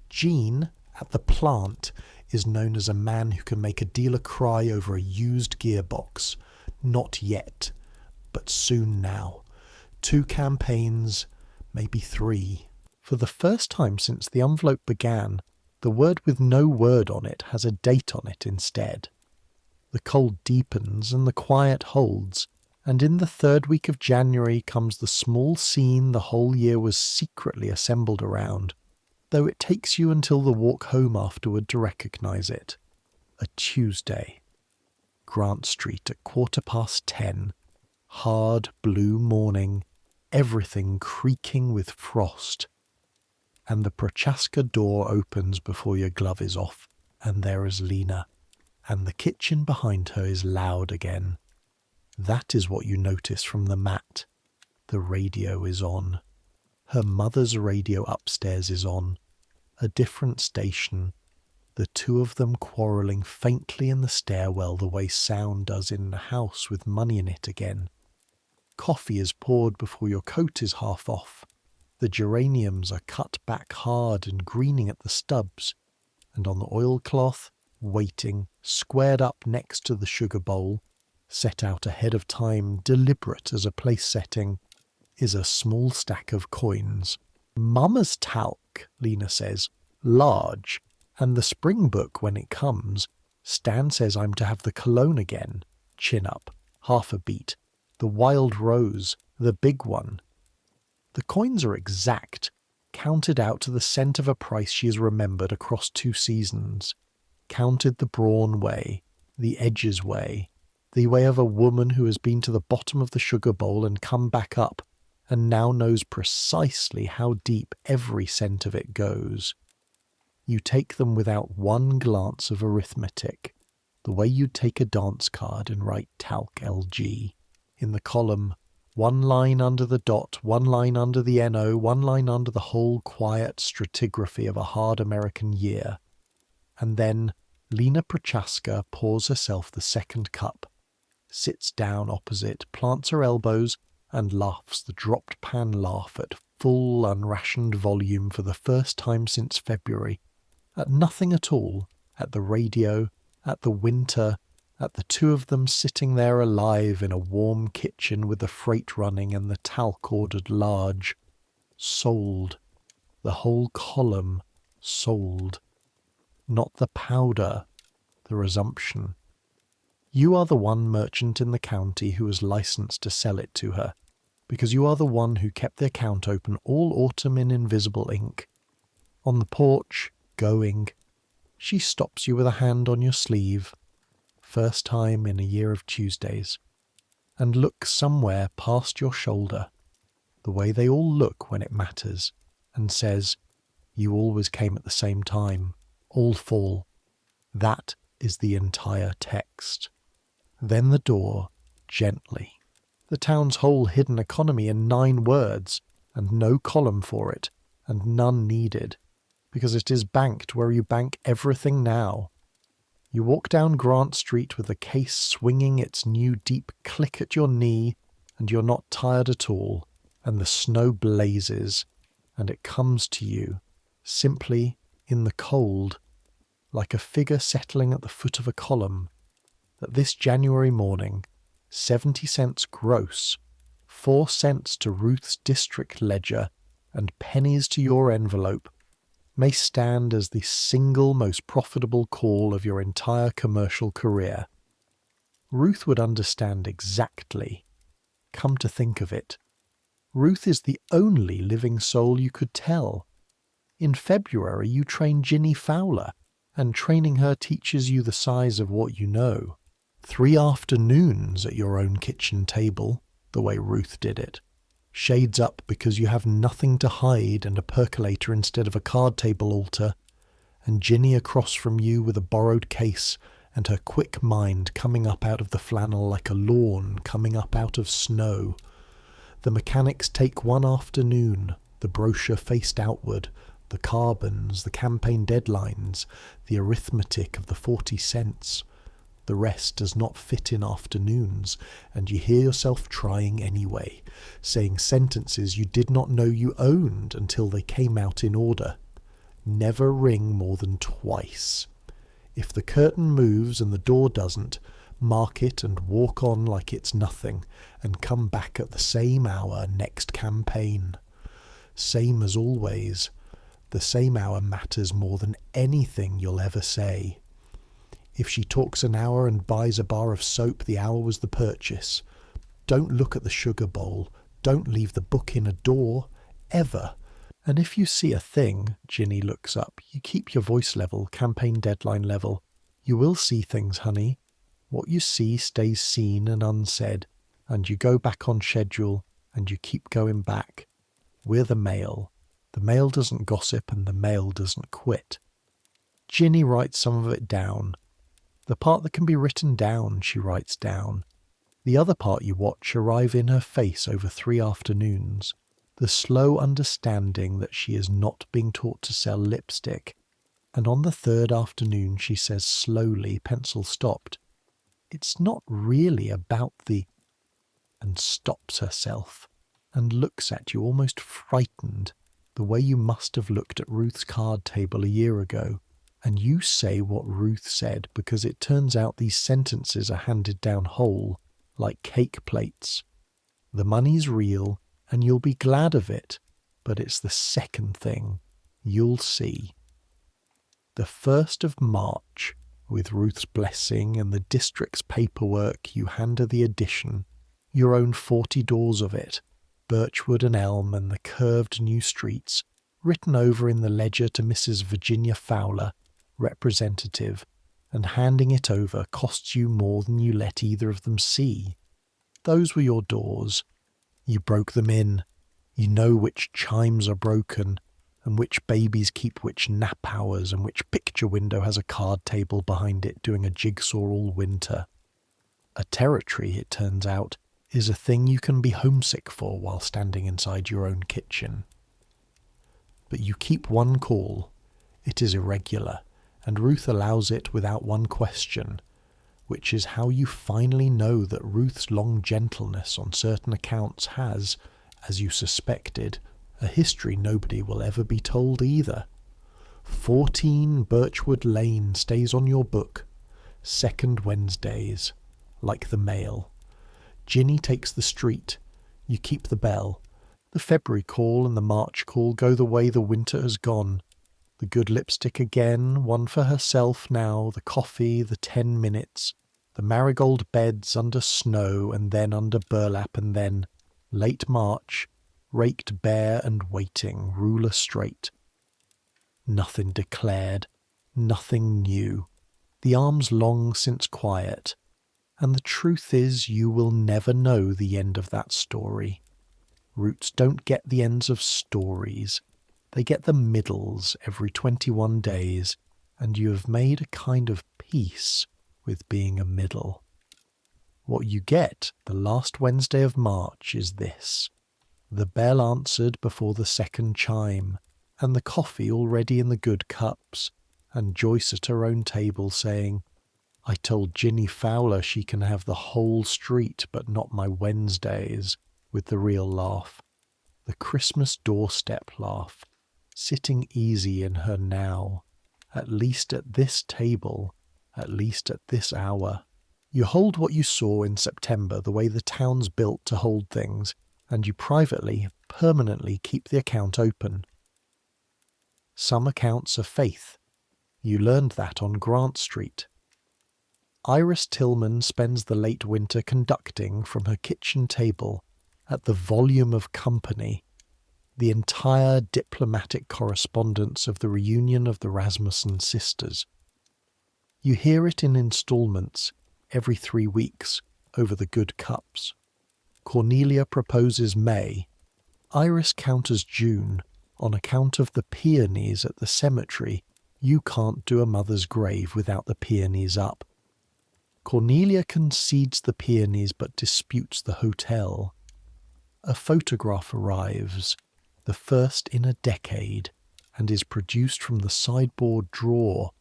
Jean, at the plant, is known as a man who can make a dealer cry over a used gearbox. Not yet, but soon now. 2 campaigns, maybe 3. For the first time since the envelope began, the word with no word on it has a date on it instead. The cold deepens and the quiet holds, And in the third week of January comes the small scene the whole year was secretly assembled around, though it takes you until the walk home afterward to recognise it. A Tuesday. Grant Street at 10:15. Hard blue morning, everything creaking with frost. And the Prochaska door opens before your glove is off, and there is Lena, and the kitchen behind her is loud again. That is what you notice from the mat. The radio is on. Her mother's radio upstairs is on. A different station. The two of them quarrelling faintly in the stairwell the way sound does in the house with money in it again. Coffee is poured before your coat is half off. The geraniums are cut back hard and greening at the stubs, and on the oilcloth, waiting, squared up next to the sugar bowl, set out ahead of time, deliberate as a place setting, is a small stack of coins. Mama's talc, Lena says, large, and the spring book when it comes. Stan says I'm to have the cologne again, chin up, half a beat, the wild rose, the big one. The coins are exact, counted out to the cent of a price she has remembered across 2 seasons, counted the Brawn way, the Edges way, the way of a woman who has been to the bottom of the sugar bowl and come back up, and now knows precisely how deep every cent of it goes. You take them without one glance of arithmetic, the way you'd take a dance card and write talc LG. In the column, 1 line under the dot, 1 line under the NO, 1 line under the whole quiet stratigraphy of a hard American year. And then Lena Prochaska pours herself the second cup, sits down opposite, plants her elbows, and laughs the dropped pan laugh at full unrationed volume for the first time since February, at nothing at all, at the radio, at the winter, at the two of them sitting there alive in a warm kitchen with the freight running and the talc ordered large. Sold. The whole column sold. Not the powder, the resumption. You are the one merchant in the county who was licensed to sell it to her, because you are the one who kept the account open all autumn in invisible ink. On the porch, going, she stops you with a hand on your sleeve, first time in a year of Tuesdays, and looks somewhere past your shoulder, the way they all look when it matters, and says, "You always came at the same time, all fall." That is the entire text. Then the door, gently. The town's whole hidden economy in 9 words, and no column for it, and none needed, because it is banked where you bank everything now. You walk down Grant Street with the case swinging its new deep click at your knee, and you're not tired at all, and the snow blazes, and it comes to you, simply in the cold, like a figure settling at the foot of a column, that this January morning, 70 cents gross, 4 cents to Ruth's district ledger, and pennies to your envelope, may stand as the single most profitable call of your entire commercial career. Ruth would understand exactly. Come to think of it, Ruth is the only living soul you could tell. In February you train Ginny Fowler, and training her teaches you the size of what you know. 3 afternoons at your own kitchen table, the way Ruth did it. Shades up because you have nothing to hide and a percolator instead of a card table altar, and Ginny across from you with a borrowed case and her quick mind coming up out of the flannel like a lawn coming up out of snow. The mechanics take 1 afternoon, the brochure faced outward, the carbons, the campaign deadlines, the arithmetic of the 40 cents. The rest does not fit in afternoons, and you hear yourself trying anyway, saying sentences you did not know you owned until they came out in order. Never ring more than twice. If the curtain moves and the door doesn't, mark it and walk on like it's nothing, and come back at the same hour next campaign. Same as always. The same hour matters more than anything you'll ever say. If she talks an hour and buys a bar of soap, the hour was the purchase. Don't look at the sugar bowl. Don't leave the book in a door. Ever. And if you see a thing, Ginny looks up, you keep your voice level, campaign deadline level. You will see things, honey. What you see stays seen and unsaid, and you go back on schedule, and you keep going back. We're the mail. The mail doesn't gossip, and the mail doesn't quit. Ginny writes some of it down. The part that can be written down, she writes down. The other part you watch arrive in her face over 3 afternoons. The slow understanding that she is not being taught to sell lipstick. And on the 3rd afternoon she says slowly, pencil stopped, "It's not really about the..." and stops herself and looks at you almost frightened, the way you must have looked at Ruth's card table a year ago. And you say what Ruth said because it turns out these sentences are handed down whole, like cake plates. The money's real, and you'll be glad of it, but it's the second thing. You'll see. The 1st of March, with Ruth's blessing and the district's paperwork, you hand her the edition. Your own 40 doors of it, birchwood and elm and the curved new streets, written over in the ledger to Mrs. Virginia Fowler, representative, and handing it over costs you more than you let either of them see. Those were your doors. You broke them in. You know which chimes are broken, and which babies keep which nap hours, and which picture window has a card table behind it doing a jigsaw all winter. A territory, it turns out, is a thing you can be homesick for while standing inside your own kitchen. But you keep one call. It is irregular, and Ruth allows it without one question, which is how you finally know that Ruth's long gentleness on certain accounts has, as you suspected, a history nobody will ever be told either. 14 Birchwood Lane stays on your book, 2nd Wednesdays, like the mail. Ginny takes the street. You keep the bell. The February call and the March call go the way the winter has gone. The good lipstick again, one for herself now, the coffee, the 10 minutes, the marigold beds under snow and then under burlap and then, late March, raked bare and waiting, ruler straight. Nothing declared, nothing new, the arms long since quiet, and the truth is you will never know the end of that story. Roots don't get the ends of stories. They get the middles every 21 days, and you have made a kind of peace with being a middle. What you get the last Wednesday of March is this: the bell answered before the 2nd chime, and the coffee already in the good cups, and Joyce at her own table saying, "I told Ginny Fowler she can have the whole street, but not my Wednesdays," with the real laugh, the Christmas doorstep laugh, sitting easy in her now, at least at this table, at least at this hour. You hold what you saw in September the way the town's built to hold things, and you privately, permanently keep the account open. Some accounts are faith. You learned that on Grant Street. Iris Tillman spends the late winter conducting from her kitchen table at the volume of company the entire diplomatic correspondence of the reunion of the Rasmussen sisters. You hear it in instalments every 3 weeks over the good cups. Cornelia proposes May. Iris counters June on account of the peonies at the cemetery. You can't do a mother's grave without the peonies up. Cornelia concedes the peonies but disputes the hotel. A photograph arrives, the first in a decade, and is produced from the sideboard drawer.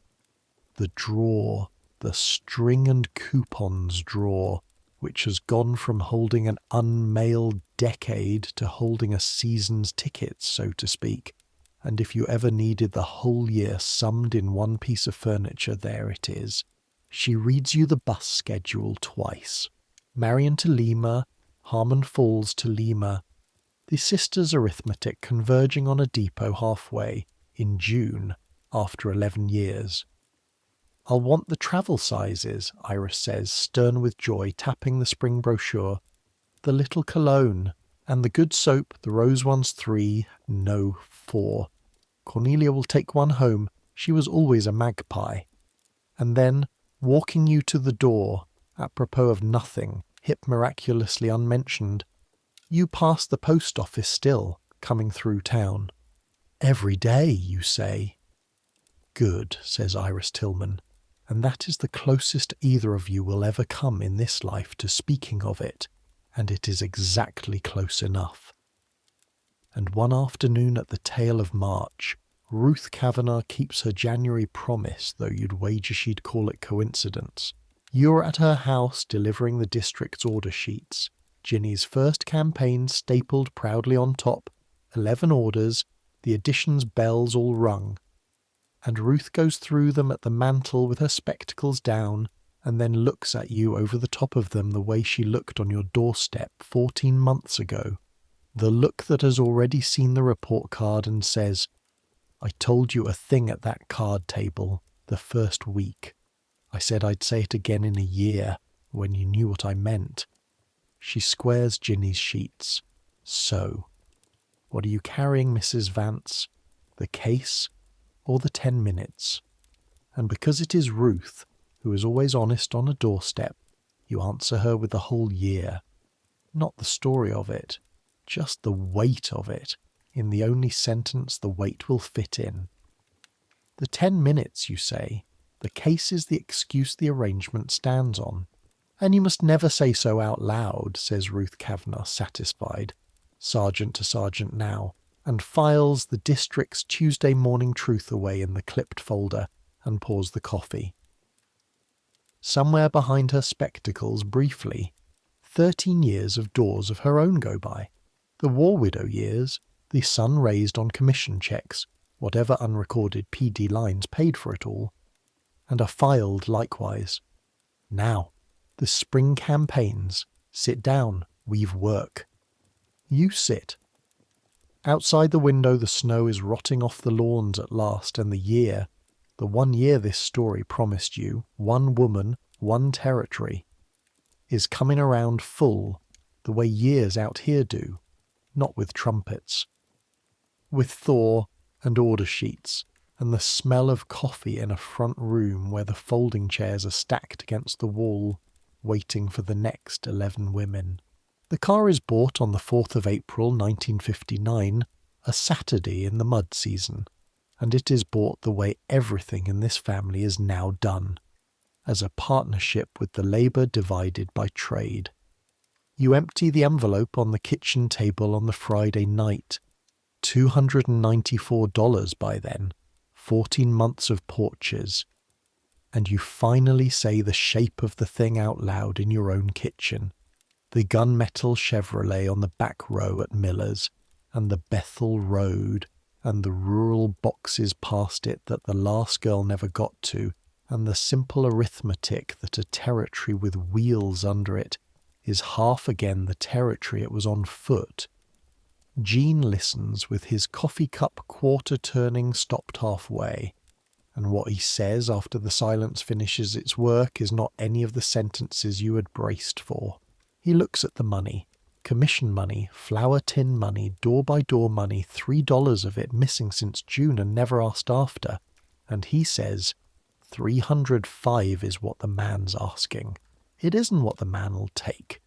The drawer, the string and coupons drawer, which has gone from holding an unmailed decade to holding a season's ticket, so to speak. And if you ever needed the whole year summed in one piece of furniture, there it is. She reads you the bus schedule twice. Marion to Lima, Harmon Falls to Lima. The sisters' arithmetic converging on a depot halfway, in June, after 11 years. "I'll want the travel sizes," Iris says, stern with joy, tapping the spring brochure. the little cologne, and the good soap, the rose one's 3, no 4. Cornelia will take one home, she was always a magpie. And then, walking you to the door, apropos of nothing, hip miraculously unmentioned, you pass the post office still, coming through town. Every day, you say. Good, says Iris Tillman, and that is the closest either of you will ever come in this life to speaking of it, and it is exactly close enough. And one afternoon at the tail of March, Ruth Kavanagh keeps her January promise, though you'd wager she'd call it coincidence. You're at her house delivering the district's order sheets. Ginny's first campaign stapled proudly on top, 11 orders, the additions bells all rung. And Ruth goes through them at the mantel with her spectacles down, and then looks at you over the top of them the way she looked on your doorstep 14 months ago. The look that has already seen the report card and says, I told you a thing at that card table the first week. I said I'd say it again in a year, when you knew what I meant. She squares Ginny's sheets. So, what are you carrying, Mrs. Vance? The case or the 10 minutes? And because it is Ruth, who is always honest on a doorstep, you answer her with the whole year. Not the story of it, just the weight of it, in the only sentence the weight will fit in. The 10 minutes, you say. The case is the excuse the arrangement stands on. And you must never say so out loud, says Ruth Kavanagh, satisfied, sergeant to sergeant now, and files the district's Tuesday Morning Truth away in the clipped folder and pours the coffee. Somewhere behind her spectacles, briefly, 13 years of doors of her own go by. The war widow years, the son raised on commission checks, whatever unrecorded PD lines paid for it all, and are filed likewise. Now, the spring campaigns. Sit down, we've work. You sit. Outside the window the snow is rotting off the lawns at last, and the 1 year this story promised you, one woman, one territory, is coming around full, the way years out here do, not with trumpets. With thaw and order sheets, and the smell of coffee in a front room where the folding chairs are stacked against the wall, waiting for the next 11 women. The car is bought on the 4th of April 1959, a Saturday in the mud season, and it is bought the way everything in this family is now done, as a partnership with the labour divided by trade. You empty the envelope on the kitchen table on the Friday night. $294 by then, 14 months of porches, and you finally say the shape of the thing out loud in your own kitchen. The gunmetal Chevrolet on the back row at Miller's, and the Bethel Road, and the rural boxes past it that the last girl never got to, and the simple arithmetic that a territory with wheels under it is half again the territory it was on foot. Gene listens with his coffee cup quarter-turning stopped halfway, and what he says after the silence finishes its work is not any of the sentences you had braced for. He looks at the money. Commission money, flour tin money, door-by-door money, $3 of it missing since June and never asked after, and he says, 305 is what the man's asking. It isn't what the man'll take.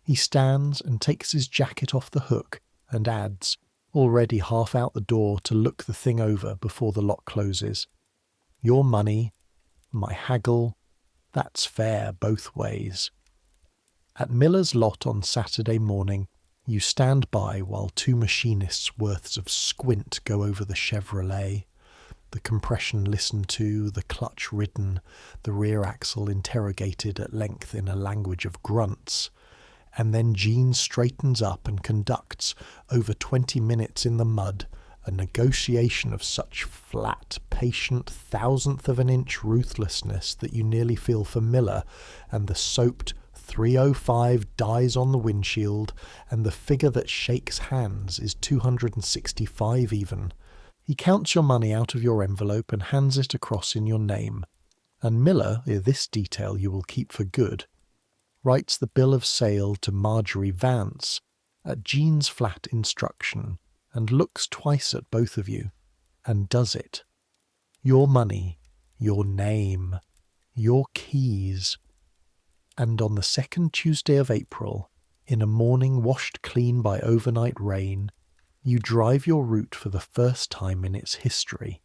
He stands and takes his jacket off the hook and adds, already half out the door to look the thing over before the lock closes, your money, my haggle, that's fair both ways. At Miller's lot on Saturday morning, you stand by while 2 machinists' worths of squint go over the Chevrolet, the compression listened to, the clutch ridden, the rear axle interrogated at length in a language of grunts, and then Gene straightens up and conducts, over 20 minutes in the mud, a negotiation of such flat, patient, thousandth of an inch ruthlessness that you nearly feel for Miller, and the soaped 305 dies on the windshield, and the figure that shakes hands is 265 even. He counts your money out of your envelope and hands it across in your name. And Miller, this detail you will keep for good, writes the bill of sale to Marjorie Vance at Jean's flat instruction and looks twice at both of you and does it. Your money, your name, your keys. And on the second Tuesday of April, in a morning washed clean by overnight rain, you drive your route for the first time in its history,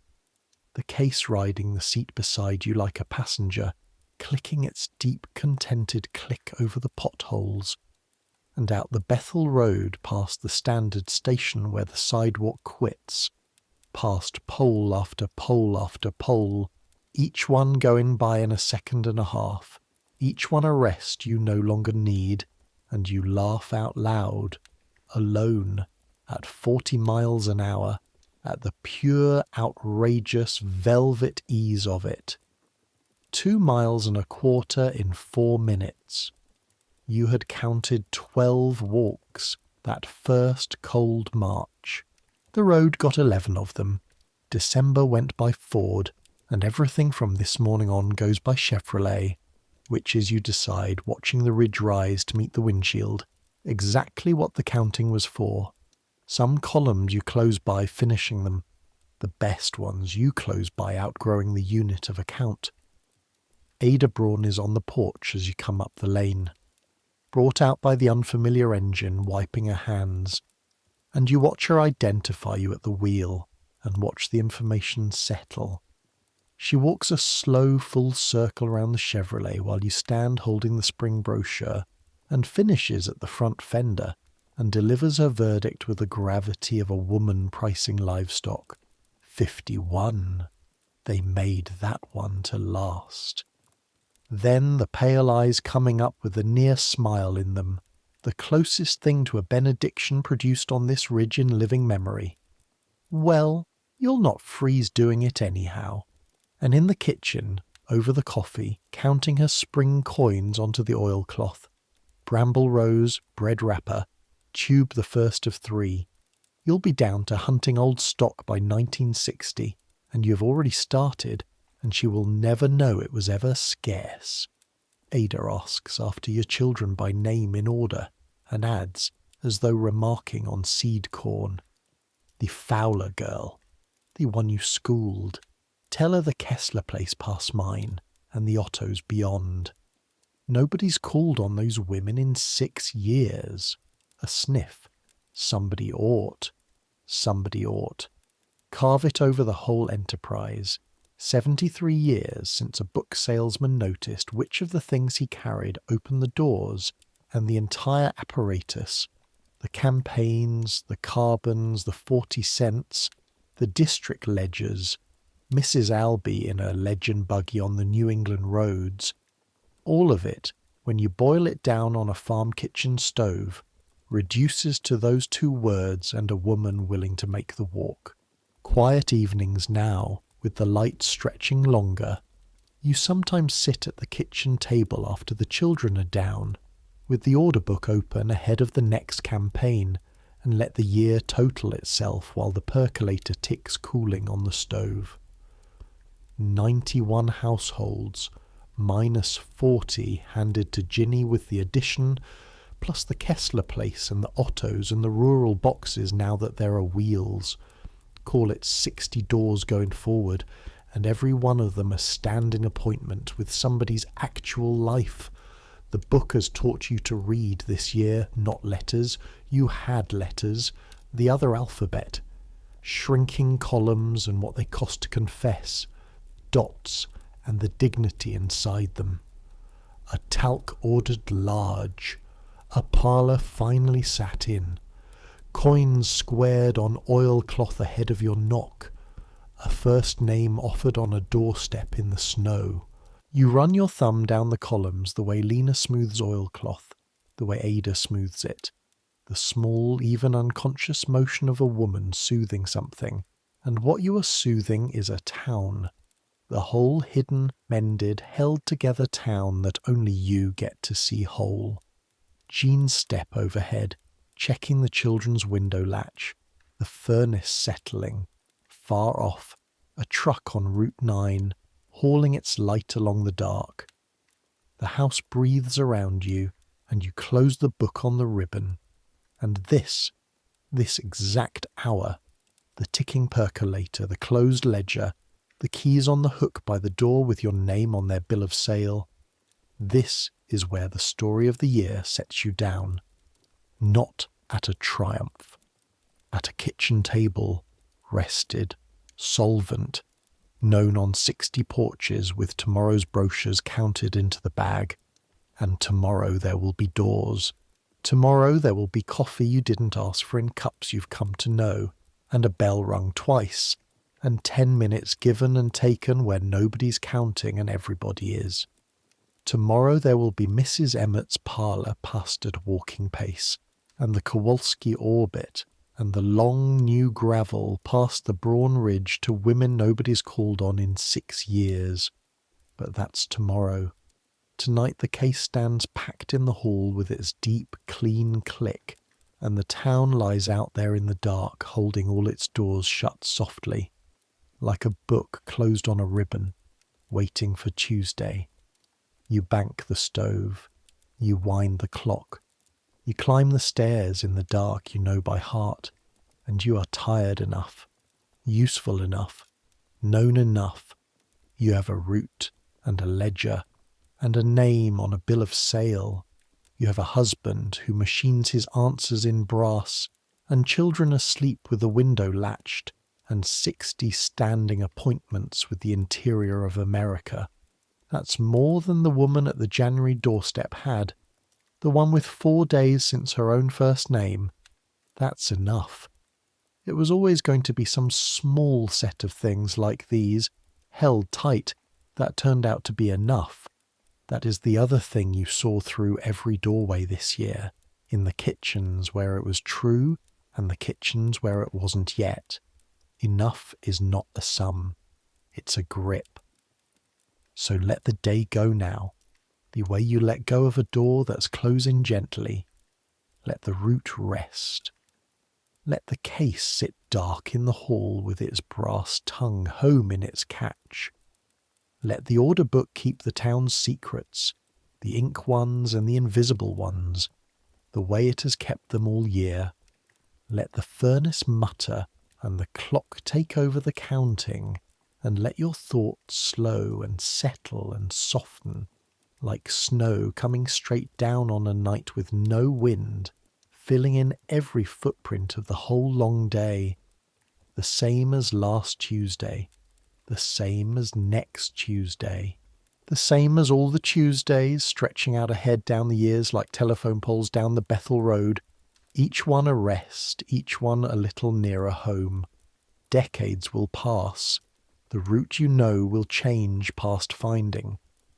the case riding the seat beside you like a passenger, clicking its deep, contented click over the potholes, and out the Bethel Road past the Standard Station where the sidewalk quits, past pole after pole after pole, each one going by in a second and a half, each one a rest you no longer need, and you laugh out loud, alone, at 40 miles an hour, at the pure, outrageous, velvet ease of it. 2 miles and a quarter in 4 minutes. You had counted 12 walks that first cold March. The road got 11 of them. December went by Ford, and everything from this morning on goes by Chevrolet, which is, you decide, watching the ridge rise to meet the windshield, exactly what the counting was for. Some columns you close by finishing them, the best ones you close by outgrowing the unit of account. Ada Braun is on the porch as you come up the lane, brought out by the unfamiliar engine wiping her hands, and you watch her identify you at the wheel and watch the information settle. She walks a slow full circle around the Chevrolet while you stand holding the spring brochure, and finishes at the front fender and delivers her verdict with the gravity of a woman pricing livestock. 51. They made that one to last. Then the pale eyes coming up with a near smile in them, the closest thing to a benediction produced on this ridge in living memory. Well, you'll not freeze doing it anyhow. And in the kitchen, over the coffee, counting her spring coins onto the oilcloth. Bramble rose, bread wrapper, tube the first of 3. You'll be down to hunting old stock by 1960, and you have already started, and she will never know it was ever scarce. Ada asks after your children by name in order, and adds, as though remarking on seed corn, the Fowler girl, the one you schooled. Tell her the Kessler place past mine, and the Ottos beyond. Nobody's called on those women in 6 years. A sniff. Somebody ought. Somebody ought. Carve it over the whole enterprise. 73 years since a book salesman noticed which of the things he carried opened the doors, and the entire apparatus, the campaigns, the carbons, the 40 cents, the district ledgers, Mrs. Albee in her legend buggy on the New England roads, all of it, when you boil it down on a farm kitchen stove, reduces to those 2 words and a woman willing to make the walk. Quiet evenings now, with the light stretching longer, you sometimes sit at the kitchen table after the children are down, with the order book open ahead of the next campaign, and let the year total itself while the percolator ticks cooling on the stove. 91 households, minus 40 handed to Ginny with the addition, plus the Kessler place and the Ottos and the rural boxes now that there are wheels. Call it 60 doors going forward, and every one of them a standing appointment with somebody's actual life. The book has taught you to read this year, not letters. You had letters, the other alphabet. Shrinking columns and what they cost to confess. Dots and the dignity inside them. A talc ordered large. A parlour finally sat in. Coins squared on oilcloth ahead of your knock. A first name offered on a doorstep in the snow. You run your thumb down the columns the way Lena smooths oilcloth, the way Ada smooths it. The small, even unconscious motion of a woman soothing something, and what you are soothing is a town. The whole hidden, mended, held together town that only you get to see whole. Jean's step overhead, checking the children's window latch, the furnace settling. Far off, a truck on Route 9, hauling its light along the dark. The house breathes around you, and you close the book on the ribbon. And this exact hour, the ticking percolator, the closed ledger, the keys on the hook by the door with your name on their bill of sale, this is where the story of the year sets you down. Not at a triumph. At a kitchen table, rested, solvent, known on 60 porches with tomorrow's brochures counted into the bag. And tomorrow there will be doors. Tomorrow there will be coffee you didn't ask for in cups you've come to know, and a bell rung twice, and 10 minutes given and taken where nobody's counting and everybody is. Tomorrow there will be Mrs. Emmett's parlour passed at walking pace, and the Kowalski orbit, and the long new gravel past the Brawn Ridge to women nobody's called on in 6 years. But that's tomorrow. Tonight the case stands packed in the hall with its deep, clean click, and the town lies out there in the dark, holding all its doors shut softly, like a book closed on a ribbon, waiting for Tuesday. You bank the stove. You wind the clock. You climb the stairs in the dark you know by heart, and you are tired enough, useful enough, known enough. You have a route and a ledger and a name on a bill of sale. You have a husband who machines his answers in brass, and children asleep with the window latched, and 60 standing appointments with the interior of America. That's more than the woman at the January doorstep had. The one with 4 days since her own first name. That's enough. It was always going to be some small set of things like these, held tight, that turned out to be enough. That is the other thing you saw through every doorway this year, in the kitchens where it was true and the kitchens where it wasn't yet. Enough is not a sum. It's a grip. So let the day go now, the way you let go of a door that's closing gently. Let the root rest. Let the case sit dark in the hall with its brass tongue home in its catch. Let the order book keep the town's secrets, the ink ones and the invisible ones, the way it has kept them all year. Let the furnace mutter and the clock take over the counting, and let your thoughts slow and settle and soften, like snow coming straight down on a night with no wind, filling in every footprint of the whole long day, the same as last Tuesday, the same as next Tuesday, the same as all the Tuesdays stretching out ahead down the years like telephone poles down the Bethel Road, each one a rest, each one a little nearer home. Decades will pass. The route you know will change past finding.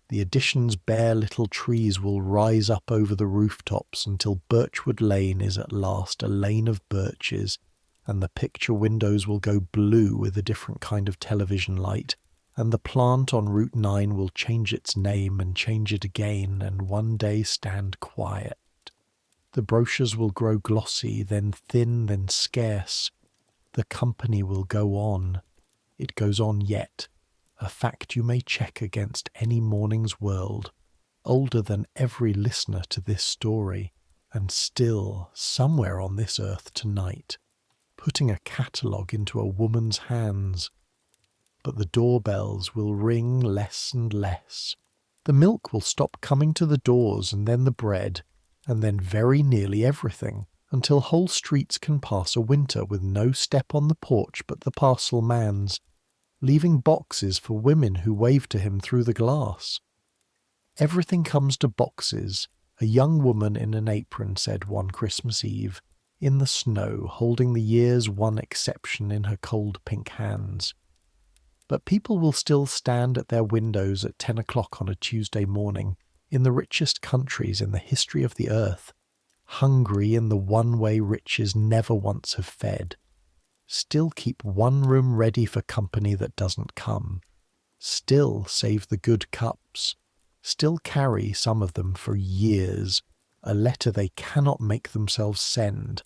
The addition's bare little trees will rise up over the rooftops until Birchwood Lane is at last a lane of birches, and the picture windows will go blue with a different kind of television light, and the plant on Route 9 will change its name and change it again, and one day stand quiet. The brochures will grow glossy, then thin, then scarce. The company will go on. It goes on yet, a fact you may check against any morning's world, older than every listener to this story, and still somewhere on this earth tonight, putting a catalogue into a woman's hands. But the doorbells will ring less and less. The milk will stop coming to the doors, and then the bread, and then very nearly everything, until whole streets can pass a winter with no step on the porch but the parcel man's, leaving boxes for women who wave to him through the glass. Everything comes to boxes, a young woman in an apron said one Christmas Eve, in the snow, holding the year's one exception in her cold pink hands. But people will still stand at their windows at 10 o'clock on a Tuesday morning, in the richest countries in the history of the earth, hungry in the one-way riches never once have fed. Still keep one room ready for company that doesn't come. Still save the good cups. Still carry some of them for years, a letter they cannot make themselves send,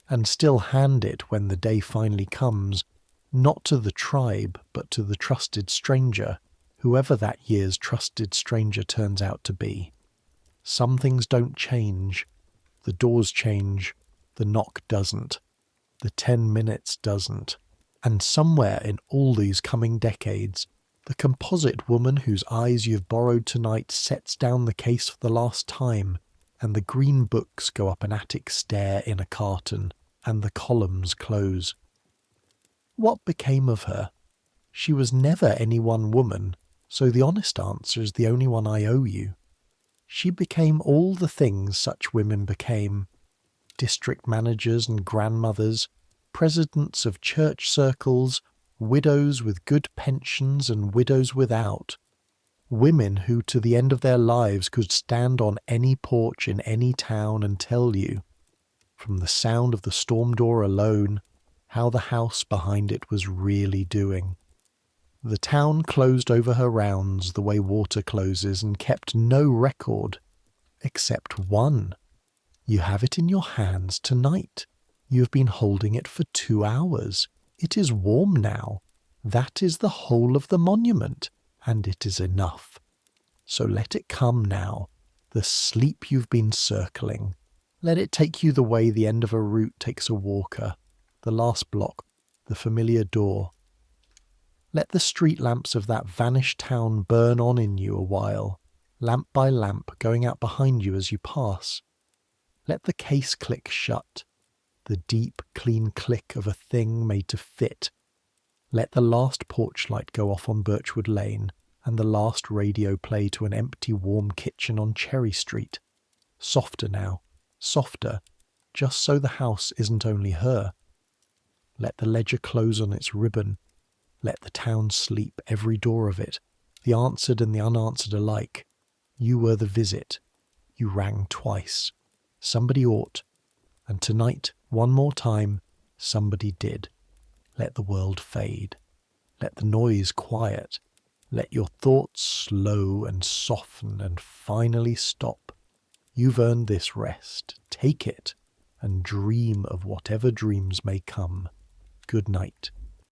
and still hand it when the day finally comes, not to the tribe, but to the trusted stranger, whoever that year's trusted stranger turns out to be. Some things don't change. The doors change. The knock doesn't. The 10 minutes doesn't. And somewhere in all these coming decades, the composite woman whose eyes you've borrowed tonight sets down the case for the last time, and the green books go up an attic stair in a carton, and the columns close. What became of her? She was never any one woman, so the honest answer is the only one I owe you. She became all the things such women became: district managers and grandmothers, presidents of church circles, widows with good pensions and widows without. Women who to the end of their lives could stand on any porch in any town and tell you, from the sound of the storm door alone, how the house behind it was really doing. The town closed over her rounds the way water closes and kept no record, except one. You have it in your hands tonight. You have been holding it for 2 hours. It is warm now. That is the whole of the monument, and it is enough. So let it come now, the sleep you've been circling. Let it take you the way the end of a route takes a walker, the last block, the familiar door. Let the street lamps of that vanished town burn on in you a while, lamp by lamp going out behind you as you pass. Let the case click shut, the deep, clean click of a thing made to fit. Let the last porch light go off on Birchwood Lane, and the last radio play to an empty, warm kitchen on Cherry Street. Softer now, softer, just so the house isn't only her. Let the ledger close on its ribbon. Let the town sleep, every door of it, the answered and the unanswered alike. You were the visit. You rang twice. Somebody ought. And tonight, one more time, somebody did. Let the world fade. Let the noise quiet. Let your thoughts slow and soften and finally stop. You've earned this rest. Take it and dream of whatever dreams may come. Good night.